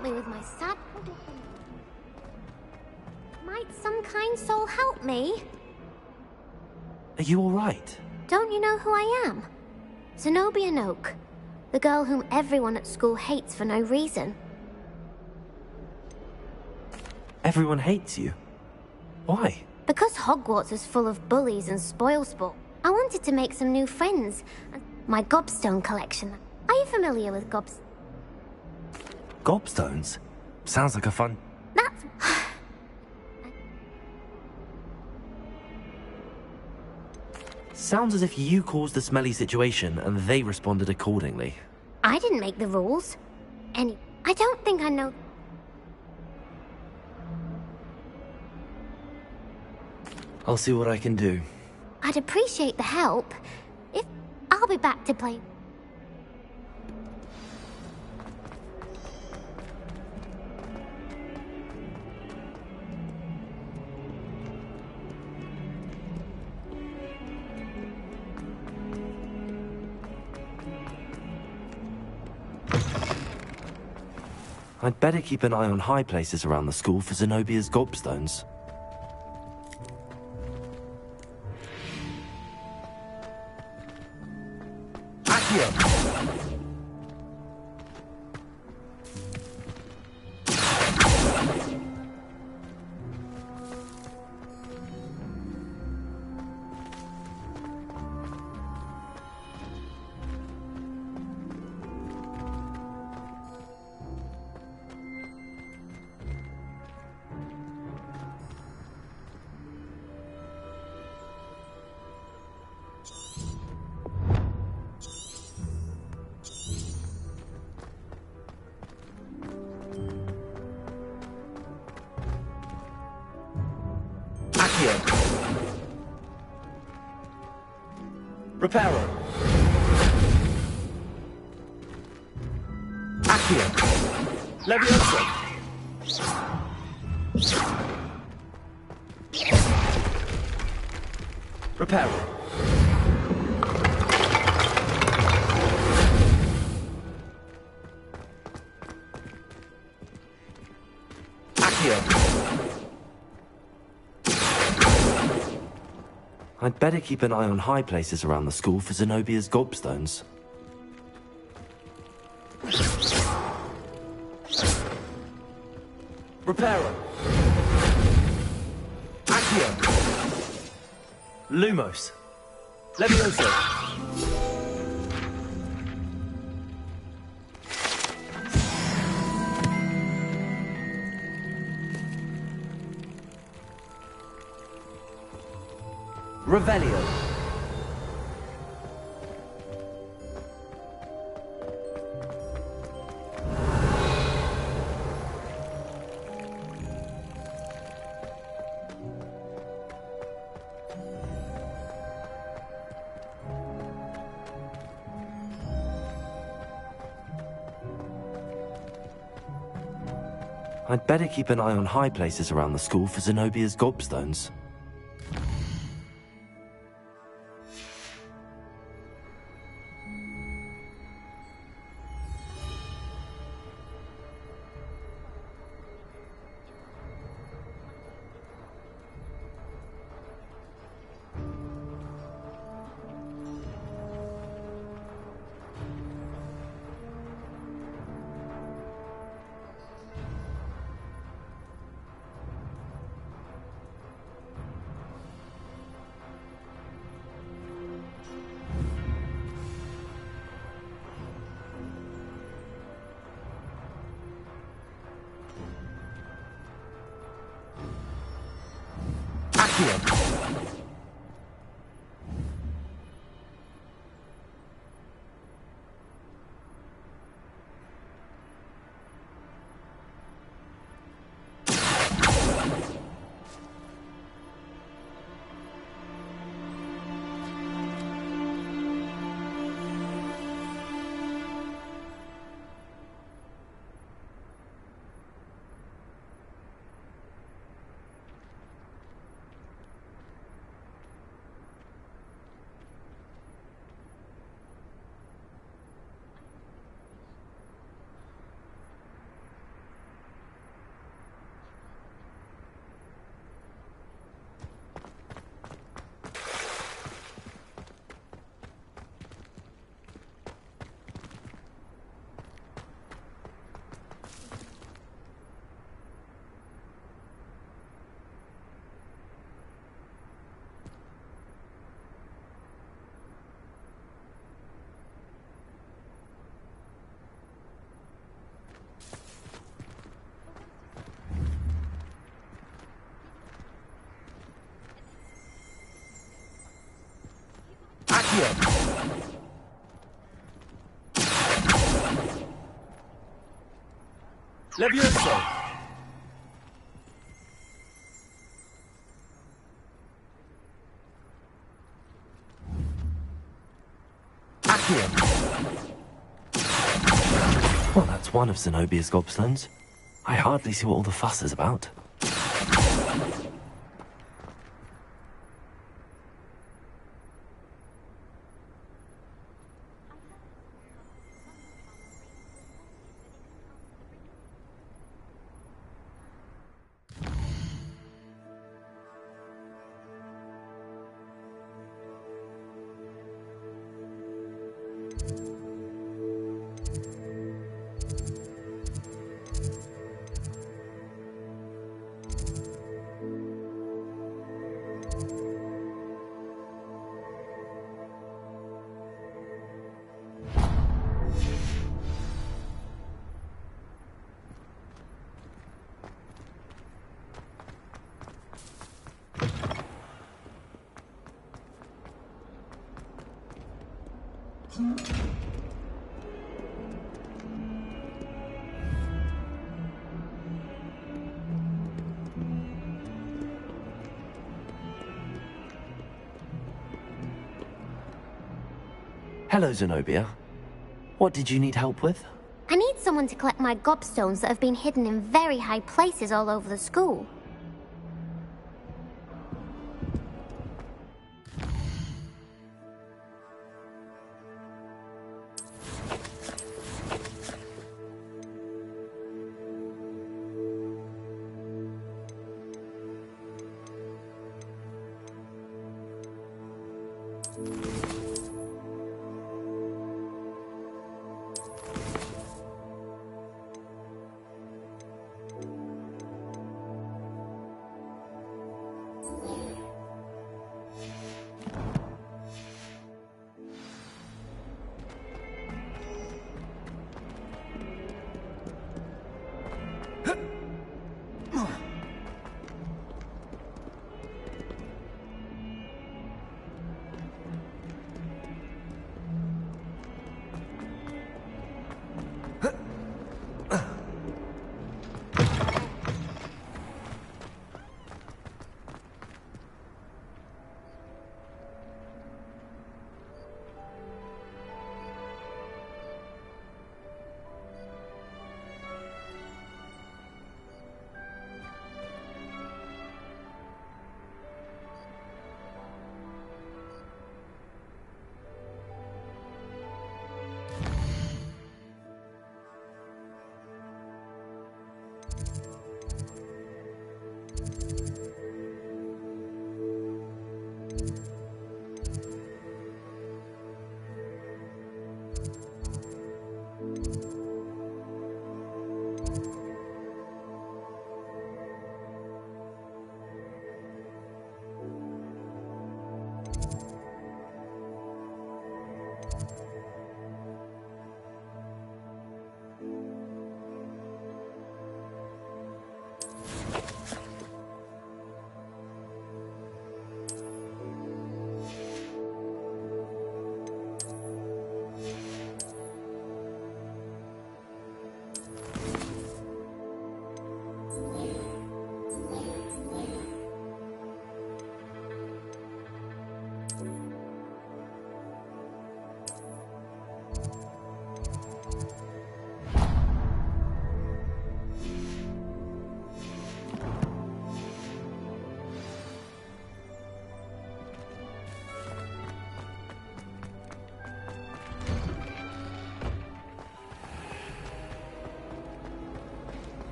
help me with my sad... Might some kind soul help me? Are you alright? Don't you know who I am? Zenobia Noak. The girl whom everyone at school hates for no reason. Everyone hates you. Why? Because Hogwarts is full of bullies and spoilsport, I wanted to make some new friends. My gobstone collection. Are you familiar with Gobstones? Sounds like a fun... That's... Sounds as if you caused the smelly situation and they responded accordingly. I didn't make the rules. I don't think I know... I'll see what I can do. I'd appreciate the help. I'll be back to play... I'd better keep an eye on high places around the school for Zenobia's gobstones. Reparo. Accio. Levioso. Reparo. Accio. I'd better keep an eye on high places around the school for Zenobia's gobstones. Reparo. Accio. Lumos. Levioso. Revelio. I'd better keep an eye on high places around the school for Zenobia's gobstones. Levioso! Well, that's one of Zenobia's gobstones. I hardly see what all the fuss is about. Hello, Zenobia. What did you need help with? I need someone to collect my gobstones that have been hidden in very high places all over the school.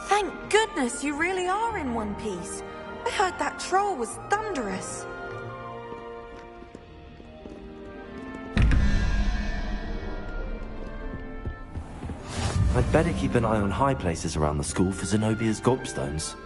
Thank goodness you really are in one piece. I heard that troll was thunderous. I'd better keep an eye on high places around the school for Zenobia's gobstones.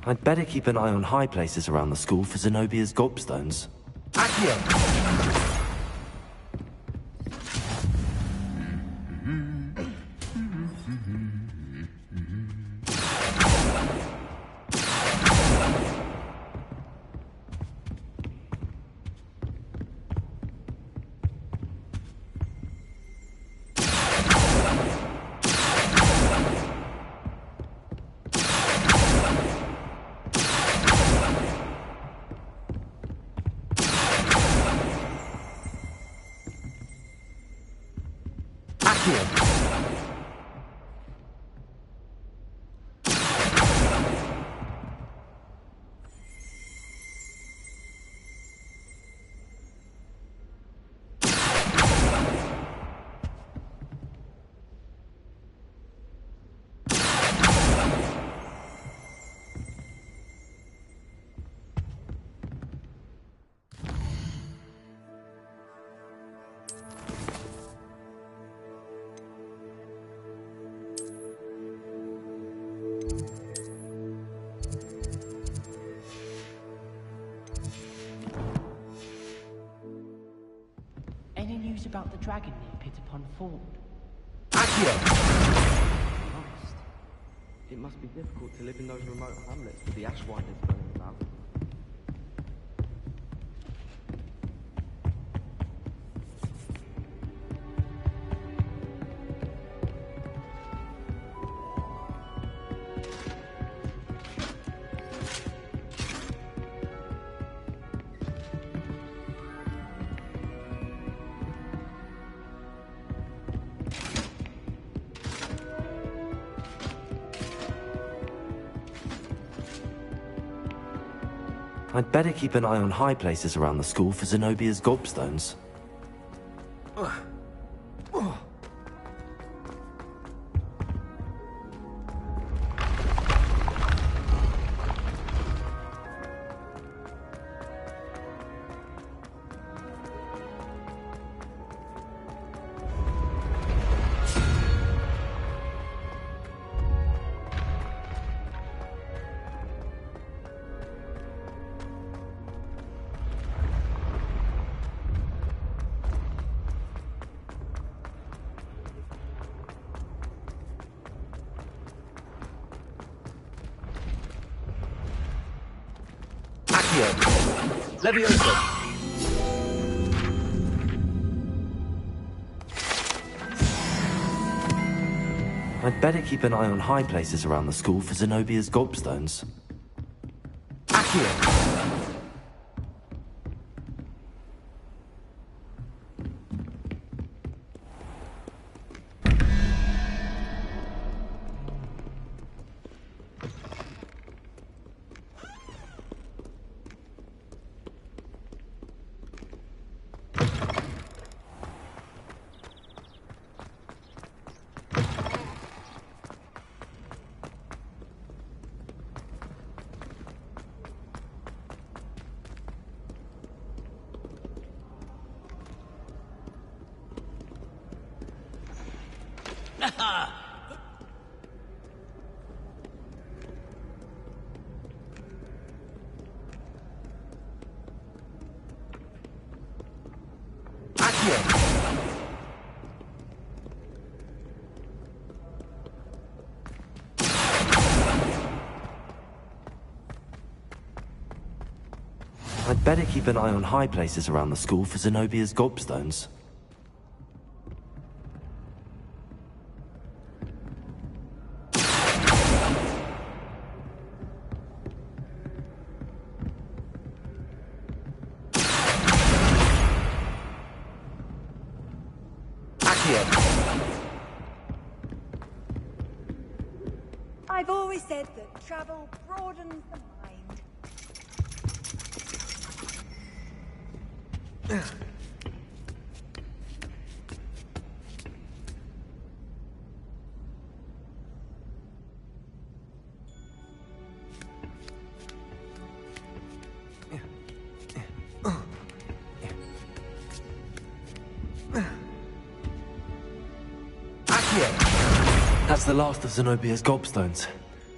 I'd better keep an eye on high places around the school for Zenobia's gobstones. Any news about the dragon near Pittipon Ford? Christ. It must be difficult to live in those remote hamlets with the ashwinders running about. I'd better keep an eye on high places around the school for Zenobia's gobstones. Accio! Leviosa! I'd better keep an eye on high places around the school for Zenobia's gobstones. Accio! I'd better keep an eye on high places around the school for Zenobia's gobstones. I've always said that travel broadens the mind. That's the last of Zenobia's gobstones.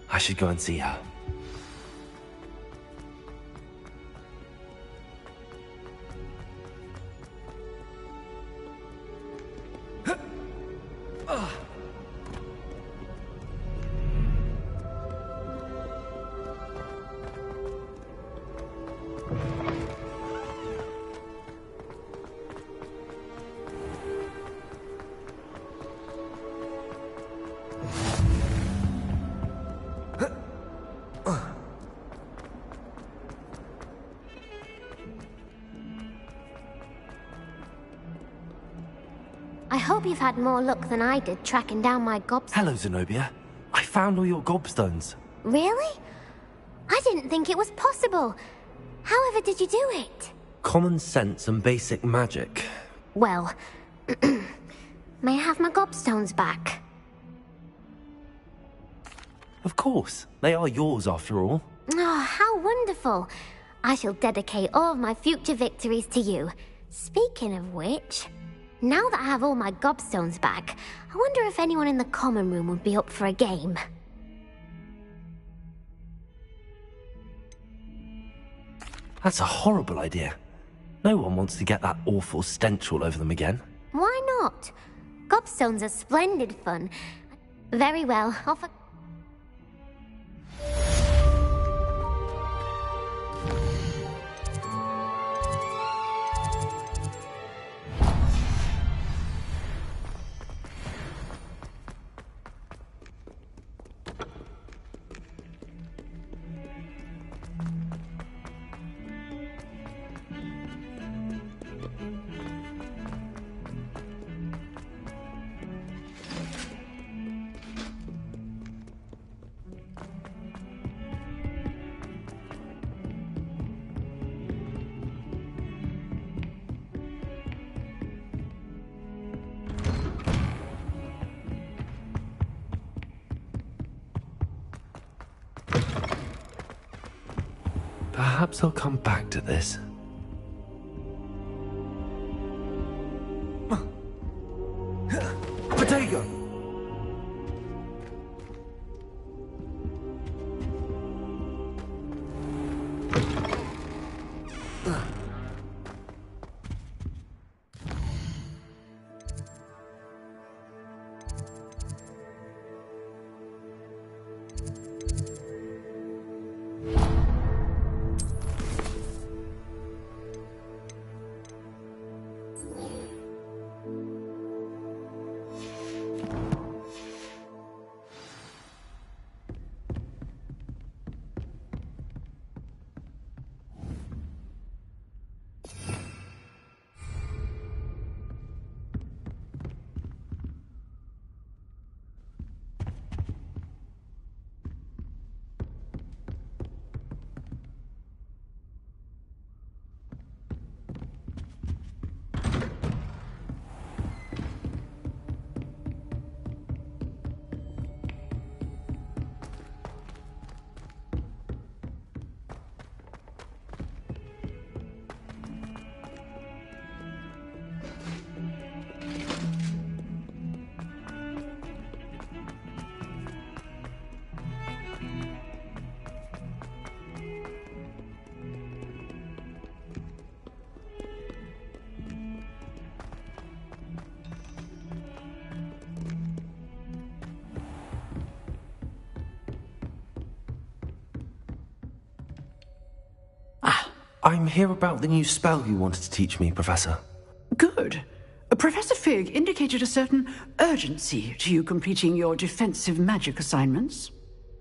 I should go and see her. I hope you've had more luck than I did tracking down my gobstones. Hello, Zenobia. I found all your gobstones. Really? I didn't think it was possible. However did you do it? Common sense and basic magic. Well, may I have my gobstones back? Of course. They are yours after all. Oh, how wonderful. I shall dedicate all of my future victories to you. Speaking of which, now that I have all my gobstones back, I wonder if anyone in the common room would be up for a game. That's a horrible idea. No one wants to get that awful stench all over them again. Why not? Gobstones are splendid fun. Very well, off I... Perhaps I'll come back to this. Potato! I'm here about the new spell you wanted to teach me, Professor. Good. Professor Fig indicated a certain urgency to you completing your defensive magic assignments.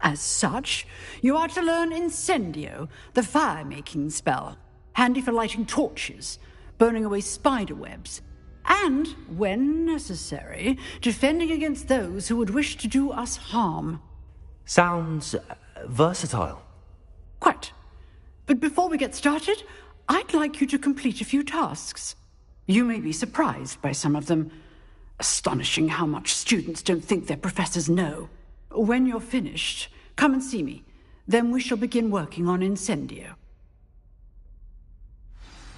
As such, you are to learn Incendio, the fire-making spell, handy for lighting torches, burning away spider webs, and, when necessary, defending against those who would wish to do us harm. Sounds versatile. Quite. But before we get started, I'd like you to complete a few tasks. You may be surprised by some of them. Astonishing how much students don't think their professors know. When you're finished, come and see me. Then we shall begin working on Incendio.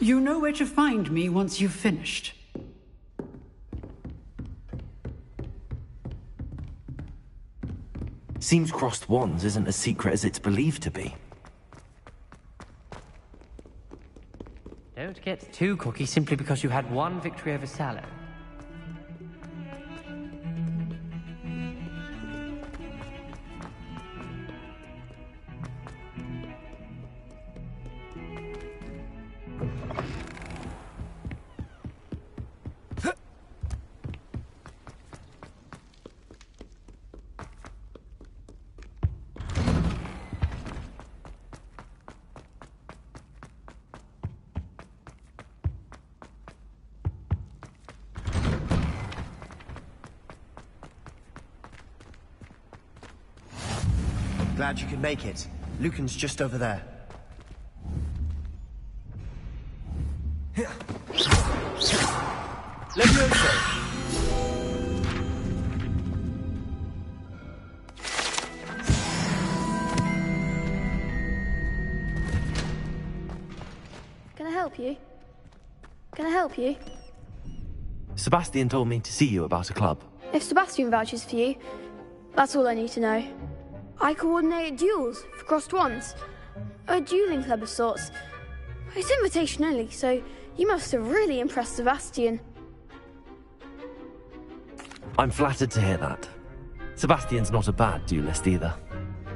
You know where to find me once you've finished. Seems crossed wands isn't as secret as it's believed to be. Don't get too cocky simply because you had one victory over Sallow. Glad you could make it. Lucan's just over there. Levioso! Can I help you? Can I help you? Sebastian told me to see you about a club. If Sebastian vouches for you, that's all I need to know. I coordinate duels for crossed wands. A dueling club of sorts. It's invitation only, so you must have really impressed Sebastian. I'm flattered to hear that. Sebastian's not a bad duelist either.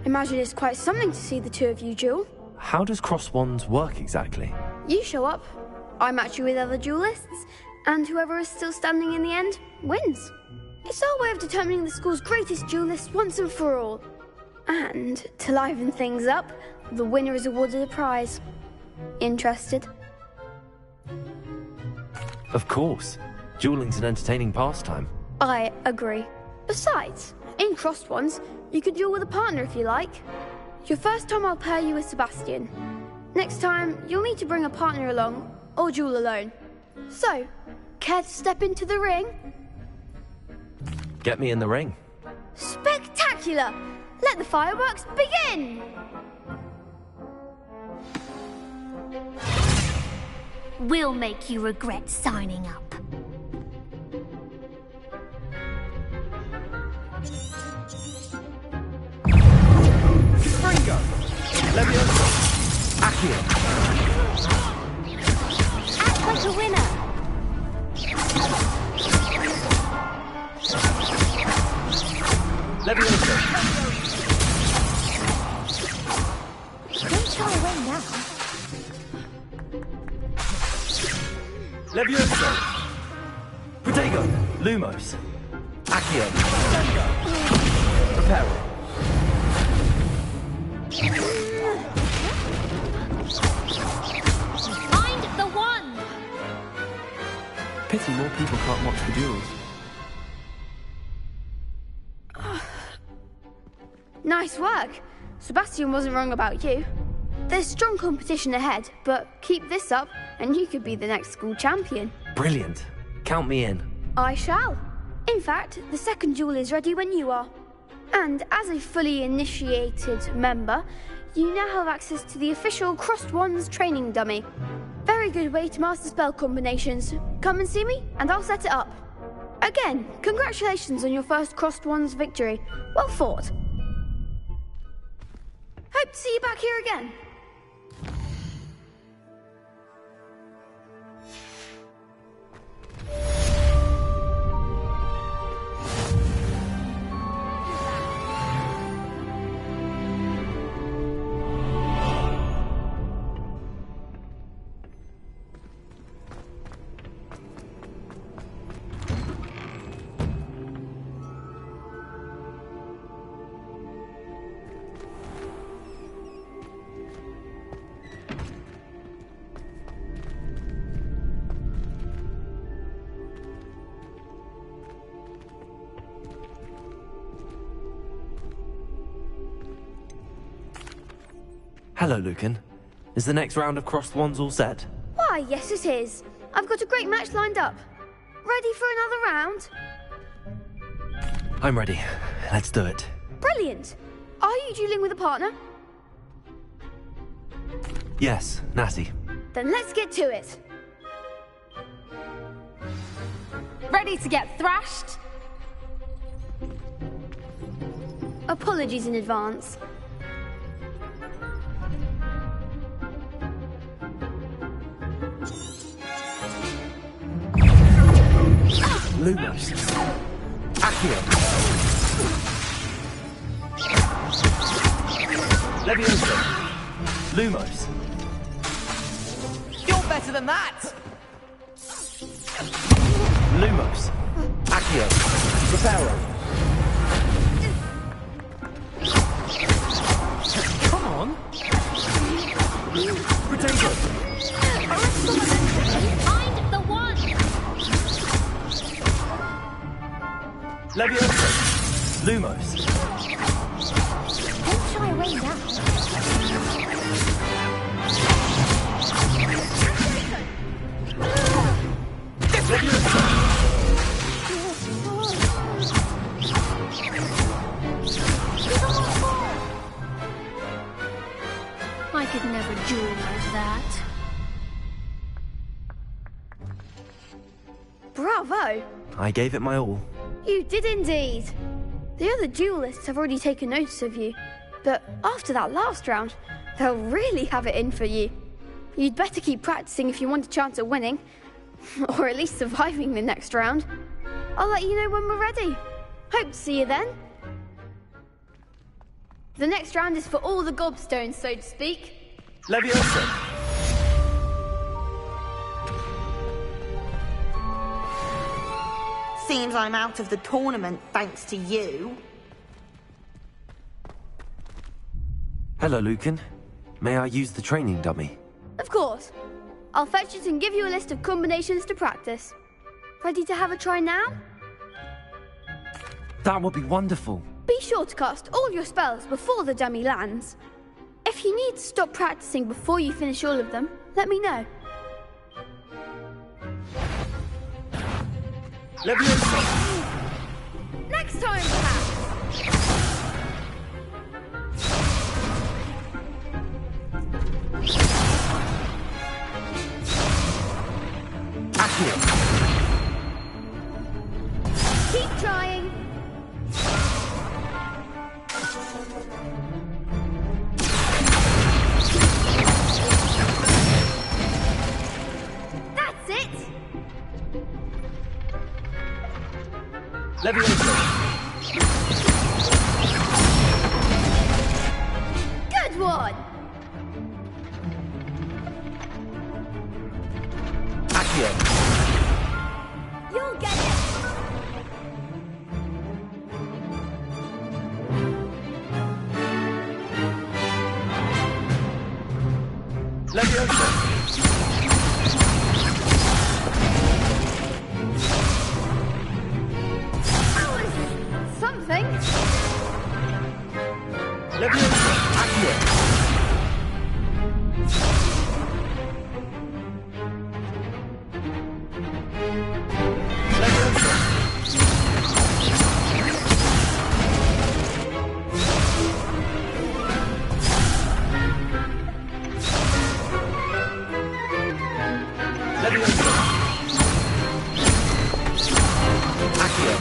Imagine it's quite something to see the two of you duel. How does crossed wands work exactly? You show up, I match you with other duelists, and whoever is still standing in the end wins. It's our way of determining the school's greatest duelist once and for all. And, to liven things up, the winner is awarded a prize. Interested? Of course. Dueling's an entertaining pastime. I agree. Besides, in crossed ones, you could duel with a partner if you like. Your first time I'll pair you with Sebastian. Next time, you'll need to bring a partner along, or duel alone. So, care to step into the ring? Get me in the ring. Spectacular! Let the fireworks begin! We'll make you regret signing up. Ringo! Levioso! Accio! Act like a winner! Levioso! Don't shy away now. Levioso! Protego! Lumos! Accio! Reparo! Find the one! Pity more people can't watch the duels. Nice work. Sebastian wasn't wrong about you. There's strong competition ahead, but keep this up and you could be the next school champion. Brilliant. Count me in. I shall. In fact, the second duel is ready when you are. And as a fully initiated member, you now have access to the official Crossed Wands training dummy. Very good way to master spell combinations. Come and see me and I'll set it up. Again, congratulations on your first Crossed Wands victory. Well fought. Hope to see you back here again. Hello, Lucan. Is the next round of crossed wands all set? Why, yes it is. I've got a great match lined up. Ready for another round? I'm ready. Let's do it. Brilliant. Are you dueling with a partner? Yes, Natty. Then let's get to it. Ready to get thrashed? Apologies in advance. Lumos. Accio. Leviosa. Lumos. You're better than that! Lumos. Accio. Reparo. Come on. Potato. Find the one! Leviosa. Lumos. Don't shy away now. I could never duel like that. Bravo! I gave it my all. You did indeed. The other duelists have already taken notice of you, but after that last round, they'll really have it in for you. You'd better keep practicing if you want a chance at winning, or at least surviving the next round. I'll let you know when we're ready. Hope to see you then. The next round is for all the gobstones, so to speak. Leviosa. Seems I'm out of the tournament thanks to you. Hello, Lucan. May I use the training dummy? Of course. I'll fetch it and give you a list of combinations to practice. Ready to have a try now? That would be wonderful. Be sure to cast all your spells before the dummy lands. If you need to stop practicing before you finish all of them, let me know. Leviosa. Next time, perhaps. Accio. Keep trying. That's it. Leviosa. Good one. Accio. You'll get it. Leviosa. That was something. Leviosa. Accio. Leviosa. Leviosa. Accio.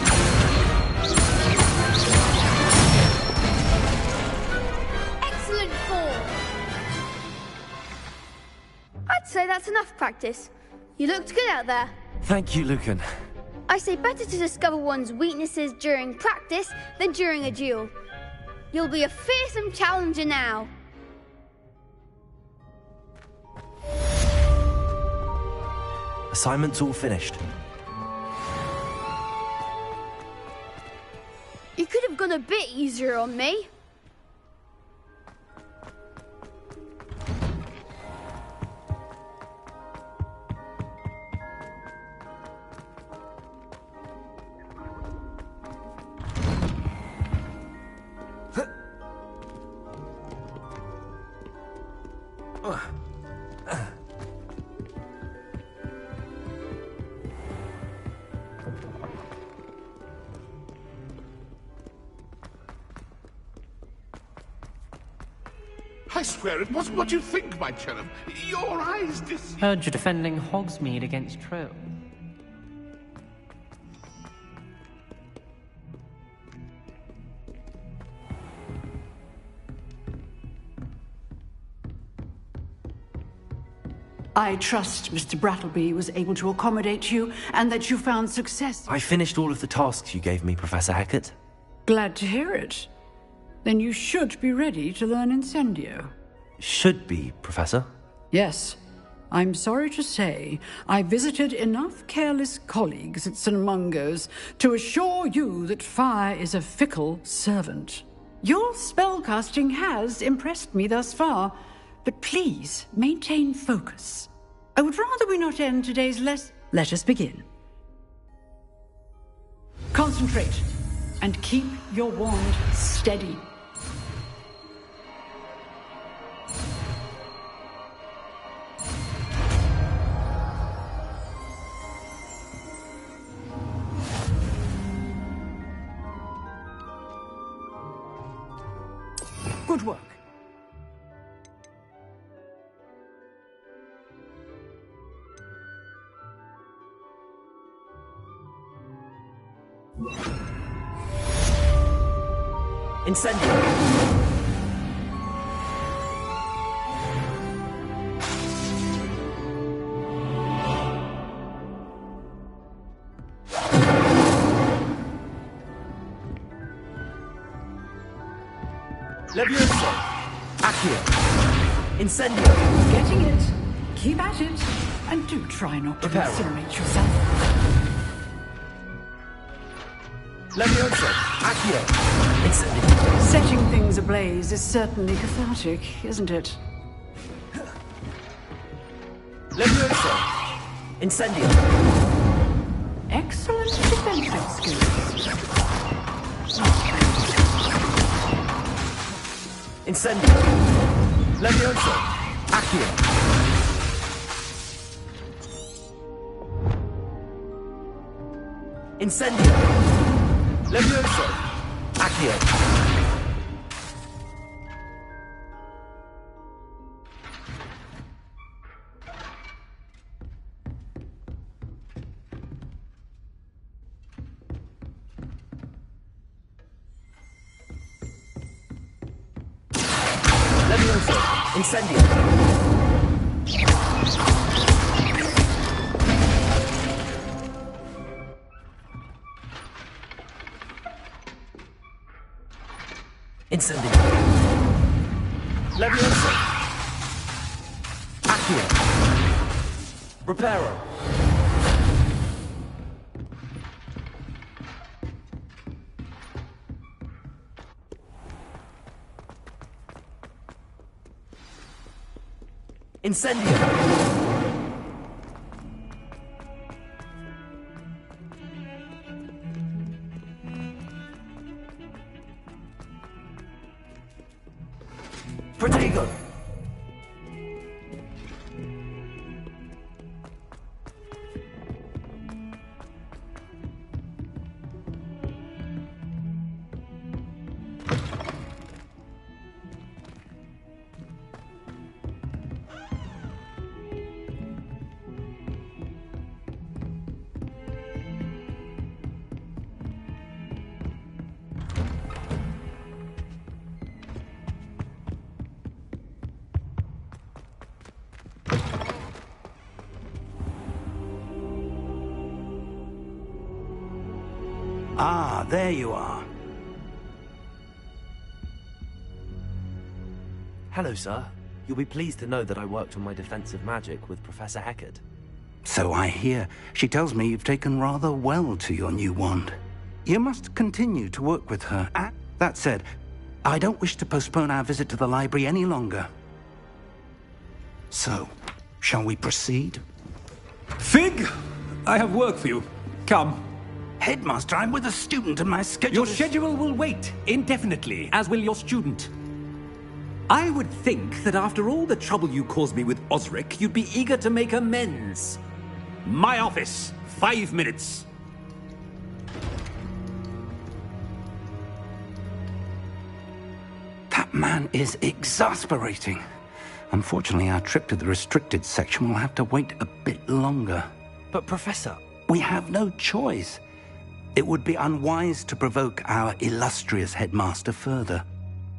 Excellent form. I'd say that's enough practice. You looked good out there. Thank you, Lucan. I say better to discover one's weaknesses during practice than during a duel. You'll be a fearsome challenger now. Assignment's all finished. You could have gone a bit easier on me. I swear it wasn't what you think, my cherub. Your eyes Heard you're defending Hogsmeade against Troll. I trust Mr. Brattleby was able to accommodate you and that you found success. I finished all of the tasks you gave me, Professor Hecat. Glad to hear it. Then you should be ready to learn Incendio. Should be, Professor. Yes. I'm sorry to say, I visited enough careless colleagues at St. Mungo's to assure you that fire is a fickle servant. Your spellcasting has impressed me thus far, but please maintain focus. I would rather we not end today's lesson. Let us begin. Concentrate and keep your wand steady. Good work. Incendio! Levioso! Accio! Incendio! Getting it. Keep at it. And do try not to incinerate yourself. Levioso! Accio! Incendio! Setting things ablaze is certainly cathartic, isn't it? Levioso! Incendio! Excellent defensive skills. Incendio! Levioso! Accio! Incendio! Levioso! Accio! Levioso! Incendio! Incendio! Levioso! Accio! Reparo! Incendio! Protego! Ah, there you are. Hello, sir. You'll be pleased to know that I worked on my defensive magic with Professor Hecat. So I hear. She tells me you've taken rather well to your new wand. You must continue to work with her. That said, I don't wish to postpone our visit to the library any longer. So, shall we proceed? Fig! I have work for you. Come. Headmaster, I'm with a student and my schedule Your schedule will wait indefinitely, as will your student. I would think that after all the trouble you caused me with Osric, you'd be eager to make amends. My office, 5 minutes. That man is exasperating. Unfortunately, our trip to the restricted section will have to wait a bit longer. But, Professor... We have no choice. It would be unwise to provoke our illustrious headmaster further.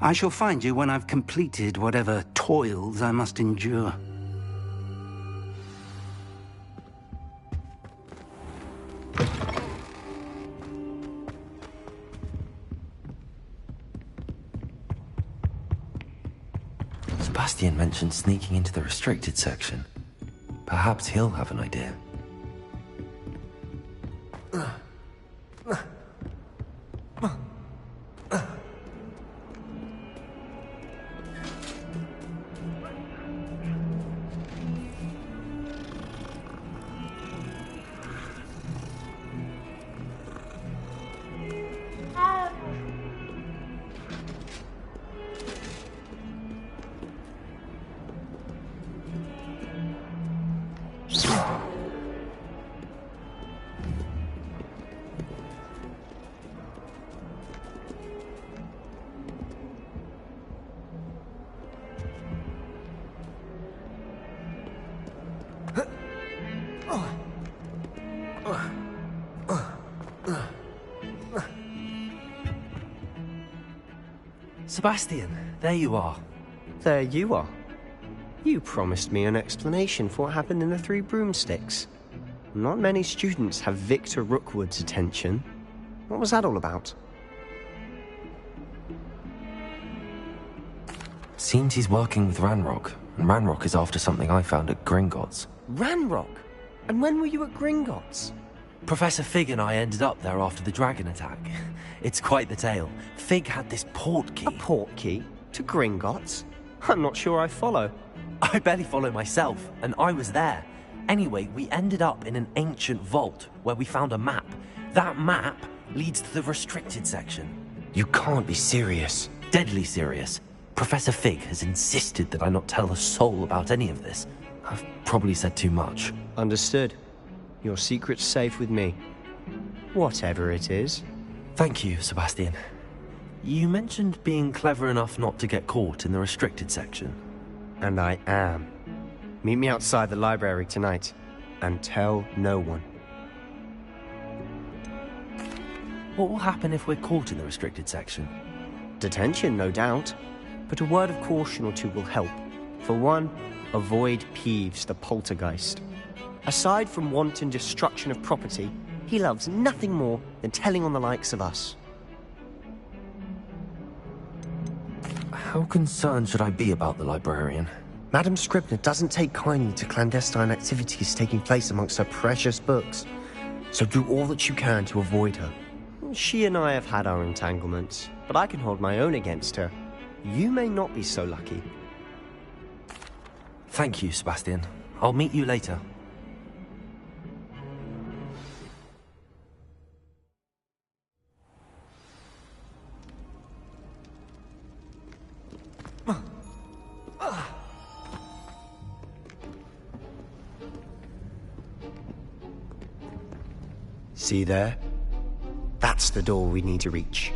I shall find you when I've completed whatever toils I must endure. Sebastian mentioned sneaking into the restricted section. Perhaps he'll have an idea. Sebastian, there you are. There you are. You promised me an explanation for what happened in the Three Broomsticks. Not many students have Victor Rookwood's attention. What was that all about? Seems he's working with Ranrock, and Ranrock is after something I found at Gringotts. Ranrock? And when were you at Gringotts? Professor Fig and I ended up there after the dragon attack. It's quite the tale. Fig had this port key. A port key? To Gringotts? I'm not sure I follow. I barely follow myself, and I was there. Anyway, we ended up in an ancient vault where we found a map. That map leads to the restricted section. You can't be serious. Deadly serious. Professor Fig has insisted that I not tell a soul about any of this. I've probably said too much. Understood. Your secret's safe with me. Whatever it is. Thank you, Sebastian. You mentioned being clever enough not to get caught in the restricted section. And I am. Meet me outside the library tonight, and tell no one. What will happen if we're caught in the restricted section? Detention, no doubt. But a word of caution or two will help. For one, avoid Peeves the poltergeist. Aside from wanton destruction of property, he loves nothing more than telling on the likes of us. How concerned should I be about the librarian? Madame Scribner doesn't take kindly to clandestine activities taking place amongst her precious books. So do all that you can to avoid her. She and I have had our entanglements, but I can hold my own against her. You may not be so lucky. Thank you, Sebastian. I'll meet you later. See there? That's the door we need to reach.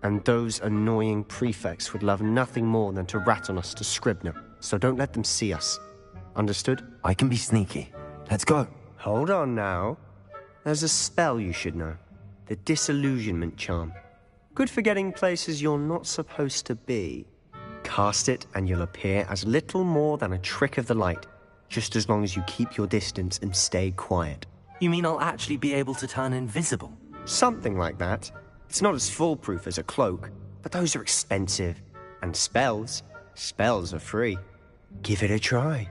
And those annoying prefects would love nothing more than to rat on us to Scribner, so don't let them see us. Understood? I can be sneaky. Let's go. Hold on now. There's a spell you should know. The Disillusionment Charm. Good for getting places you're not supposed to be. Cast it and you'll appear as little more than a trick of the light, just as long as you keep your distance and stay quiet. You mean I'll actually be able to turn invisible? Something like that. It's not as foolproof as a cloak, but those are expensive. And spells are free. Give it a try.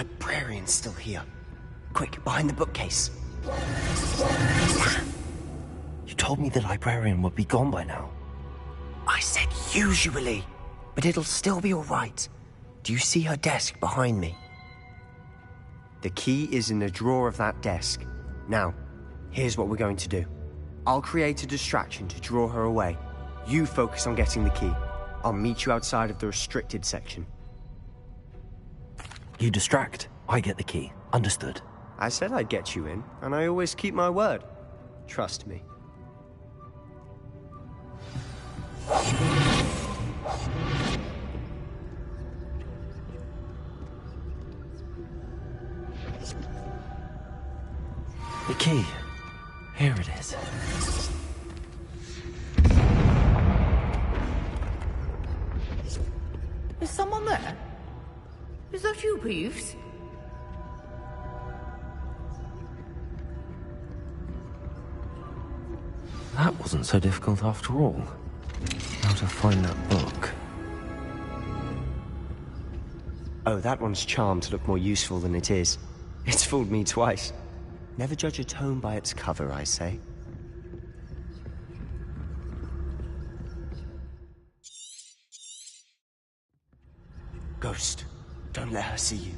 librarian's still here. Quick, behind the bookcase. You told me the librarian would be gone by now. I said usually, but it'll still be all right. Do you see her desk behind me? The key is in the drawer of that desk. Now, here's what we're going to do. I'll create a distraction to draw her away. You focus on getting the key. I'll meet you outside of the restricted section. You distract, I get the key. Understood. I said I'd get you in, and I always keep my word. Trust me. The key. Here it is. Is someone there? Is that you, Peeves? That wasn't so difficult after all. How to find that book. Oh, that one's charmed to look more useful than it is. It's fooled me twice. Never judge a tome by its cover, I say. Ghost, don't let her see you.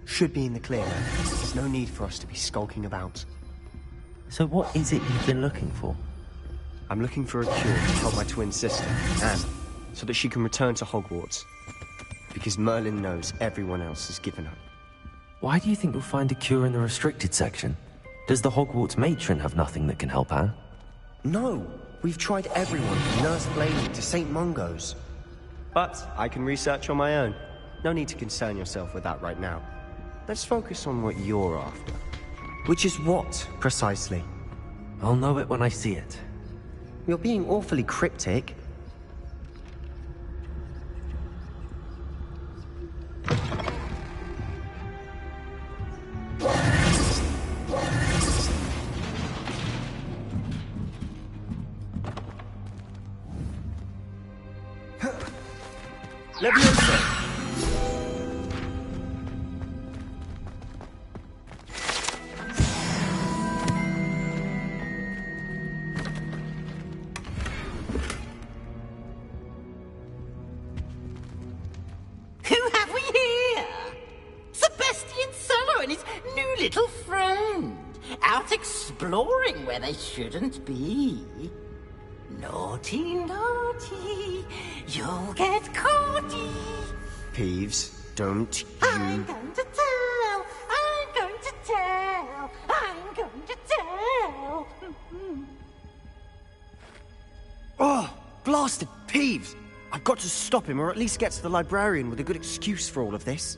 Should be in the clear now. There's no need for us to be skulking about. So what is it you've been looking for? I'm looking for a cure to help my twin sister, Anne, so that she can return to Hogwarts. Because Merlin knows everyone else has given up. Why do you think you'll find a cure in the restricted section? Does the Hogwarts matron have nothing that can help Anne? No! We've tried everyone from Nurse Blaney to St. Mungo's. But I can research on my own. No need to concern yourself with that right now. Let's focus on what you're after. Which is what, precisely? I'll know it when I see it. You're being awfully cryptic. Leviosa! Exploring where they shouldn't be. Naughty, naughty, you'll get caughty. Peeves, don't you... I'm going to tell, I'm going to tell, I'm going to tell. Oh, blasted Peeves! I've got to stop him, or at least get to the librarian with a good excuse for all of this.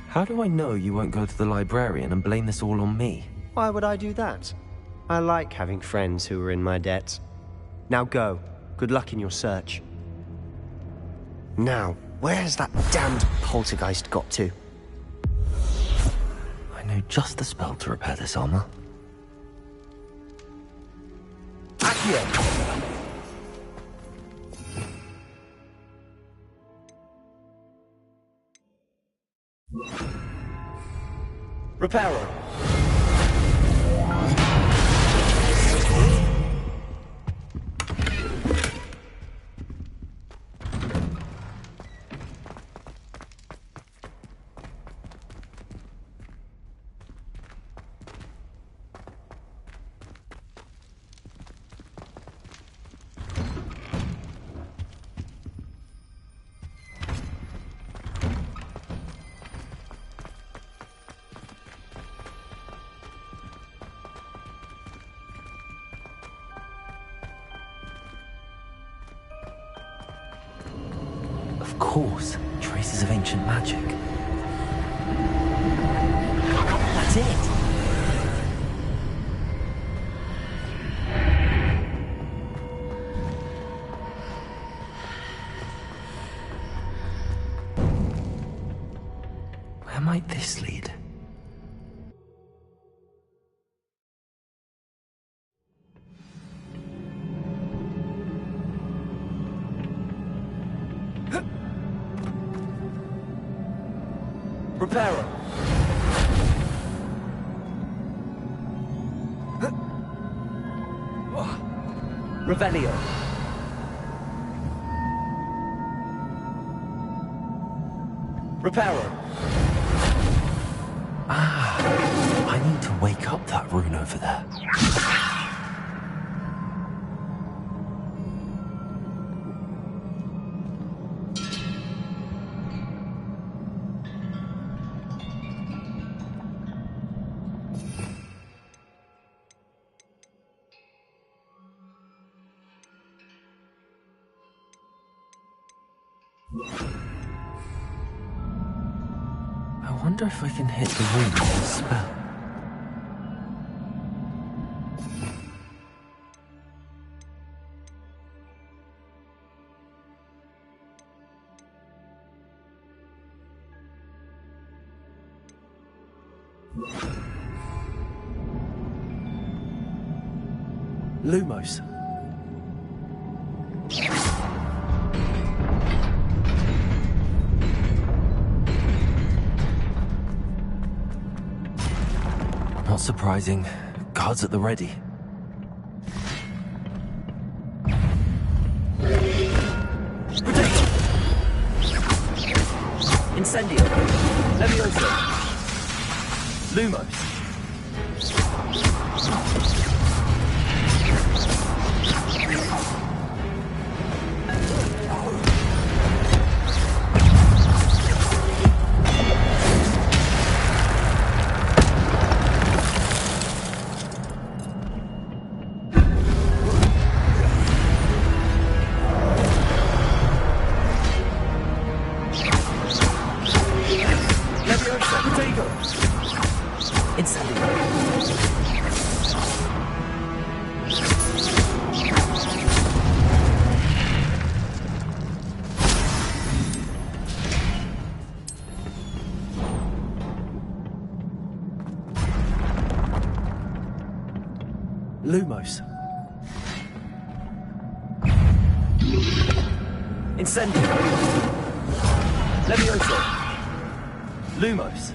How do I know you won't go to the librarian and blame this all on me? Why would I do that? I like having friends who are in my debt. Now go. Good luck in your search. Now, where's that damned poltergeist got to? I know just the spell to repair this armor. Accio! Reparo. Of course, traces of ancient magic. That's it! Where might this lead? Reparo! Revelio! Reparo! I need to wake up that rune over there. I wonder if I can hit the rune with a spell. Lumos. Not surprising. Guards at the ready. Incendio. Levioso. Lumos. Lumos. Incendio. Levioso. Lumos.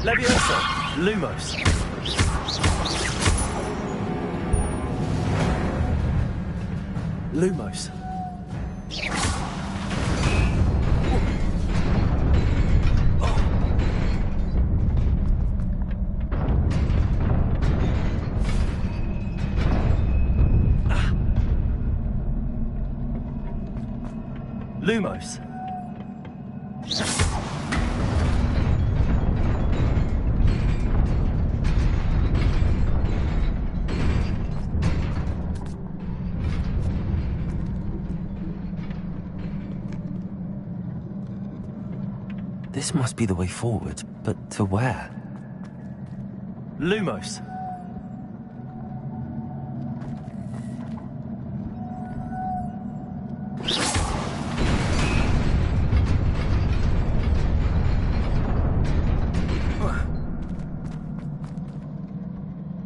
Levioso. Lumos. Lumos. Lumos. This must be the way forward, but to where? Lumos.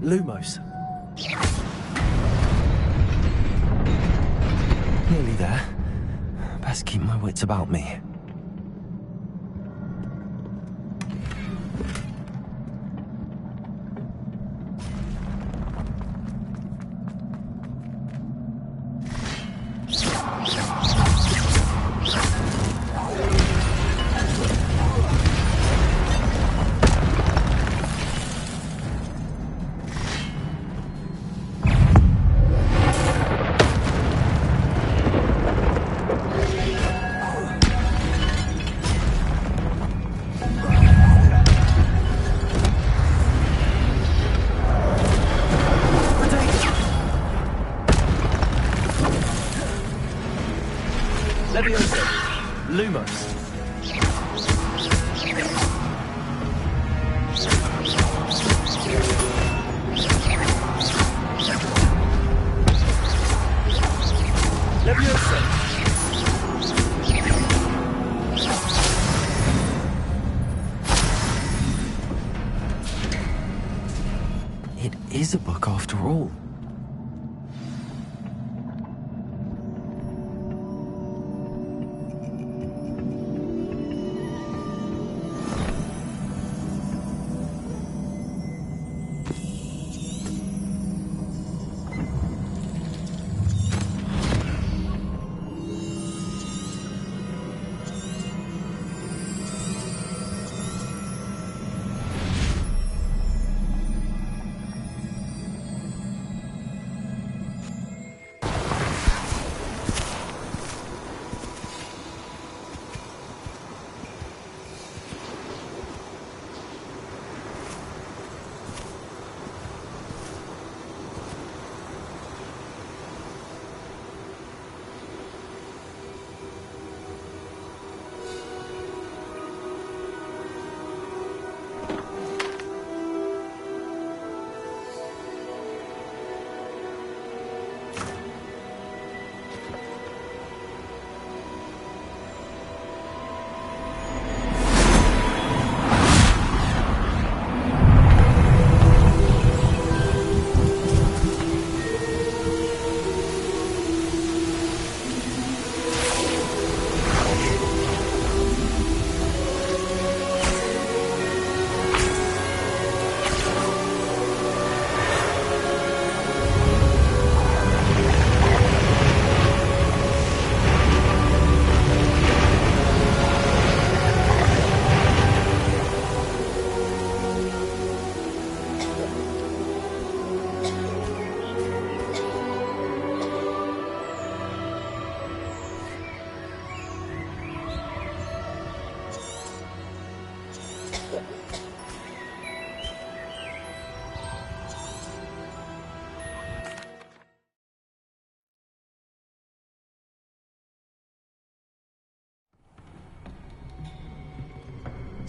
Lumos. Nearly there. Best keep my wits about me. Levioso. Lumos. Leviosa! It is a book after all.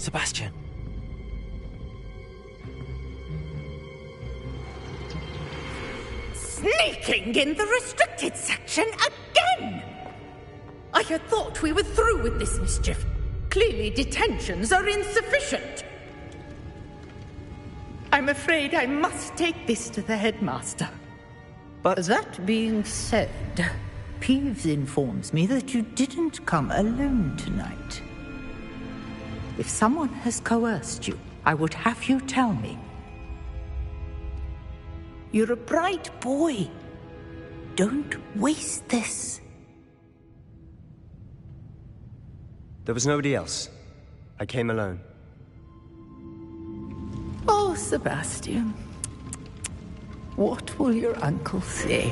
Sebastian. Sneaking in the restricted section again! I had thought we were through with this mischief. Clearly detentions are insufficient. I'm afraid I must take this to the headmaster. But that being said, Peeves informs me that you didn't come alone tonight. If someone has coerced you, I would have you tell me. You're a bright boy. Don't waste this. There was nobody else. I came alone. Oh, Sebastian. What will your uncle say?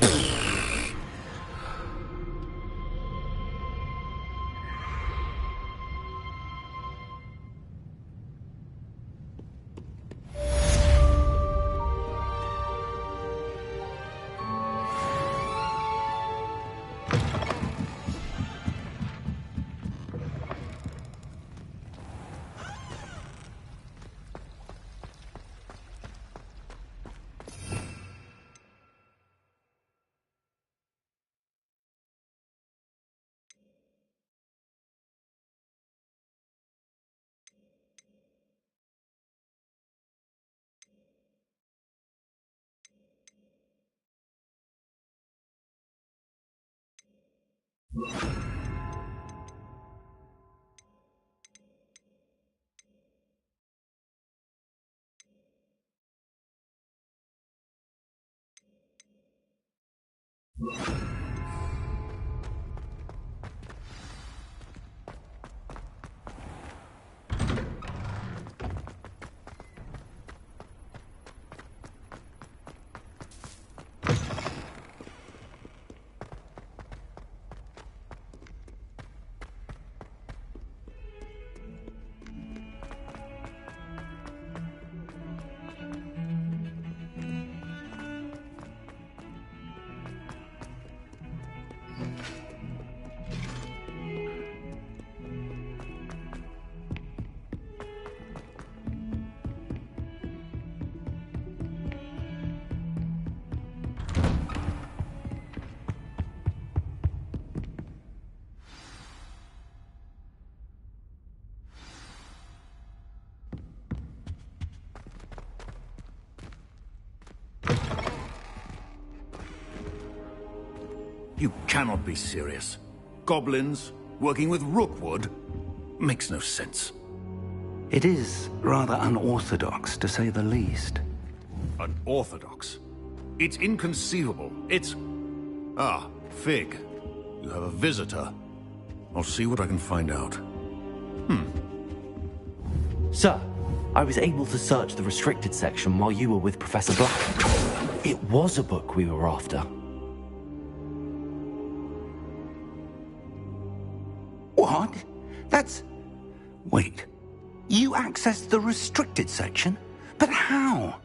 You cannot be serious. Goblins working with Rookwood makes no sense. It is rather unorthodox, to say the least. Unorthodox? It's inconceivable. It's... Ah, Fig. You have a visitor. I'll see what I can find out. Sir, I was able to search the restricted section while you were with Professor Black. It was a book we were after. What? That's... Wait. You accessed the restricted section? But how?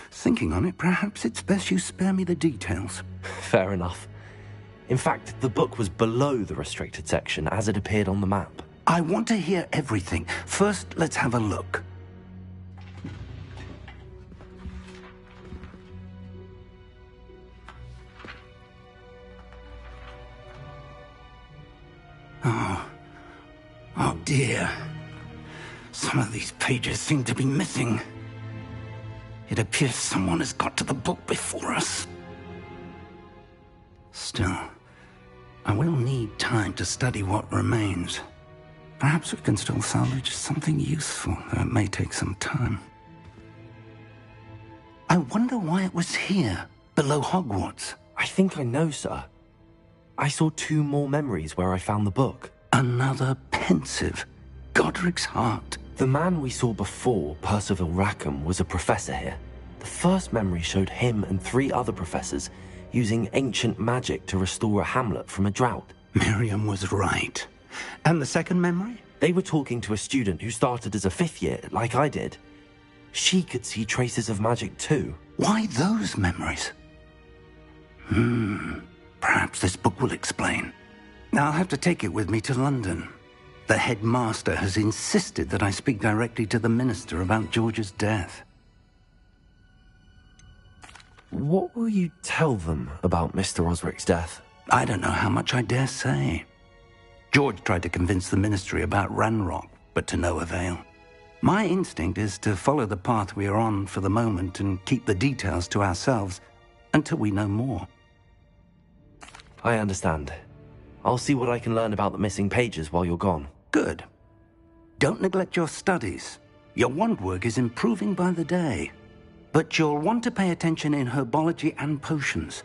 Thinking on it, perhaps it's best you spare me the details. Fair enough. In fact, the book was below the restricted section as it appeared on the map. I want to hear everything. First, let's have a look. Oh dear. Some of these pages seem to be missing. It appears someone has got to the book before us. Still, I will need time to study what remains. Perhaps we can still salvage something useful, though it may take some time. I wonder why it was here, below Hogwarts. I think I know, sir. I saw 2 more memories where I found the book. Another pensive. Godric's heart. The man we saw before, Percival Rackham, was a professor here. The first memory showed him and 3 other professors using ancient magic to restore a hamlet from a drought. Miriam was right. And the second memory? They were talking to a student who started as a 5th year, like I did. She could see traces of magic too. Why those memories? Perhaps this book will explain. Now I'll have to take it with me to London. The headmaster has insisted that I speak directly to the minister about George's death. What will you tell them about Mr. Osric's death? I don't know how much I dare say. George tried to convince the ministry about Ranrock, but to no avail. My instinct is to follow the path we are on for the moment and keep the details to ourselves until we know more. I understand. I'll see what I can learn about the missing pages while you're gone. Good. Don't neglect your studies. Your wand work is improving by the day. But you'll want to pay attention in herbology and potions.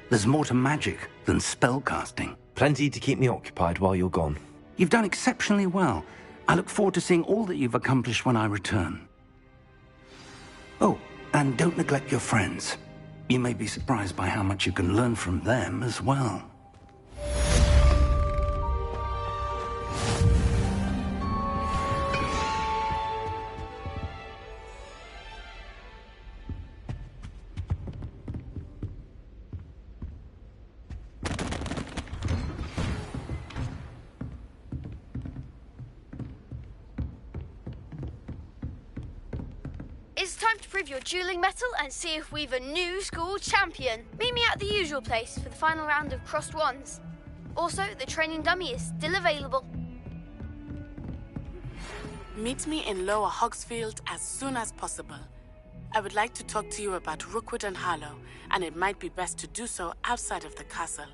There's more to magic than spellcasting. Plenty to keep me occupied while you're gone. You've done exceptionally well. I look forward to seeing all that you've accomplished when I return. Oh, and don't neglect your friends. You may be surprised by how much you can learn from them as well. It's time to prove your dueling mettle and see if we've a new school champion. Meet me at the usual place for the final round of crossed wands. Also, the training dummy is still available. Meet me in Lower Hogsfield as soon as possible. I would like to talk to you about Rookwood and Harlow, and it might be best to do so outside of the castle.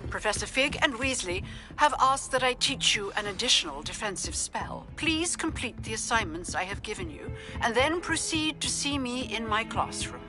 Professor Fig and Weasley have asked that I teach you an additional defensive spell. Please complete the assignments I have given you, and then proceed to see me in my classroom.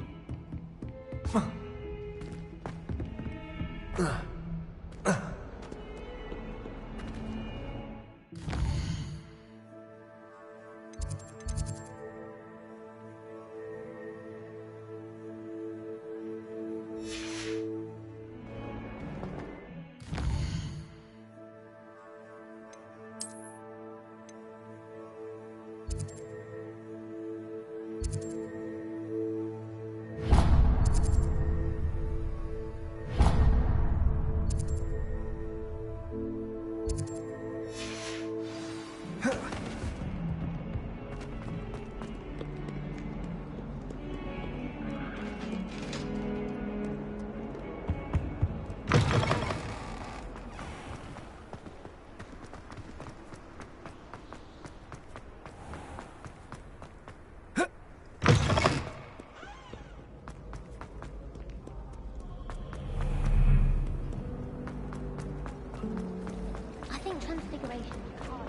Transfiguration card.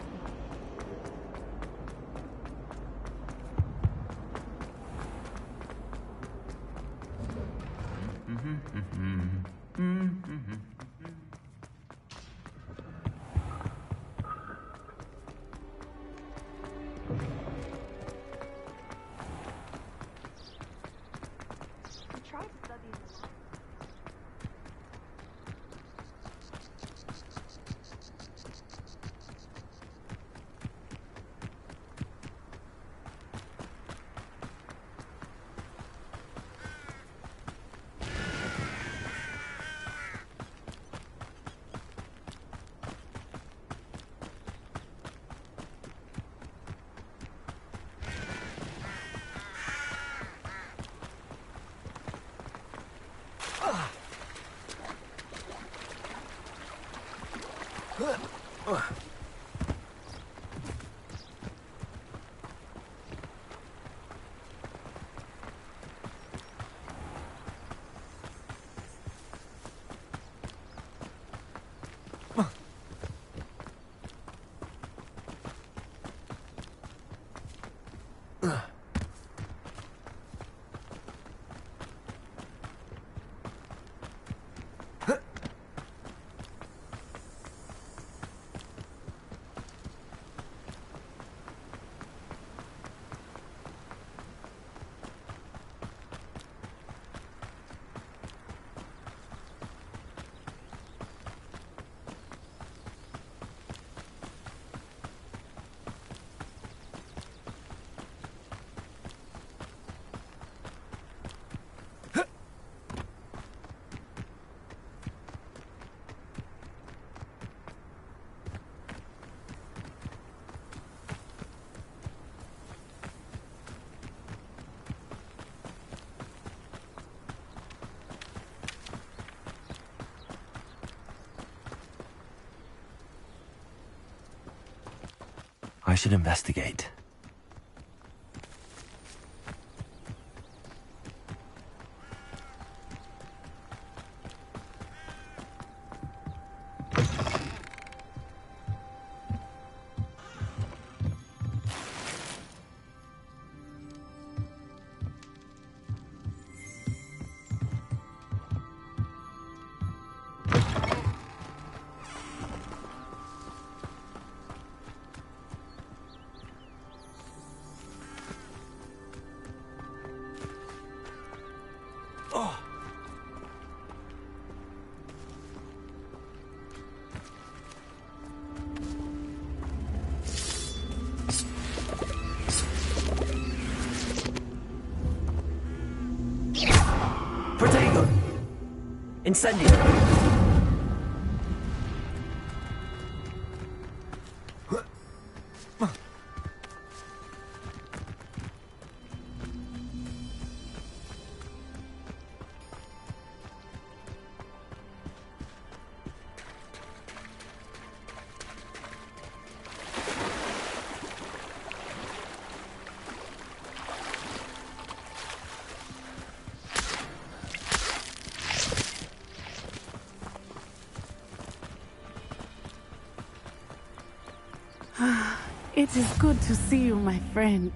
I tried to study in the lab. I should investigate. Protego! Incendio! It is good to see you, my friend.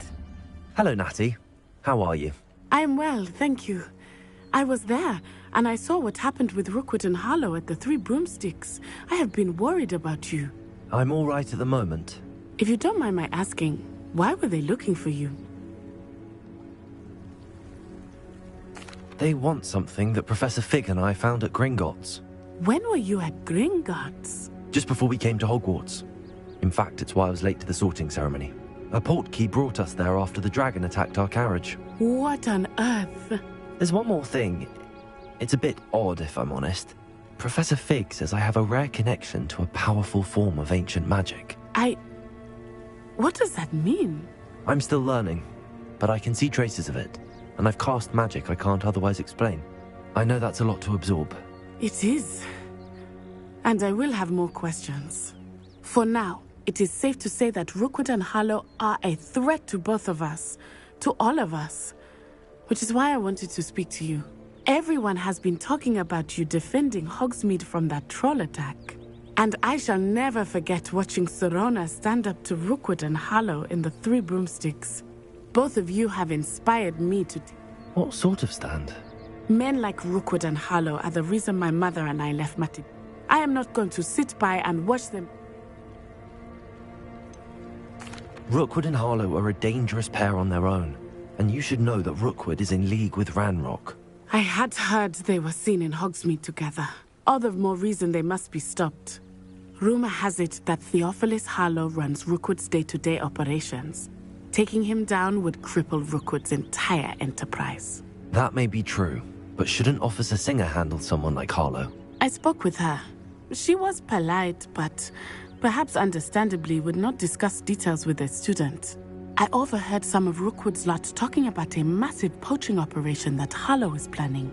Hello, Natty. How are you? I'm well, thank you. I was there, and I saw what happened with Rookwood and Harlow at the Three Broomsticks. I have been worried about you. I'm all right at the moment. If you don't mind my asking, why were they looking for you? They want something that Professor Fig and I found at Gringotts. When were you at Gringotts? Just before we came to Hogwarts. In fact, it's why I was late to the sorting ceremony. A portkey brought us there after the dragon attacked our carriage. What on earth? There's one more thing. It's a bit odd, if I'm honest. Professor Fig says I have a rare connection to a powerful form of ancient magic. What does that mean? I'm still learning, but I can see traces of it, and I've cast magic I can't otherwise explain. I know that's a lot to absorb. It is. And I will have more questions. For now, it is safe to say that Rookwood and Harlow are a threat to both of us, to all of us, which is why I wanted to speak to you. Everyone has been talking about you defending Hogsmeade from that troll attack. And I shall never forget watching Serona stand up to Rookwood and Harlow in the Three Broomsticks. Both of you have inspired me to... What sort of stand? Men like Rookwood and Harlow are the reason my mother and I left Mati. I am not going to sit by and watch them... Rookwood and Harlow are a dangerous pair on their own, and you should know that Rookwood is in league with Ranrock. I had heard they were seen in Hogsmeade together. All the more reason they must be stopped. Rumor has it that Theophilus Harlow runs Rookwood's day-to-day operations. Taking him down would cripple Rookwood's entire enterprise. That may be true, but shouldn't Officer Singer handle someone like Harlow? I spoke with her. She was polite, but perhaps understandably would not discuss details with a student. I overheard some of Rookwood's lot talking about a massive poaching operation that Harlow is planning.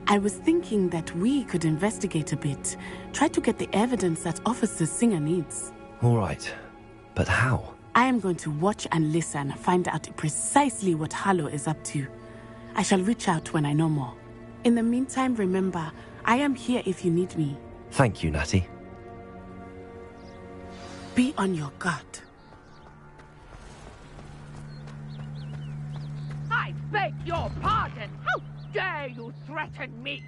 I was thinking that we could investigate a bit, try to get the evidence that Officer Singer needs. All right, but how? I am going to watch and listen, find out precisely what Harlow is up to. I shall reach out when I know more. In the meantime, remember, I am here if you need me. Thank you, Natty. Be on your guard. I beg your pardon! How dare you threaten me?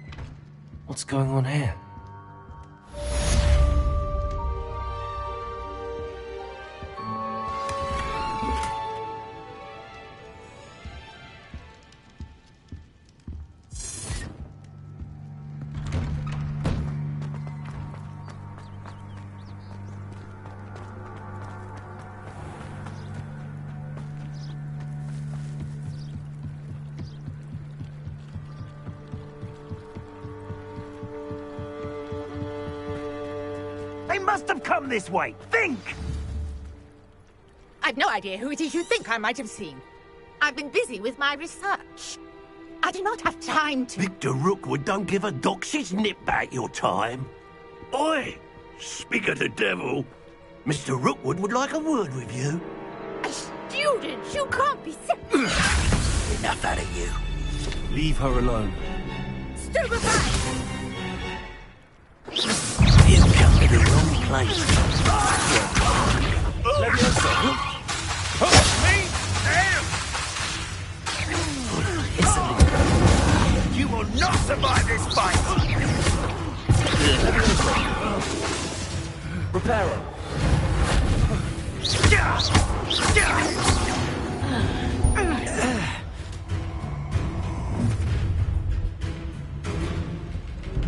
What's going on here? They must have come this way. Think! I've no idea who it is you think I might have seen. I've been busy with my research. I do not have time to... Victor Rookwood don't give a doxy's nip back your time. Oi! Speak of the devil. Mr. Rookwood would like a word with you. A student? You can't be... Enough out of you. Leave her alone. Stupefy! You've come to the wrong place. You will not survive this fight! Repair her.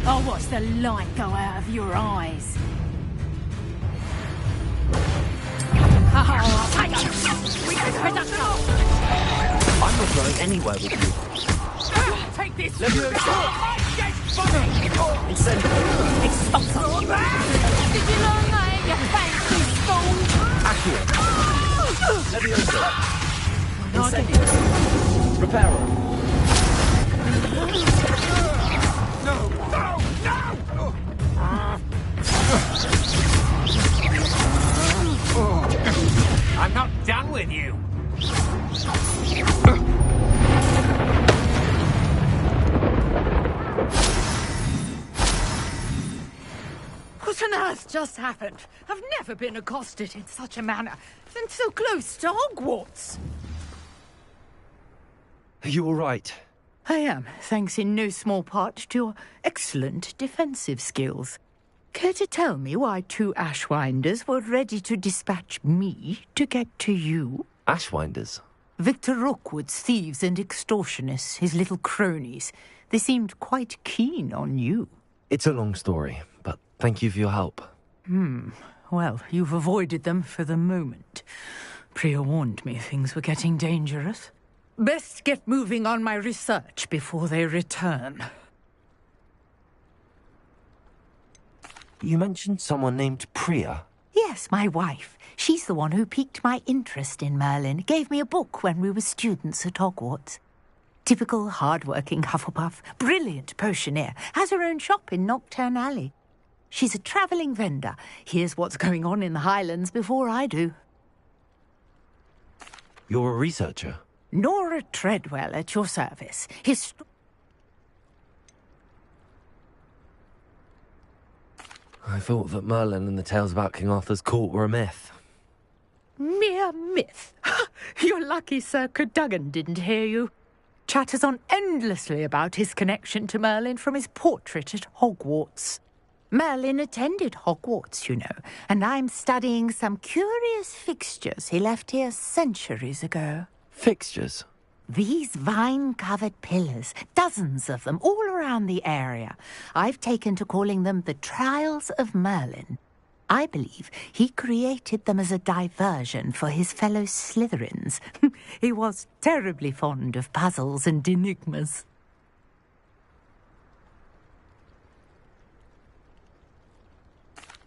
I'll watch the light go out of your eyes. I'm not going anywhere with you. Take this! Let me Incendiary! Expulsor! Did you learn that in your fancy school? Accurate. Incendiary. Repair her. No! No! No! I'm not done with you. What on earth just happened? I've never been accosted in such a manner, and so close to Hogwarts. Are you all right? I am, thanks in no small part to your excellent defensive skills. Care to tell me why two Ashwinders were ready to dispatch me to get to you? Ashwinders? Victor Rookwood's thieves and extortionists, his little cronies. They seemed quite keen on you. It's a long story, but thank you for your help. Well, you've avoided them for the moment. Priya warned me things were getting dangerous. Best get moving on my research before they return. You mentioned someone named Priya. Yes, my wife. She's the one who piqued my interest in Merlin. Gave me a book when we were students at Hogwarts. Typical hard-working Hufflepuff. Brilliant potioneer. Has her own shop in Knockturn Alley. She's a travelling vendor. Hears what's going on in the Highlands before I do. You're a researcher? Nora Treadwell at your service. I thought that Merlin and the tales about King Arthur's court were a myth. Mere myth. You're lucky Sir Cadogan didn't hear you. Chatters on endlessly about his connection to Merlin from his portrait at Hogwarts. Merlin attended Hogwarts, you know, and I'm studying some curious fixtures he left here centuries ago. Fixtures? These vine-covered pillars, dozens of them, all around the area. I've taken to calling them the Trials of Merlin. I believe he created them as a diversion for his fellow Slytherins. He was terribly fond of puzzles and enigmas.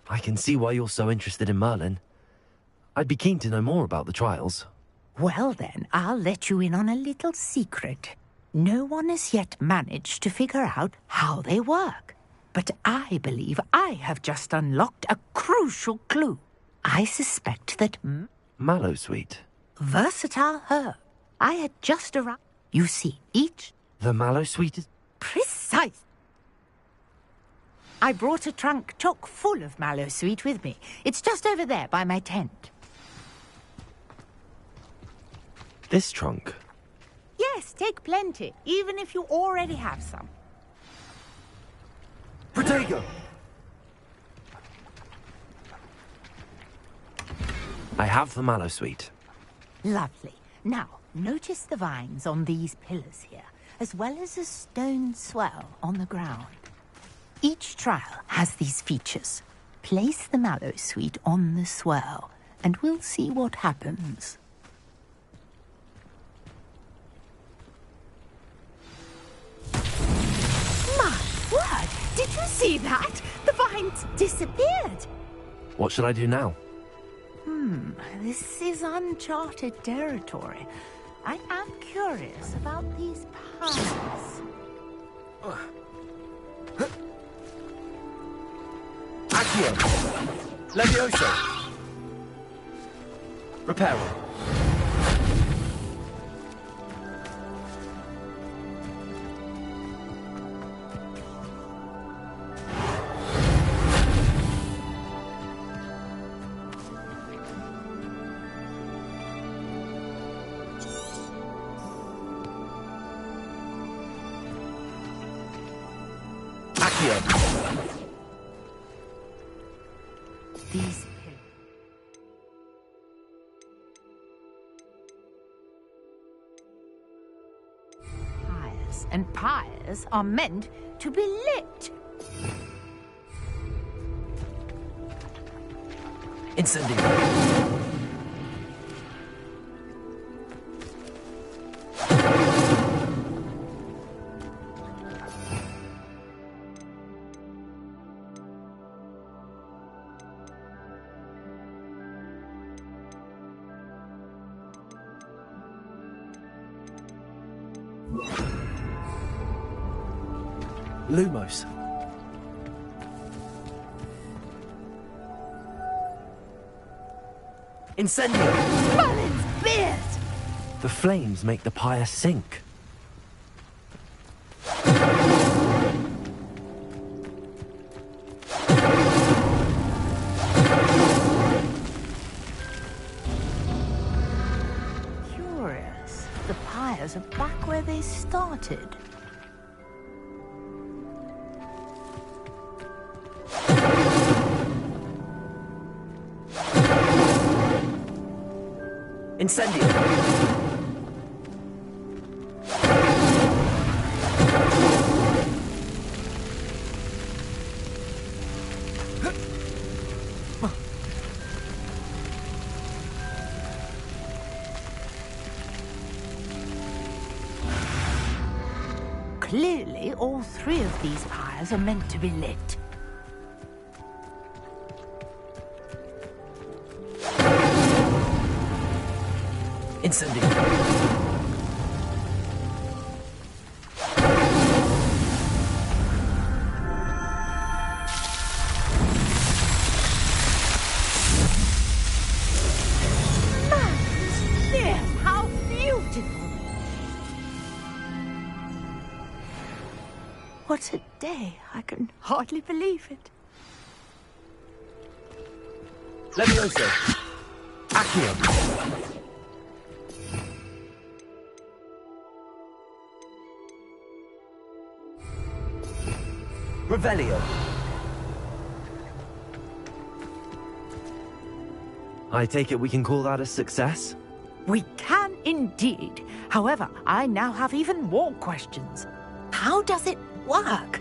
I can see why you're so interested in Merlin. I'd be keen to know more about the trials. Well then, I'll let you in on a little secret. No one has yet managed to figure out how they work. But I believe I have just unlocked a crucial clue. I suspect that Mallowsweet. versatile herb. I had just arrived. You see, each... The Mallowsweet is... Precise. I brought a trunk chock full of Mallowsweet with me. It's just over there by my tent. This trunk? Yes, take plenty, even if you already have some. Protego! I have the Mallowsweet. Lovely. Now, notice the vines on these pillars here, as well as a stone swell on the ground. Each trial has these features. Place the Mallowsweet on the swell, and we'll see what happens. My word! Did you see that? The vines disappeared! What should I do now? This is uncharted territory. I am curious about these piles. Accio! Levioso! Reparo! These pyres and pyres are meant to be lit. Incendio! Lumos. Incendio! Merlin's beard! The flames make the pyre sink. Curious. The pyres are back where they started. Incendio! Clearly, all three of these pyres are meant to be lit. Incendio! Yes, how beautiful! What a day! I can hardly believe it. Levioso! Accio! Revelio! I take it we can call that a success? We can indeed. However, I now have even more questions. How does it work?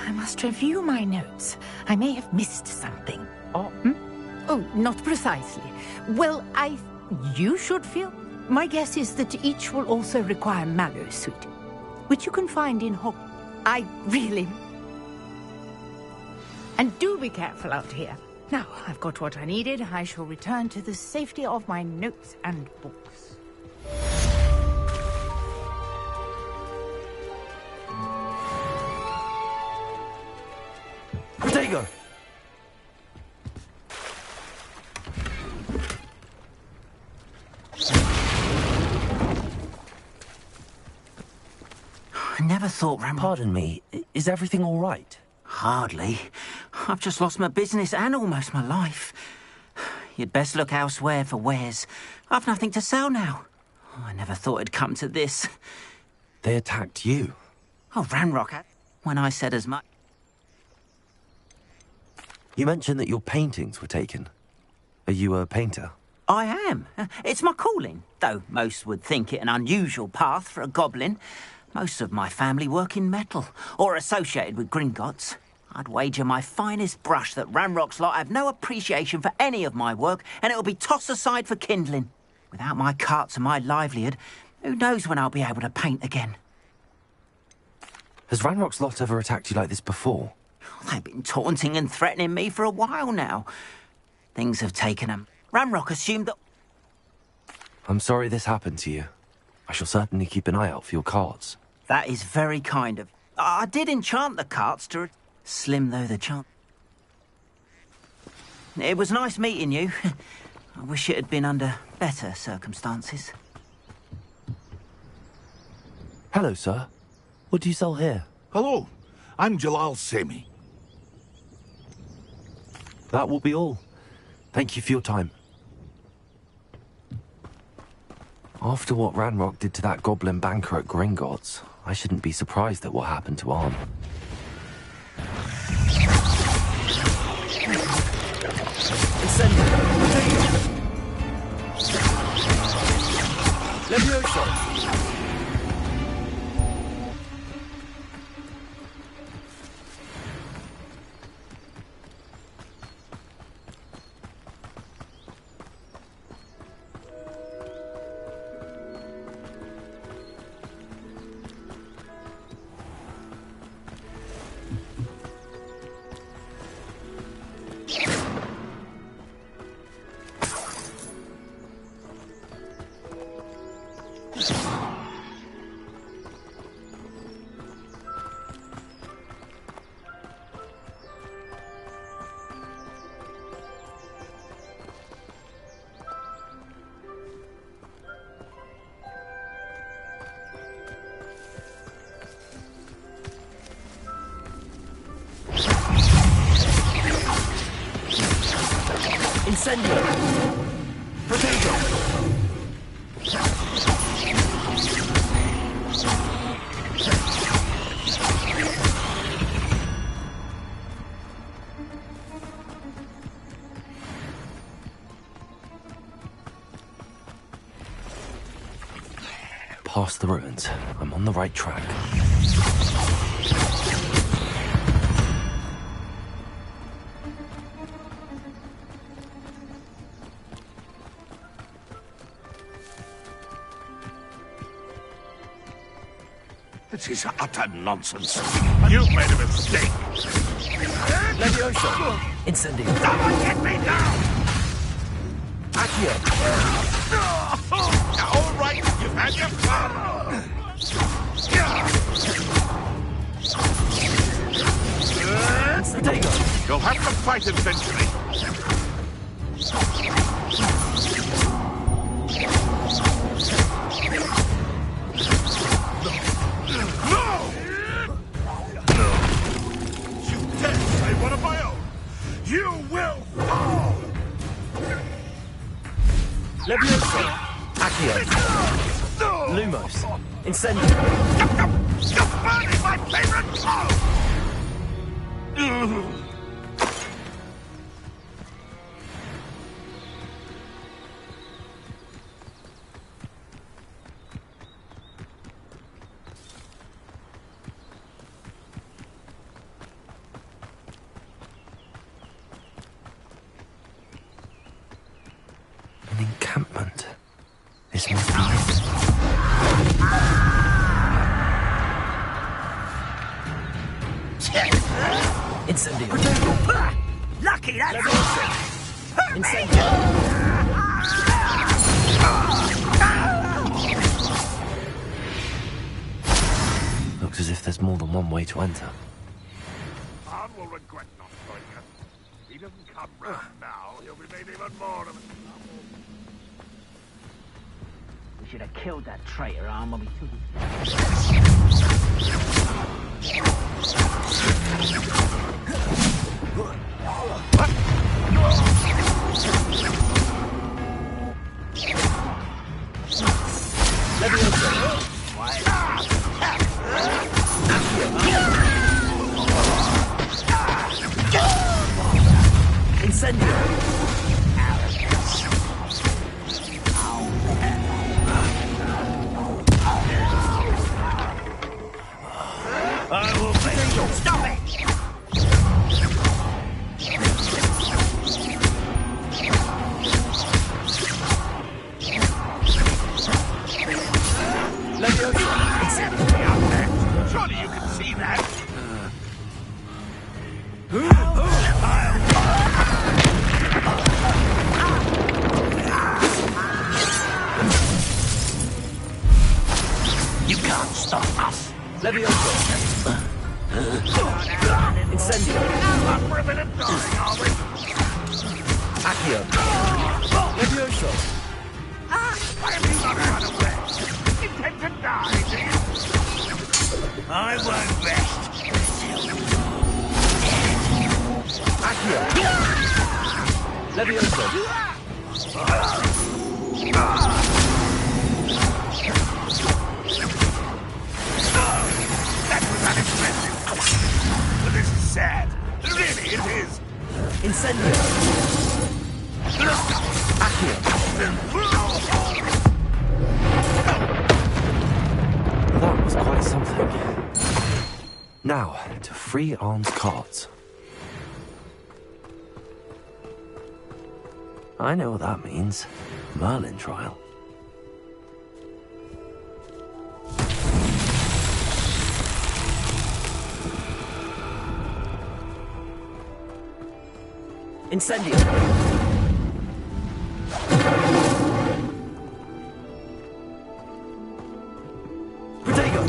I must review my notes. I may have missed something. Oh, not precisely. Well, you should feel. My guess is that each will also require Mallow suit, which you can find in Hogwarts. I really... And do be careful out here. Now, I've got what I needed. I shall return to the safety of my notes and books. Protego! I never thought Pardon me, is everything all right? Hardly. I've just lost my business and almost my life. You'd best look elsewhere for wares. I've nothing to sell now. I never thought it'd come to this. They attacked you? Oh, Ranrock had. When I said as much. You mentioned that your paintings were taken. Are you a painter? I am. It's my calling, though most would think it an unusual path for a goblin. Most of my family work in metal, or associated with Gringotts. I'd wager my finest brush that Ranrock's lot have no appreciation for any of my work, and it'll be tossed aside for kindling. Without my carts and my livelihood, who knows when I'll be able to paint again? Has Ranrock's lot ever attacked you like this before? They've been taunting and threatening me for a while now. Things have taken them. Ranrock assumed that... I'm sorry this happened to you. I shall certainly keep an eye out for your carts. That is very kind of... I did enchant the carts to... Slim though the chance. It was nice meeting you. I wish it had been under better circumstances. Hello, sir. What do you sell here? Hello, I'm Jalal Semi. That will be all. Thank you for your time. After what Ranrock did to that goblin banker at Gringotts, I shouldn't be surprised at what happened to Arm. Levioso! Incendio! Protego! Past the ruins. I'm on the right track. This is utter nonsense. You've made a mistake. Levioso! Incendio! Someone get me down! Accio! All right, you've had your fun. Protego! You'll have to fight eventually. You will fall! Leviosa! Accio! Lumos! Incendio! You're burning my favorite clothes! An encampment. This must be it. Incendio! Lucky, that's Incendio! Looks as if there's more than one way to enter. Khan will regret not joining us. If he doesn't come round now, he'll be made even more of it. We should have killed that traitor arm when we took his... Incendio! I will finish you. Stop it! Surely you can see that. You can't stop us. Leviosa! Incendio! Accio! Leviosa! Why have you not run away? Intend to die, do you? I won't rest. Accio! Leviosa! That was unexpected. But this is sad. Really, it is. Incendio! Accio! That was quite something. Now, to free arms cards. I know what that means. Merlin trial. Incendio! Protego!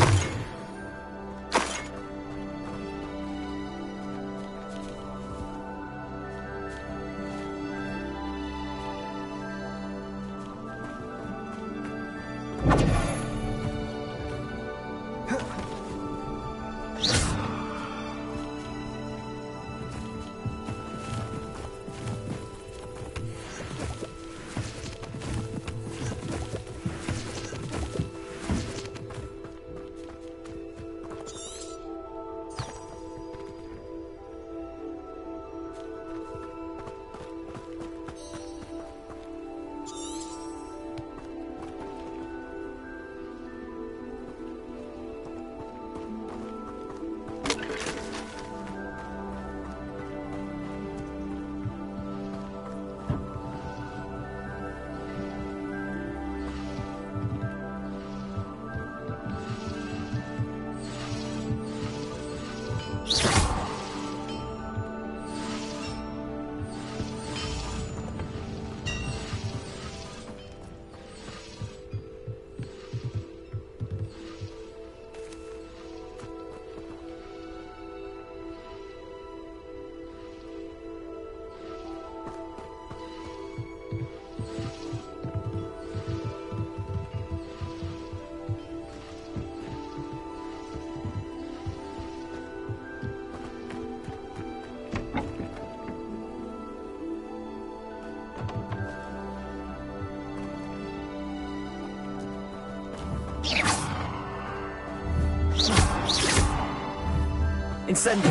Incendio!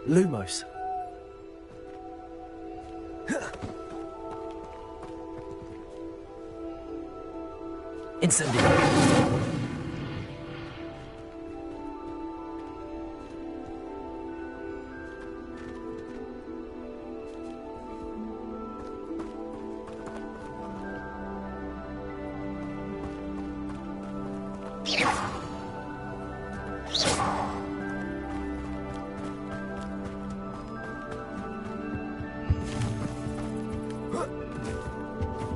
Lumos. Incendio.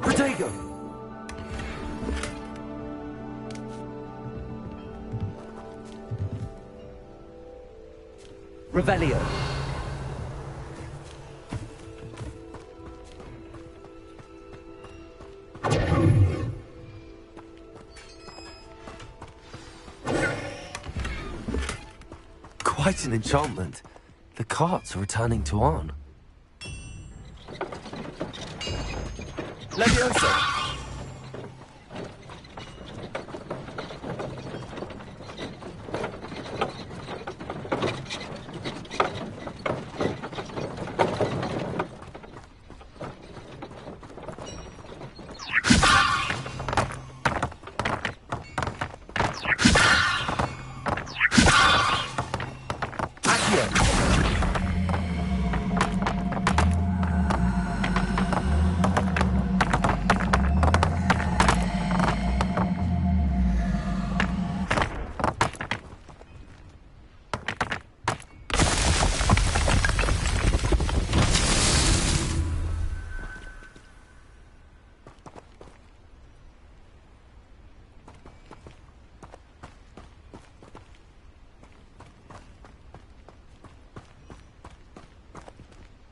Protego! Revelio. Quite an enchantment. The carts are returning to Arn. Leviosa!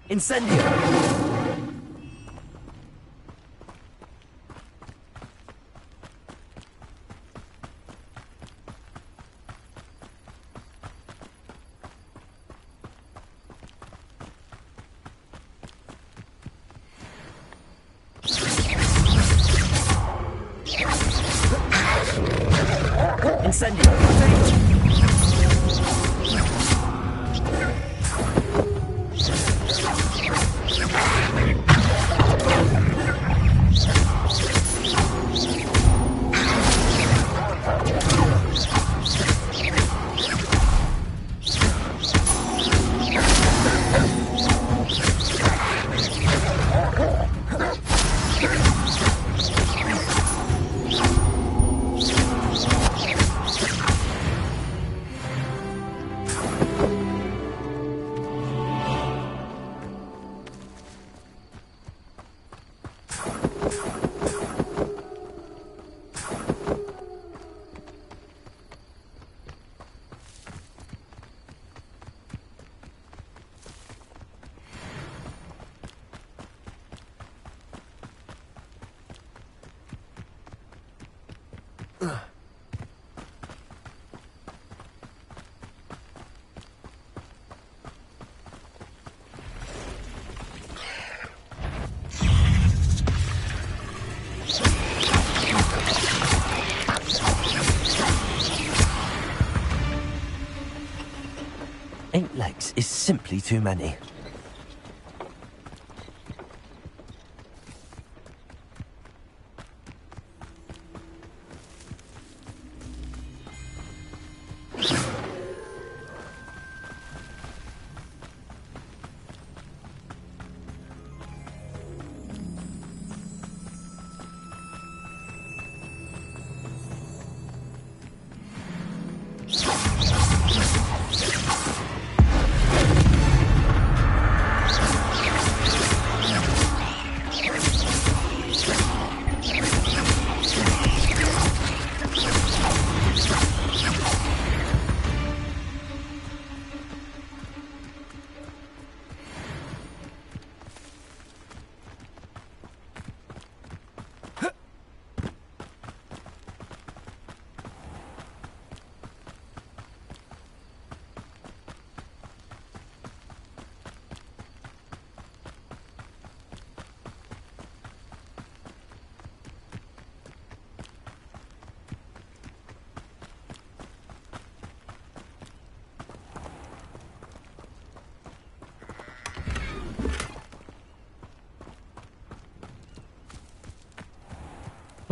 Incendio! Incendio! Eight legs is simply too many.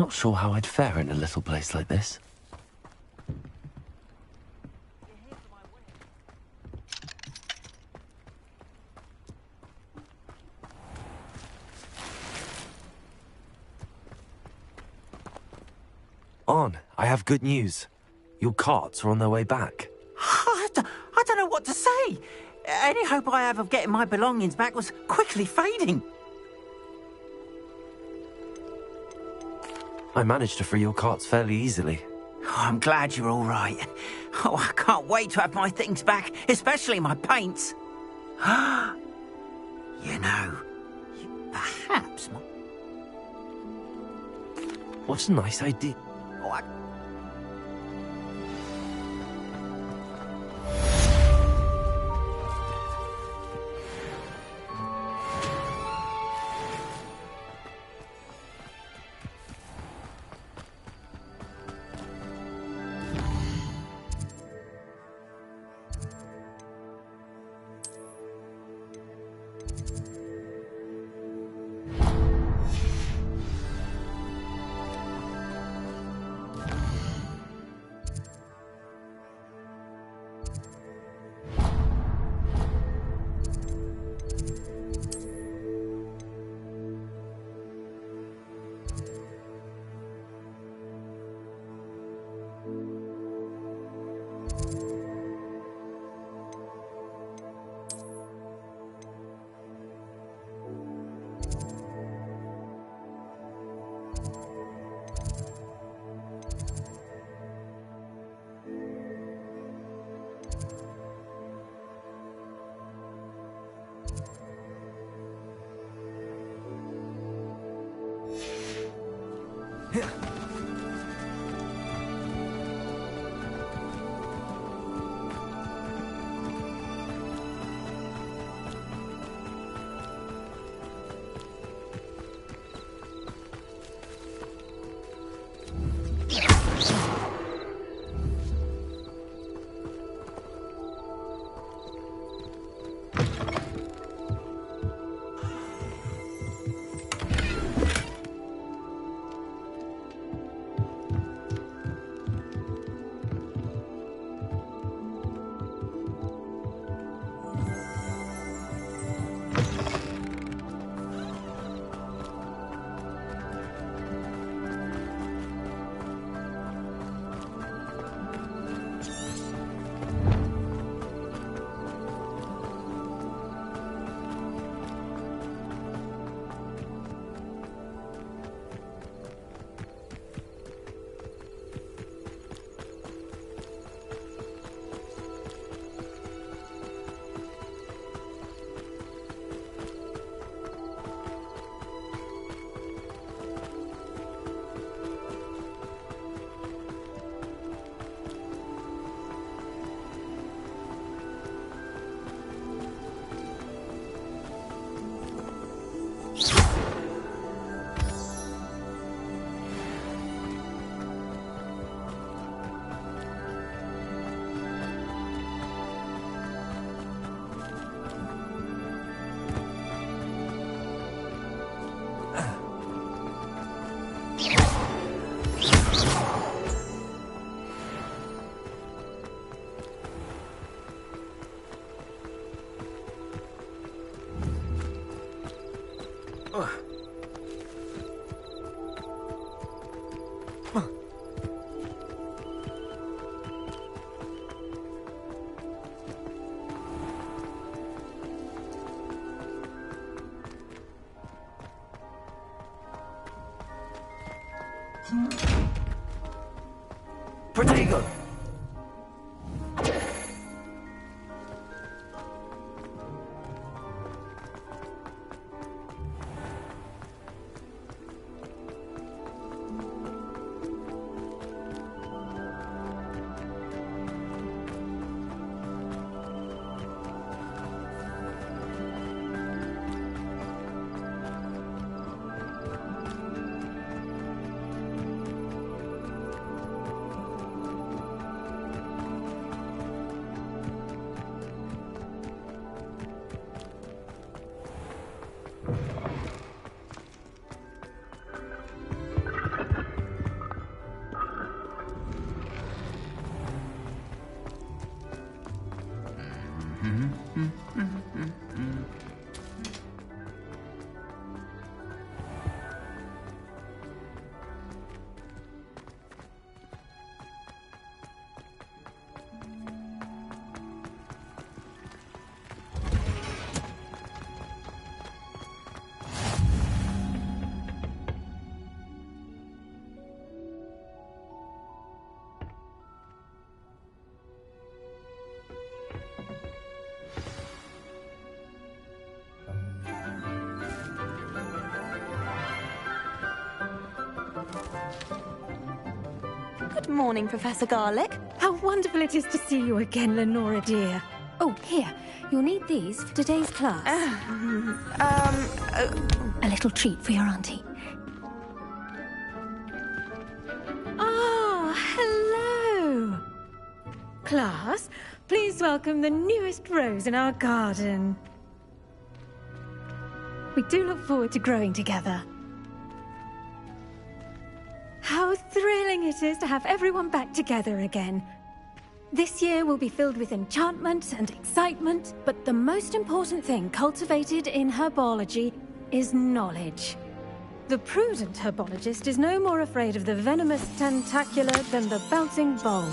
not sure how I'd fare in a little place like this. On, I have good news. Your carts are on their way back. I don't know what to say. Any hope I have of getting my belongings back was quickly fading. I managed to free your carts fairly easily. Oh, I'm glad you're all right. Oh, I can't wait to have my things back, especially my paints. You know, perhaps... What a nice idea. Oh, Protego! Good morning, Professor Garlick. How wonderful it is to see you again, Lenora dear. Oh, here. You'll need these for today's class. A little treat for your auntie. Ah, hello. Class, please welcome the newest rose in our garden. We do look forward to growing together. How thrilling it is to have everyone back together again. This year will be filled with enchantment and excitement, but the most important thing cultivated in herbology is knowledge. The prudent herbologist is no more afraid of the venomous tentacular than the bouncing bulb.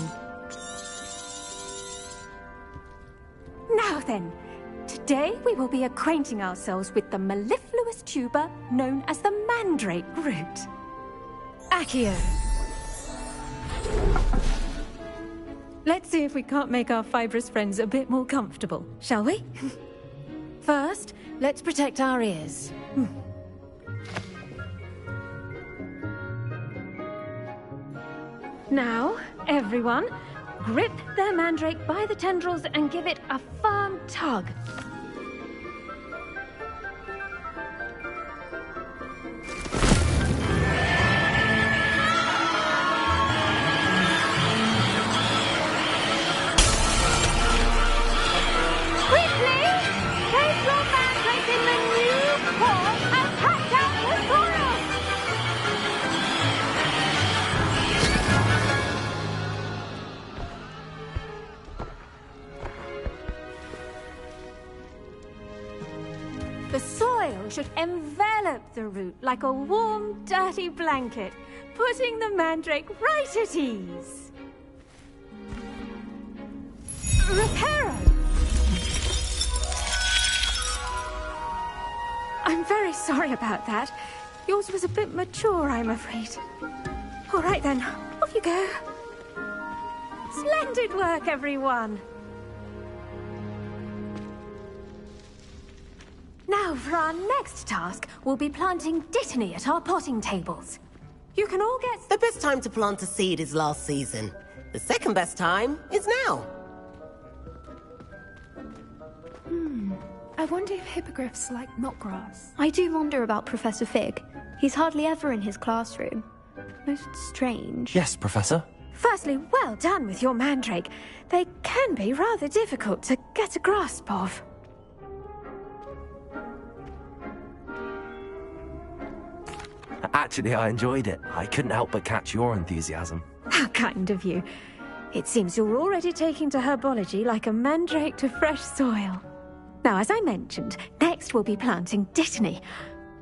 Now then, today we will be acquainting ourselves with the mellifluous tuber known as the mandrake root. Accio. Let's see if we can't make our fibrous friends a bit more comfortable, shall we? First, let's protect our ears. Now, everyone, grip their mandrake by the tendrils and give it a firm tug. The soil should envelop the root like a warm, dirty blanket, putting the mandrake right at ease. Reparo! I'm very sorry about that. Yours was a bit mature, I'm afraid. All right then, off you go. Splendid work, everyone! Now, for our next task, we'll be planting Dittany at our potting tables. You can all get... The best time to plant a seed is last season. The second best time is now. I wonder if hippogriffs like knotgrass. I do wonder about Professor Fig. He's hardly ever in his classroom. Most strange. Yes, Professor. Firstly, well done with your mandrake. They can be rather difficult to get a grasp of. Actually, I enjoyed it. I couldn't help but catch your enthusiasm. How kind of you. It seems you're already taking to herbology like a mandrake to fresh soil. Now, as I mentioned, next we'll be planting Dittany.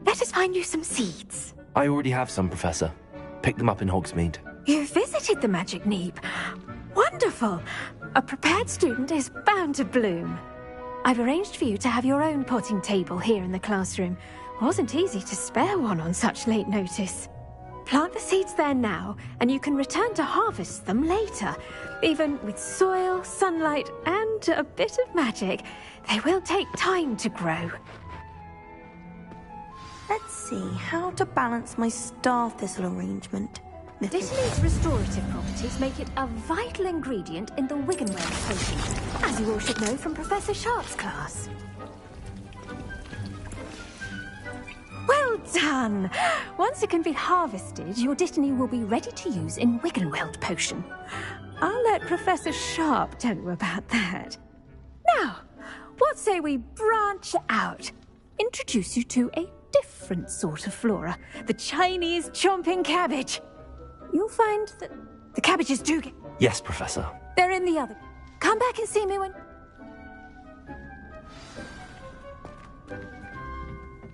Let us find you some seeds. I already have some, Professor. Picked them up in Hogsmeade. You visited the Magic Neep. Wonderful. A prepared student is bound to bloom. I've arranged for you to have your own potting table here in the classroom. Wasn't easy to spare one on such late notice. Plant the seeds there now, and you can return to harvest them later. Even with soil, sunlight, and a bit of magic, they will take time to grow. Let's see how to balance my star thistle arrangement. Dittany's restorative properties make it a vital ingredient in the Wiggenweld potion, as you all should know from Professor Sharp's class. Well done! Once it can be harvested, your Dittany will be ready to use in Wiggenweld potion. I'll let Professor Sharp tell you about that. Now, what say we branch out? Introduce you to a different sort of flora, the Chinese chomping cabbage. You'll find that the cabbages do get... Yes, Professor. They're in the other. Come back and see me when...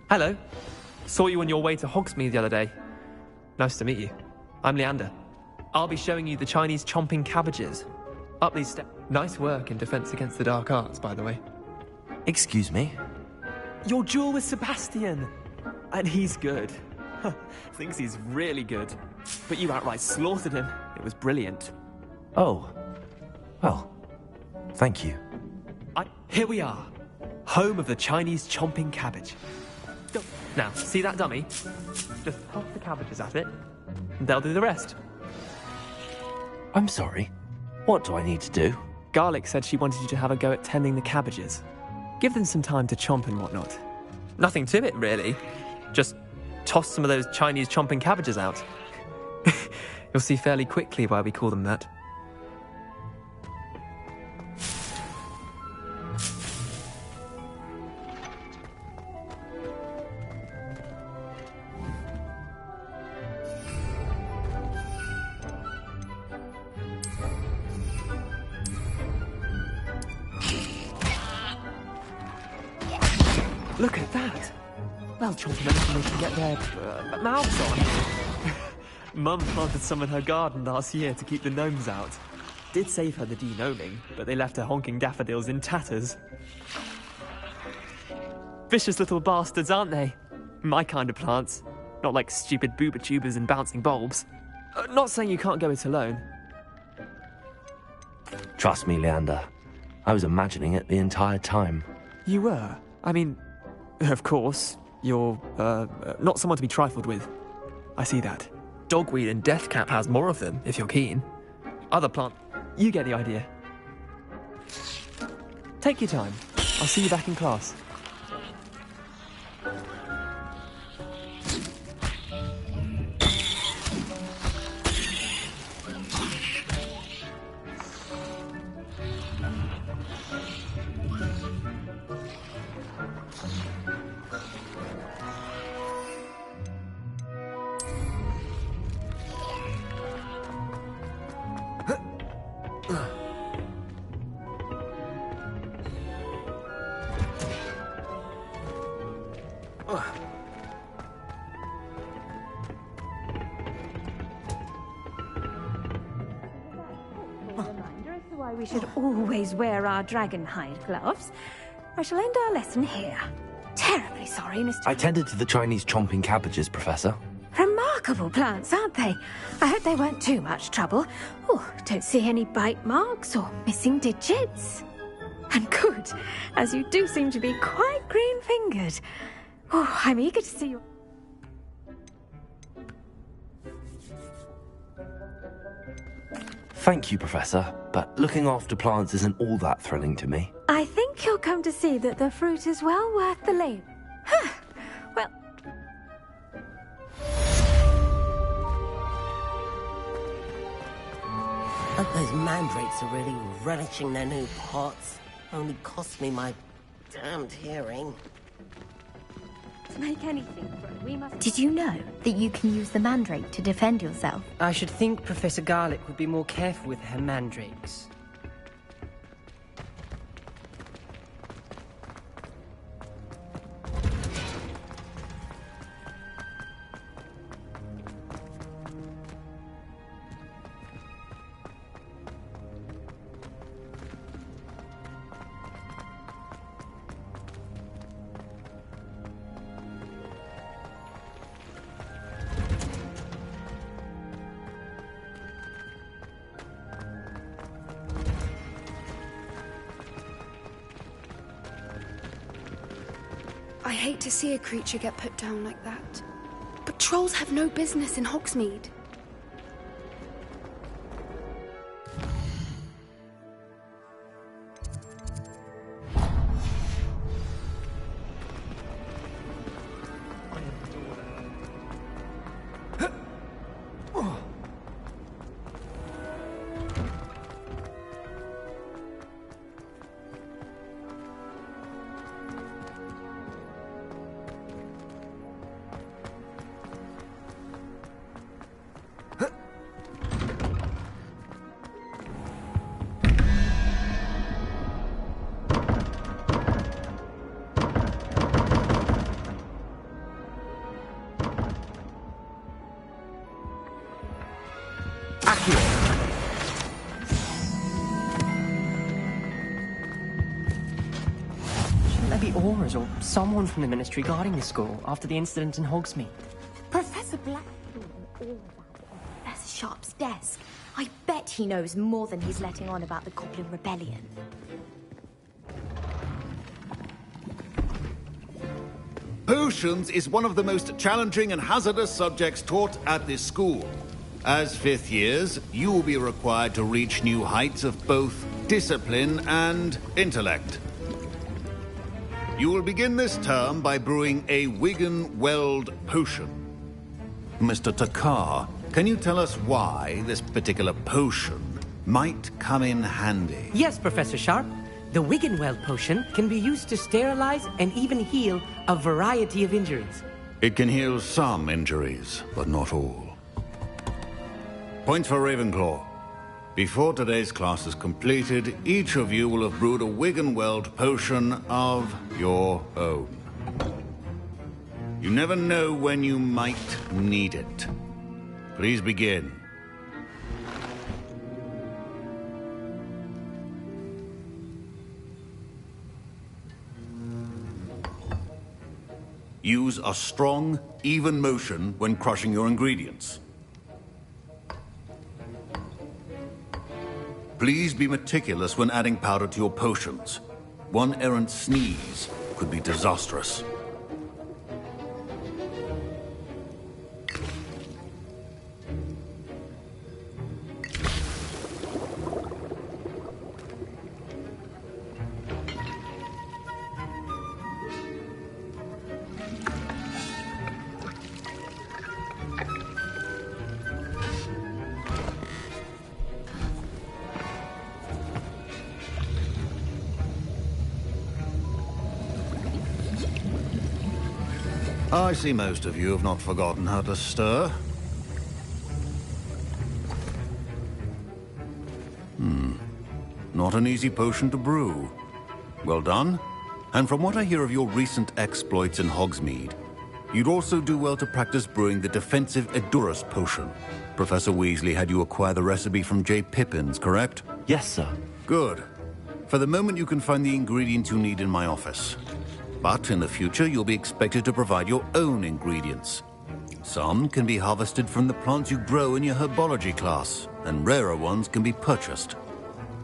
Hello. Saw you on your way to Hogsmeade the other day. Nice to meet you. I'm Leander. I'll be showing you the Chinese chomping cabbages. Up these steps. Nice work in Defense Against the Dark Arts, by the way. Excuse me? Your duel with Sebastian! And he's good. Thinks he's really good. But you outright slaughtered him. It was brilliant. Oh. Well, thank you. Here we are. Home of the Chinese chomping cabbage. Now, see that dummy? Just toss the cabbages at it, and they'll do the rest. I'm sorry. What do I need to do? Garlic said she wanted you to have a go at tending the cabbages. Give them some time to chomp and whatnot. Nothing to it, really. Just toss some of those Chinese chomping cabbages out. You'll see fairly quickly why we call them that. Look at that! They'll chomp on anything they can get their mouths on. Mum planted some in her garden last year to keep the gnomes out. Did save her the de-gnoming, but they left her honking daffodils in tatters. Vicious little bastards, aren't they? My kind of plants. Not like stupid booba tubers and bouncing bulbs. Not saying you can't go it alone. Trust me, Leander. I was imagining it the entire time. You were? I mean, of course, you're, not someone to be trifled with. I see that. Dogweed and Deathcap has more of them, if you're keen. Other plant... You get the idea. Take your time. I'll see you back in class. Why we should always wear our dragonhide gloves. I shall end our lesson here. Terribly sorry, Mr. I tended to the Chinese chomping cabbages, Professor. Remarkable plants, aren't they? I hope they weren't too much trouble. Oh, don't see any bite marks or missing digits. And good, as you do seem to be quite green-fingered. Oh, I'm eager to see you. Thank you, Professor, but looking after plants isn't all that thrilling to me. I think you'll come to see that the fruit is well worth the labor. Well... Hope those mandrakes are really relishing their new pots. Only cost me my damned hearing. To make anything grow, we must... Did you know that you can use the mandrake to defend yourself? I should think Professor Garlic would be more careful with her mandrakes. I hate to see a creature get put down like that. But trolls have no business in Hogsmeade. the Aurors or someone from the Ministry guarding the school after the incident in Hogsmeade. Professor Black... Professor Sharp's desk. I bet he knows more than he's letting on about the Goblin Rebellion. Potions is one of the most challenging and hazardous subjects taught at this school. As fifth years, you will be required to reach new heights of both discipline and intellect. You will begin this term by brewing a Wigan-Weld potion. Mr. Takar, can you tell us why this particular potion might come in handy? Yes, Professor Sharp. The Wiggenweld potion can be used to sterilize and even heal a variety of injuries. It can heal some injuries, but not all. Points for Ravenclaw. Before today's class is completed, each of you will have brewed a Wiggenweld potion of your own. You never know when you might need it. Please begin. Use a strong, even motion when crushing your ingredients. Please be meticulous when adding powder to your potions. One errant sneeze could be disastrous. I see most of you have not forgotten how to stir. Not an easy potion to brew. Well done. And from what I hear of your recent exploits in Hogsmeade, you'd also do well to practice brewing the defensive Edurus potion. Professor Weasley had you acquire the recipe from J. Pippins, correct? Yes, sir. Good. For the moment, you can find the ingredients you need in my office. But in the future, you'll be expected to provide your own ingredients. Some can be harvested from the plants you grow in your herbology class, and rarer ones can be purchased.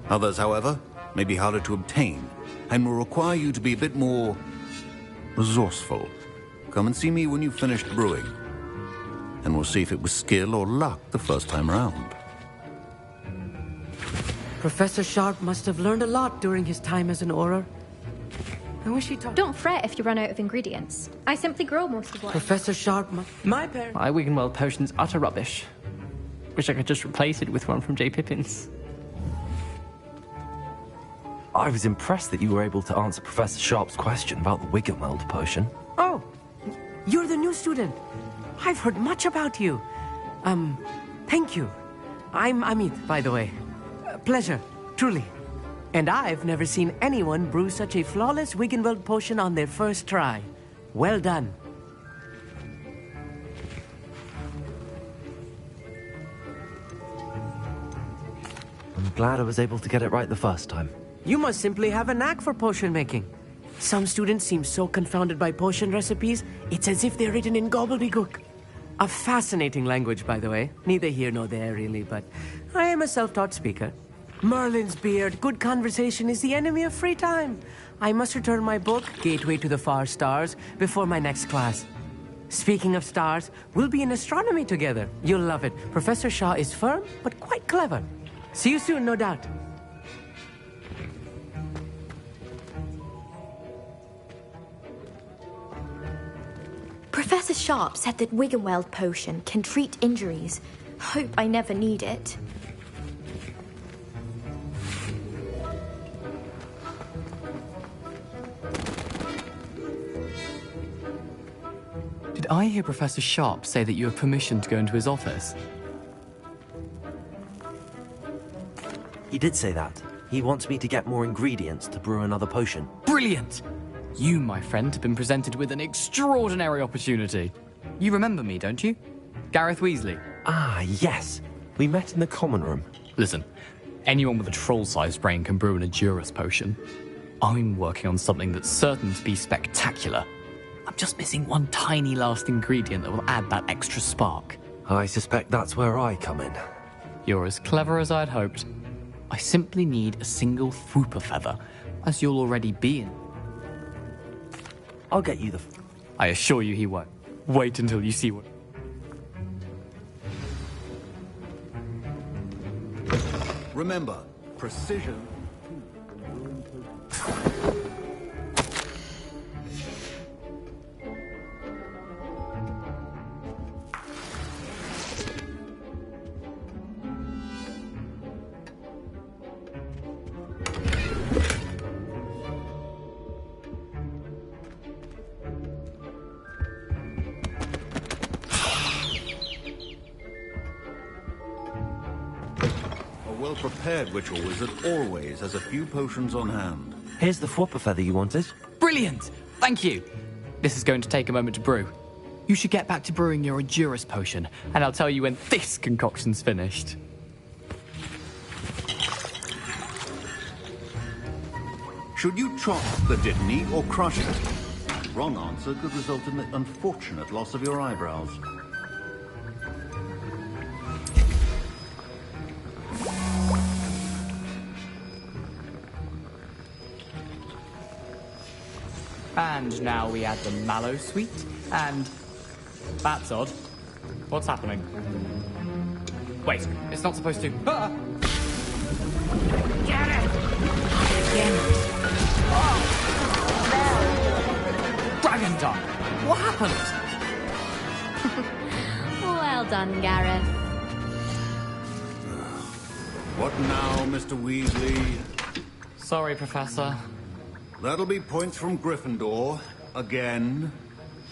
Others, however, may be harder to obtain, and will require you to be a bit more resourceful. Come and see me when you've finished brewing, and we'll see if it was skill or luck the first time round. Professor Sharp must have learned a lot during his time as an Auror. I wish he taught... Don't fret if you run out of ingredients. I simply grow most of what... Professor Sharp, my parents... My Wiggenweld potion's utter rubbish. Wish I could just replace it with one from J. Pippins. I was impressed that you were able to answer Professor Sharp's question about the Wiggenweld potion. Oh, you're the new student. I've heard much about you. Thank you. I'm Amit, by the way. Pleasure, truly. And I've never seen anyone brew such a flawless Wiggenweld potion on their first try. Well done. I'm glad I was able to get it right the first time. You must simply have a knack for potion making. Some students seem so confounded by potion recipes, it's as if they're written in gobbledygook. A fascinating language, by the way. Neither here nor there, really, but I am a self-taught speaker. Merlin's beard, good conversation is the enemy of free time. I must return my book, Gateway to the Far Stars, before my next class. Speaking of stars, we'll be in astronomy together. You'll love it. Professor Shaw is firm, but quite clever. See you soon, no doubt. Professor Sharp said that Wiggenweld potion can treat injuries. Hope I never need it. Did I hear Professor Sharp say that you have permission to go into his office? He did say that. He wants me to get more ingredients to brew another potion. Brilliant! You, my friend, have been presented with an extraordinary opportunity. You remember me, don't you? Gareth Weasley. Ah, yes. We met in the common room. Listen, anyone with a troll-sized brain can brew an Edurus potion. I'm working on something that's certain to be spectacular. I'm just missing one tiny last ingredient that will add that extra spark. I suspect that's where I come in. You're as clever as I'd hoped. I simply need a single Fwooper feather, as you'll already be in. I'll get you the... I assure you he won't. Wait until you see what... Remember, precision... Well-prepared ritual wizard always has a few potions on hand. Here's the Fwooper feather you wanted. Brilliant! Thank you! This is going to take a moment to brew. You should get back to brewing your Endurus potion, and I'll tell you when this concoction's finished. Should you chop the Dittany or crush it? The wrong answer could result in the unfortunate loss of your eyebrows. And now we add the mallow sweet, and... That's odd. What's happening? Wait, it's not supposed to... Ah! Get it! Again. Dragon Dog! What happened? Well done, Gareth. What now, Mr. Weasley? Sorry, Professor. That'll be points from Gryffindor. Again.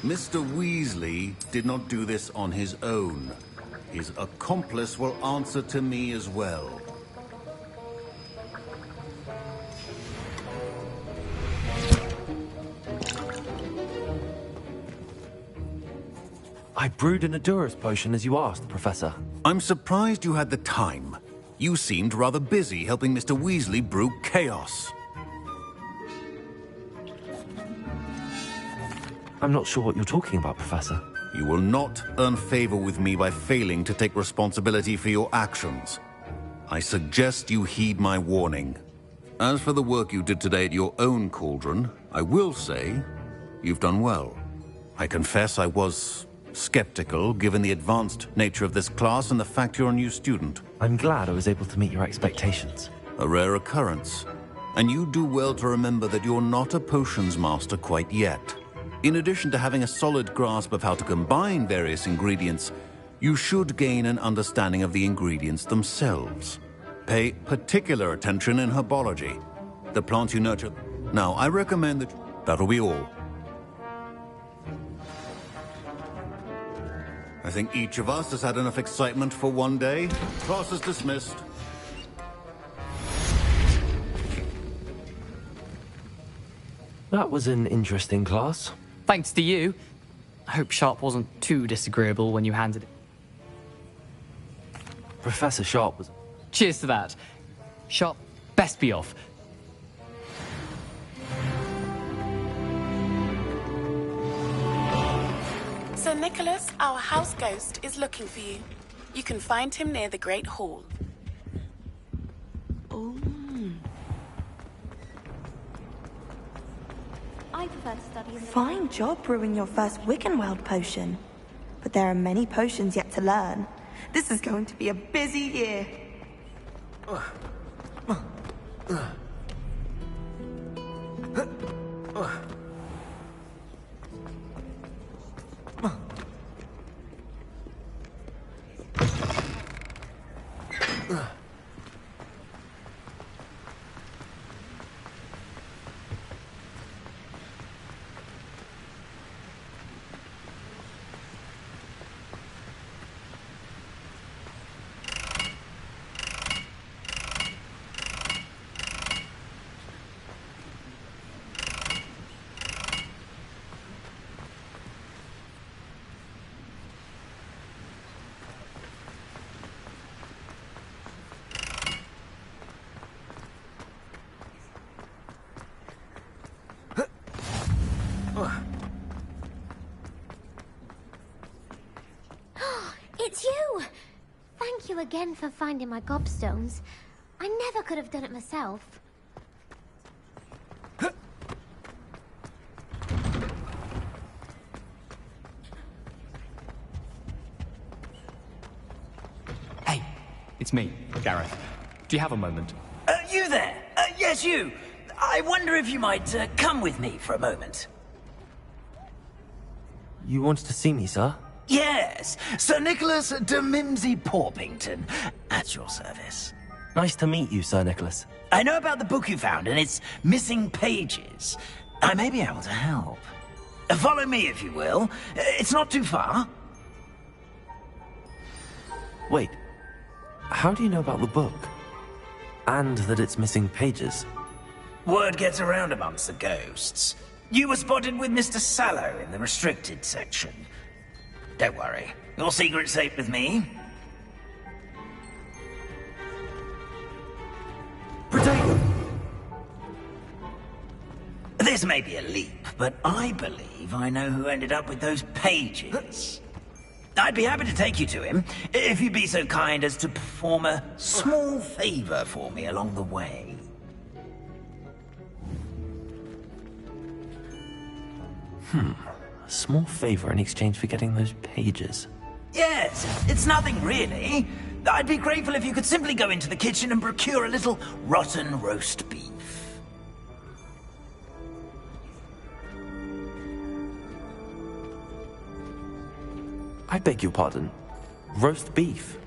Mr. Weasley did not do this on his own. His accomplice will answer to me as well. I brewed an Endurus potion as you asked, Professor. I'm surprised you had the time. You seemed rather busy helping Mr. Weasley brew chaos. I'm not sure what you're talking about, Professor. You will not earn favor with me by failing to take responsibility for your actions. I suggest you heed my warning. As for the work you did today at your own cauldron, I will say you've done well. I confess I was skeptical, given the advanced nature of this class and the fact you're a new student. I'm glad I was able to meet your expectations. A rare occurrence. And you do well to remember that you're not a potions master quite yet. In addition to having a solid grasp of how to combine various ingredients, you should gain an understanding of the ingredients themselves. Pay particular attention in herbology, the plants you nurture. Now, I recommend that... That'll be all. I think each of us has had enough excitement for one day. Class is dismissed. That was an interesting class. Thanks to you. I hope Sharp wasn't too disagreeable when you handed it. Professor Sharp was... Cheers to that. Sharp, best be off. Sir Nicholas, our house ghost, is looking for you. You can find him near the Great Hall. Oh. I prefer to study in the... Fine job brewing your first Wiggenweld potion. But there are many potions yet to learn. This is going to be a busy year. again for finding my gobstones. I never could have done it myself. Hey, it's me, Gareth. Do you have a moment? You there? Yes, you. I wonder if you might come with me for a moment. You wanted to see me, sir? Yes, Sir Nicholas de Mimsy Porpington, at your service. Nice to meet you, Sir Nicholas. I know about the book you found and its missing pages. I may be able to help. Follow me, if you will. It's not too far. Wait, how do you know about the book? And that it's missing pages? Word gets around amongst the ghosts. You were spotted with Mr. Sallow in the restricted section. Don't worry, your secret's safe with me. Potato! This may be a leap, but I believe I know who ended up with those pages. I'd be happy to take you to him, if you'd be so kind as to perform a small favor for me along the way. A small favor in exchange for getting those pages. Yes, it's nothing really. I'd be grateful if you could simply go into the kitchen and procure a little rotten roast beef. I beg your pardon. Roast beef.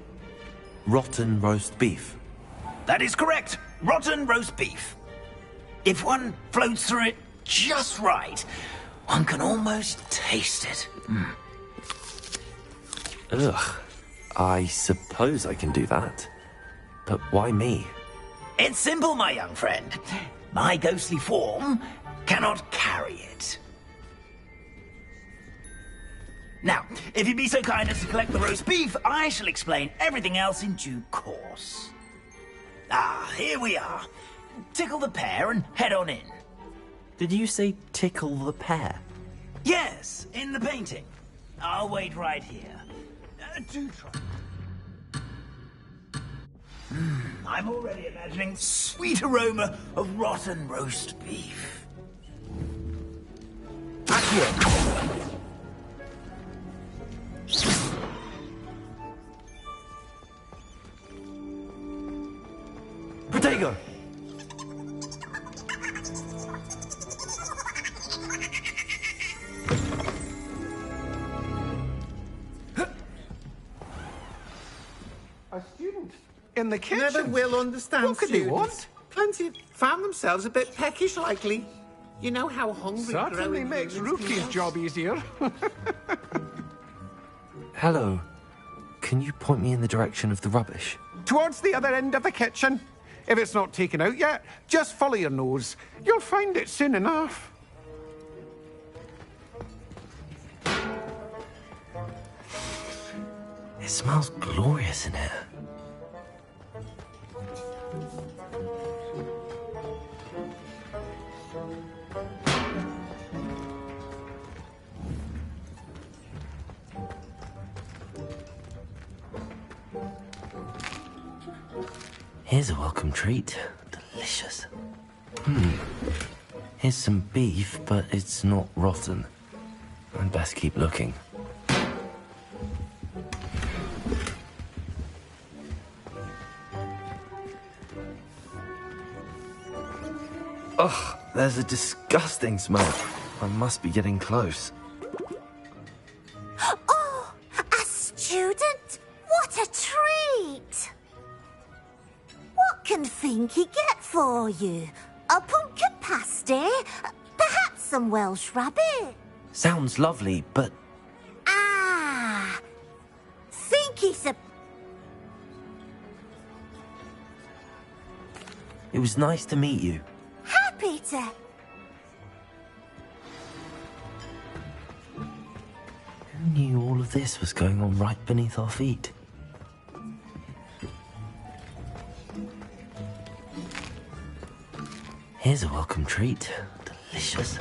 Rotten roast beef. That is correct. Rotten roast beef. If one floats through it just right, one can almost taste it. Ugh. I suppose I can do that. But why me? It's simple, my young friend. My ghostly form cannot carry it. Now, if you'd be so kind as to collect the roast beef, I shall explain everything else in due course. Ah, here we are. Tickle the pear and head on in. Did you say tickle the pear? Yes, in the painting. I'll wait right here. Do try. I'm already imagining sweet aroma of rotten roast beef. Potato! A student in the kitchen. Never will understand. What could they want? Plenty found themselves a bit peckish, likely. You know how hungry. Certainly makes Rookie's job easier. Hello. Can you point me in the direction of the rubbish? Towards the other end of the kitchen. If it's not taken out yet, just follow your nose. You'll find it soon enough. It smells glorious in here. Here's a welcome treat. Delicious. Here's some beef, but it's not rotten. I'd best keep looking. Ugh, there's a disgusting smell. I must be getting close. Oh, a student? What a treat! What can Finky get for you? A pumpkin pasty? Perhaps some Welsh rabbit? Sounds lovely, but... Ah! Finky's a... It was nice to meet you. Happy to... Who knew all of this was going on right beneath our feet? Here's a welcome treat. Delicious.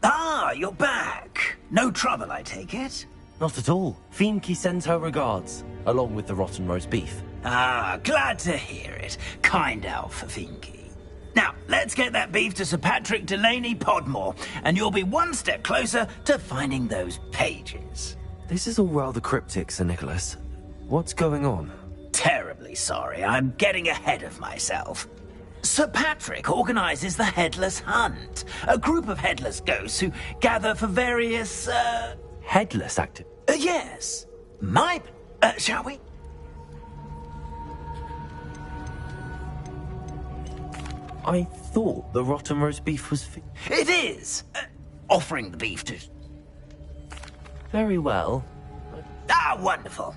Ah, you're back. No trouble, I take it? Not at all. Fienke sends her regards, along with the rotten roast beef. Ah, glad to hear it. Kind elf, Fienke. Now, let's get that beef to Sir Patrick Delaney Podmore, and you'll be one step closer to finding those pages. This is all rather cryptic, Sir Nicholas. What's going on? Terribly sorry, I'm getting ahead of myself. Sir Patrick organises the Headless Hunt, a group of headless ghosts who gather for various, Headless active? Yes. Shall we? I thought the rotten roast beef was... It is! Offering the beef to... Very well. Ah, wonderful.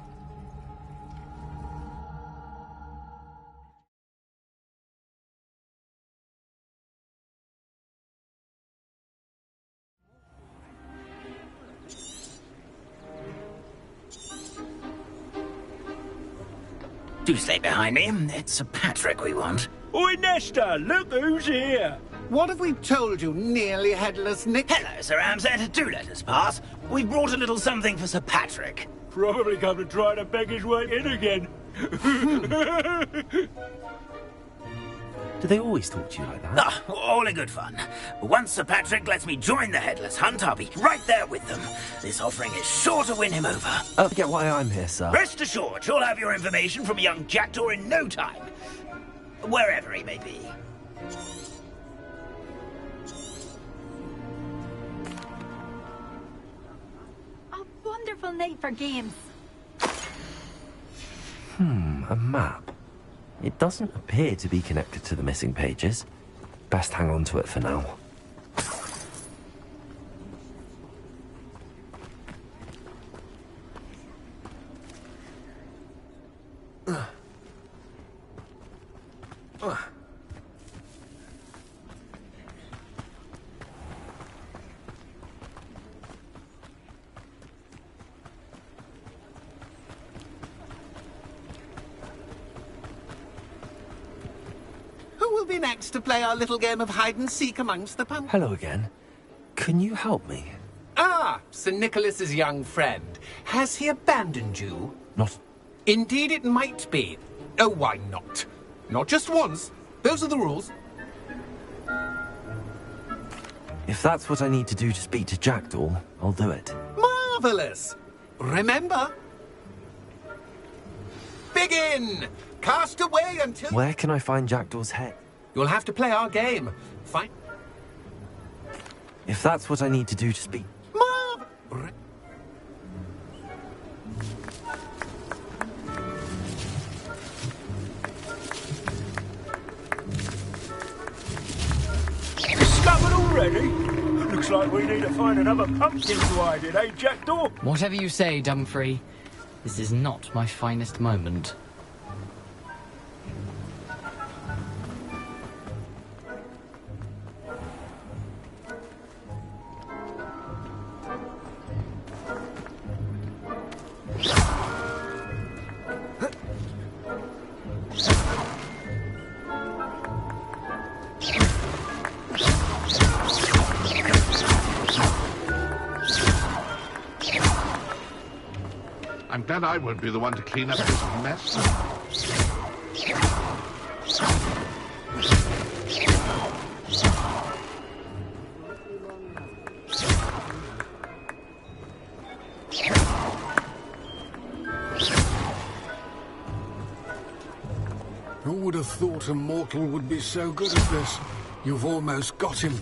Do stay behind me. It's Sir Patrick we want. Oi, Nesta, look who's here. What have we told you, nearly headless Nick? Hello, Sir Ramsett. Do let us pass. We've brought a little something for Sir Patrick. Probably come to try to beg his way in again. Do they always talk to you like that? Ah, all in good fun. Once Sir Patrick lets me join the Headless Hunt, I'll be right there with them. This offering is sure to win him over. Oh, forget why I'm here, sir. Rest assured, you'll have your information from a young jackdaw in no time. Wherever he may be. A wonderful night for games. A map. It doesn't appear to be connected to the missing pages. Best hang on to it for now. Who will be next to play our little game of hide-and-seek amongst the pumpkins? Hello again. Can you help me? Ah, Sir Nicholas's young friend. Has he abandoned you? Not... Indeed it might be. Oh, why not? Not just once. Those are the rules. If that's what I need to do to speak to Jackdaw, I'll do it. Marvellous! Remember? Begin! Cast away until... Where can I find Jackdaw's head? You'll have to play our game. Fine. If that's what I need to do to speak... Discovered already? Looks like we need to find another pumpkin to hide in, eh, Jackdaw? Whatever you say, Dumfrey. This is not my finest moment. I'm glad I won't be the one to clean up this mess. Who would have thought a mortal would be so good at this? You've almost got him.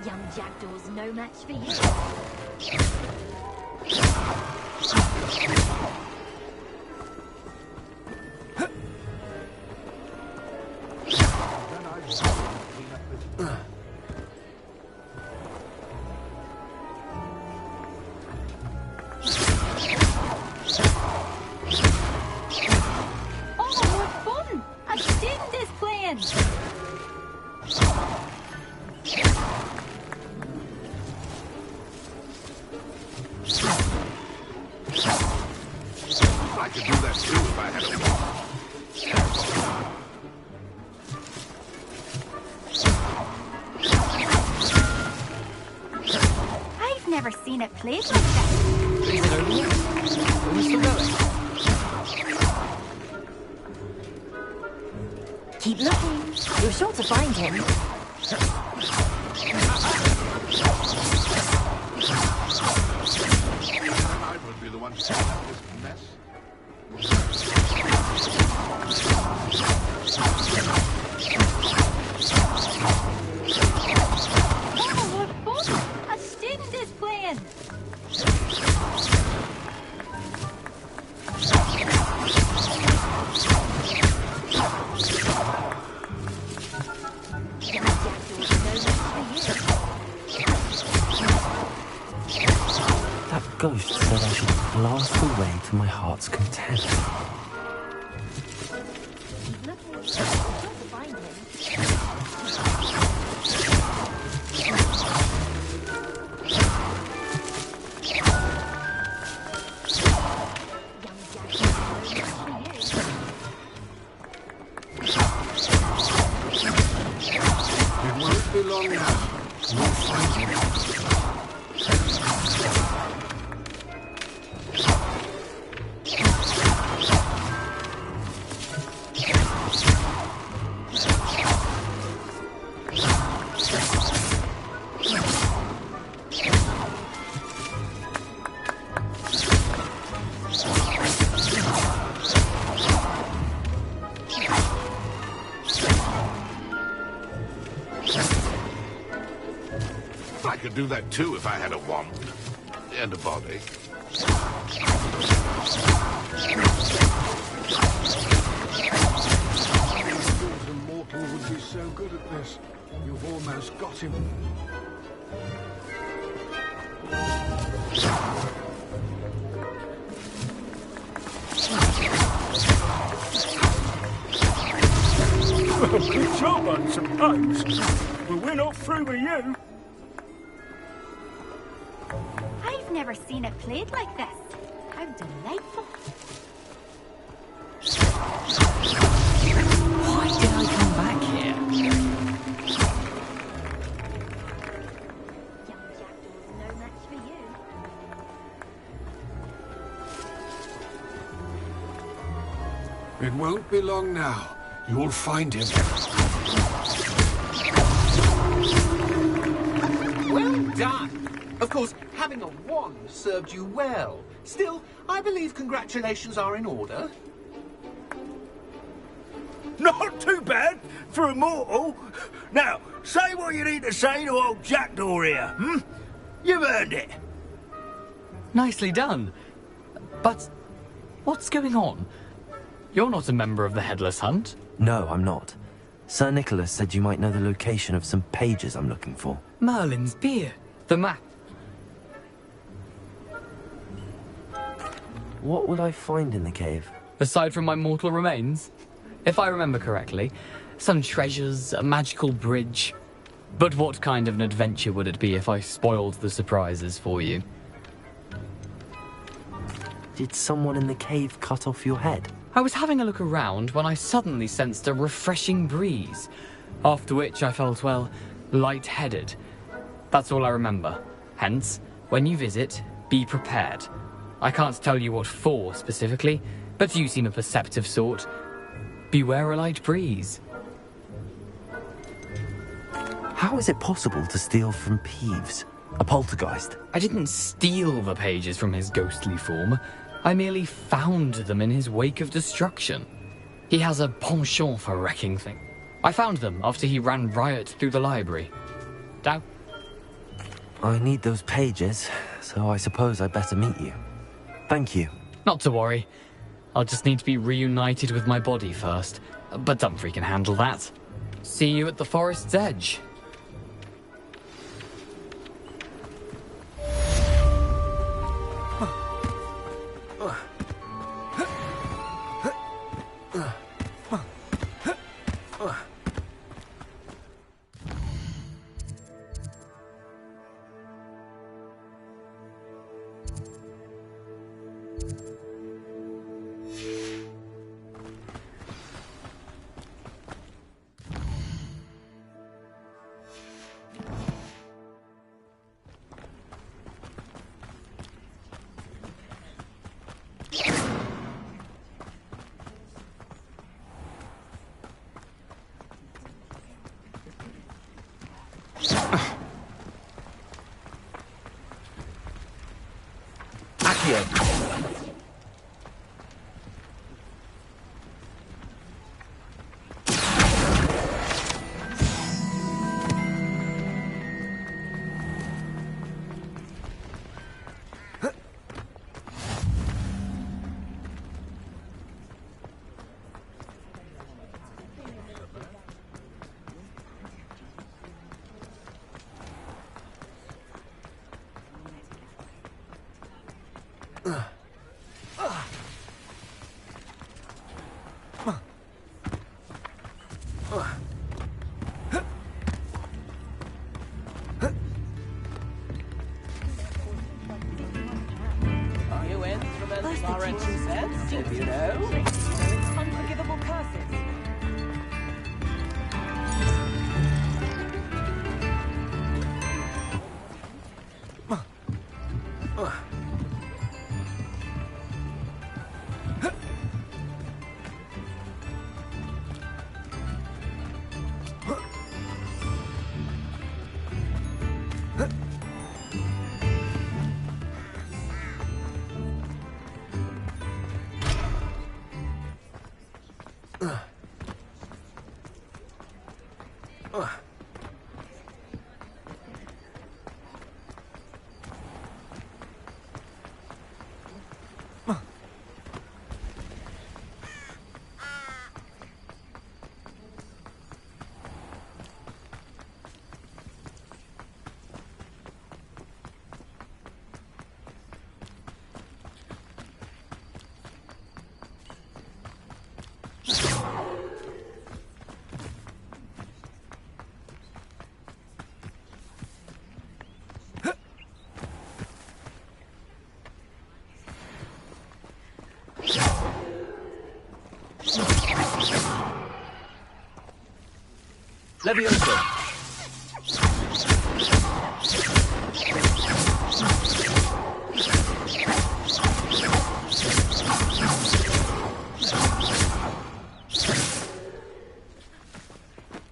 Young Jackdaw's no match for you. I could do that too if I had a wand. I've never seen it played like that. Is it over yet? Are we still going? Keep looking. You're sure to find him. I would be the one to clean up this mess. Oh, what fun! A student is playing. That ghost said I should blast away to my heart's content. It won't be long now. You'll find him. I could do that too if I had a wand. And a body. I thought a mortal would be so good at this. You've almost got him. Good job, I suppose. But we're not through with you. I've never seen it played like this. How delightful. Why did I come back here? Young Jackdaw's no match for you. It won't be long now. You'll find him. Well done. Of course, having a wand served you well. Still, I believe congratulations are in order. Not too bad for a mortal. Now, say what you need to say to old Jackdaw here, hmm? You've earned it. Nicely done. But what's going on? You're not a member of the Headless Hunt. No, I'm not. Sir Nicholas said you might know the location of some pages I'm looking for. Merlin's beard. The map. What would I find in the cave? Aside from my mortal remains? If I remember correctly, some treasures, a magical bridge. But what kind of an adventure would it be if I spoiled the surprises for you? Did someone in the cave cut off your head? I was having a look around when I suddenly sensed a refreshing breeze, after which I felt, well, lightheaded. That's all I remember. Hence, when you visit, be prepared. I can't tell you what for specifically, but you seem a perceptive sort. Beware a light breeze. How is it possible to steal from Peeves, a poltergeist? I didn't steal the pages from his ghostly form. I merely found them in his wake of destruction. He has a penchant for wrecking things. I found them after he ran riot through the library. Now, I need those pages, so I suppose I better meet you. Thank you. Not to worry. I'll just need to be reunited with my body first. But Dumfries can handle that. See you at the forest's edge. Levioso.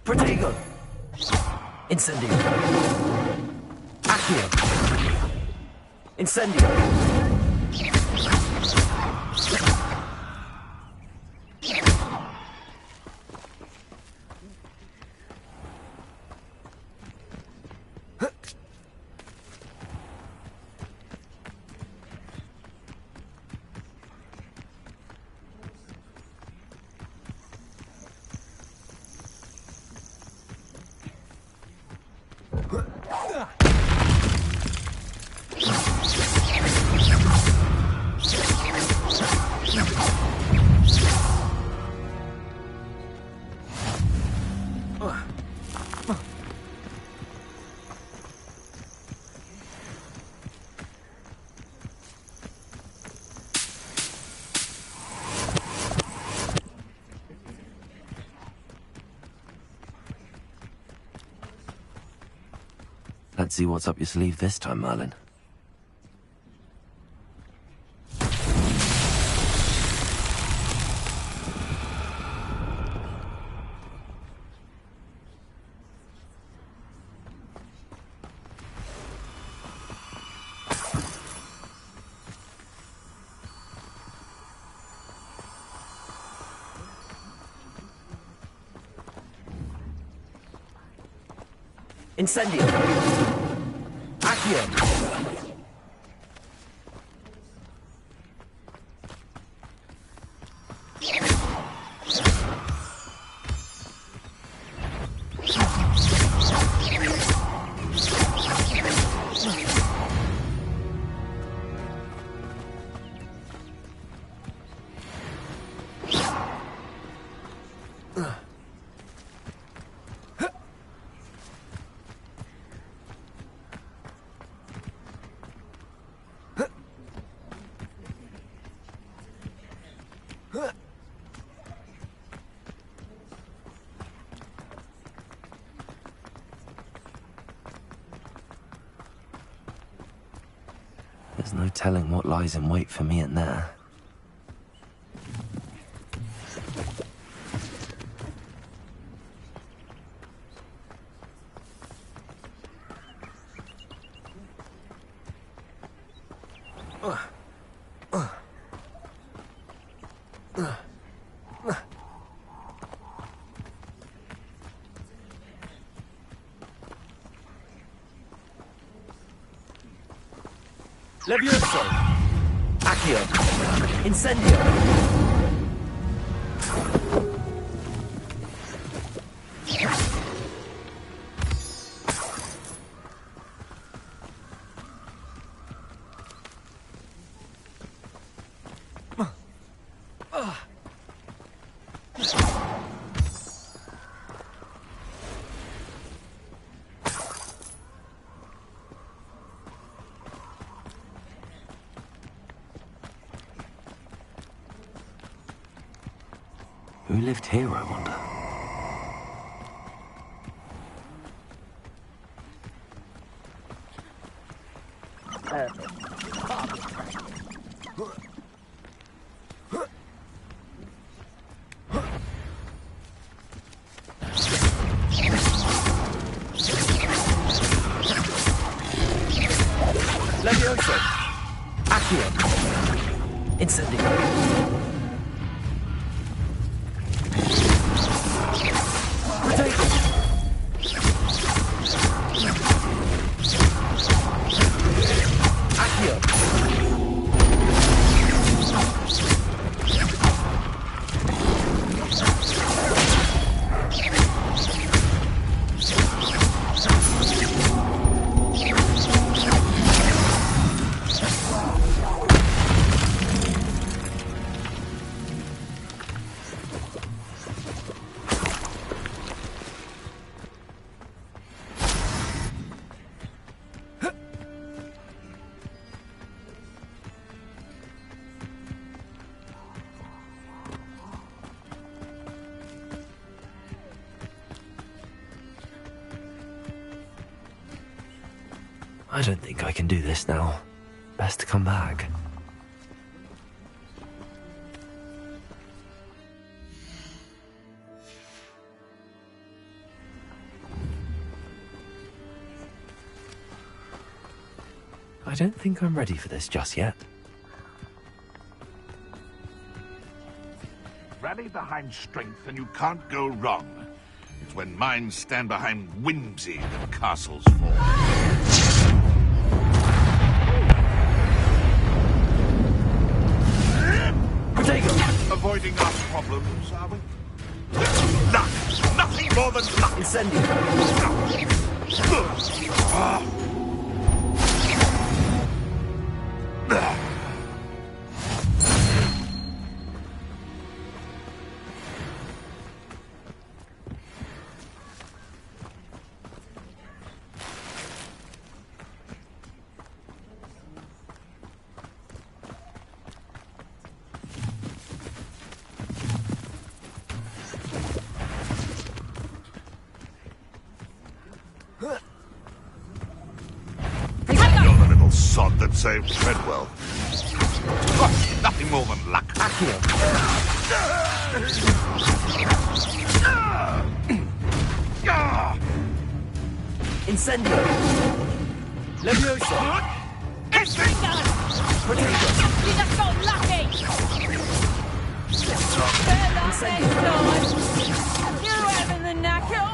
Protego. Incendio. Accio. Incendio. Let's see what's up your sleeve this time, Merlin. Incendio! Accio! There's no telling what lies in wait for me in there. Levioso! Accio! Incendio! Who lived here, I wonder? Levioso! Accio! Incendio! I don't think I can do this now. Best to come back. I don't think I'm ready for this just yet. Rally behind strength and you can't go wrong. It's when minds stand behind whimsy that castles fall. Avoiding our problems, are we? Luck! Nothing more than luck! Incendio! You're the little sod that saved Treadwell. Oh, nothing more than luck. Accio! Incendio! Levioso! Potato! You just got lucky! Incendio! You're having the knack at all!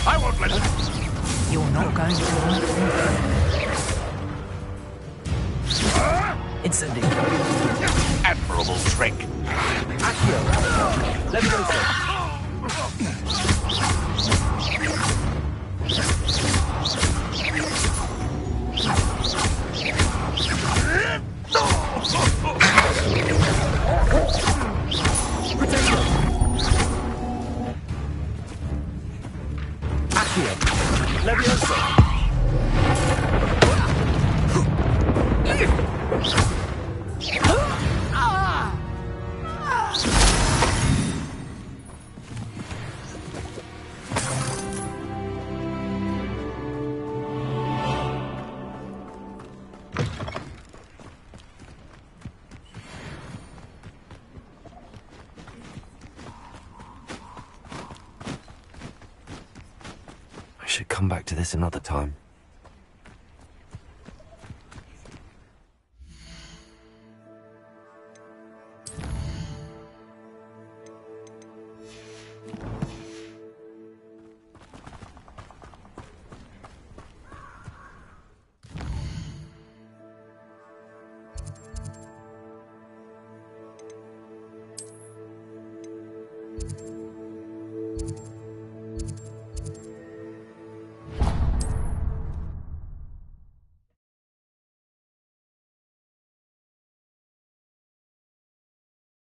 I won't let it. You're not going to like Incendio! Admirable trick. Accio! Levioso! come back to this another time.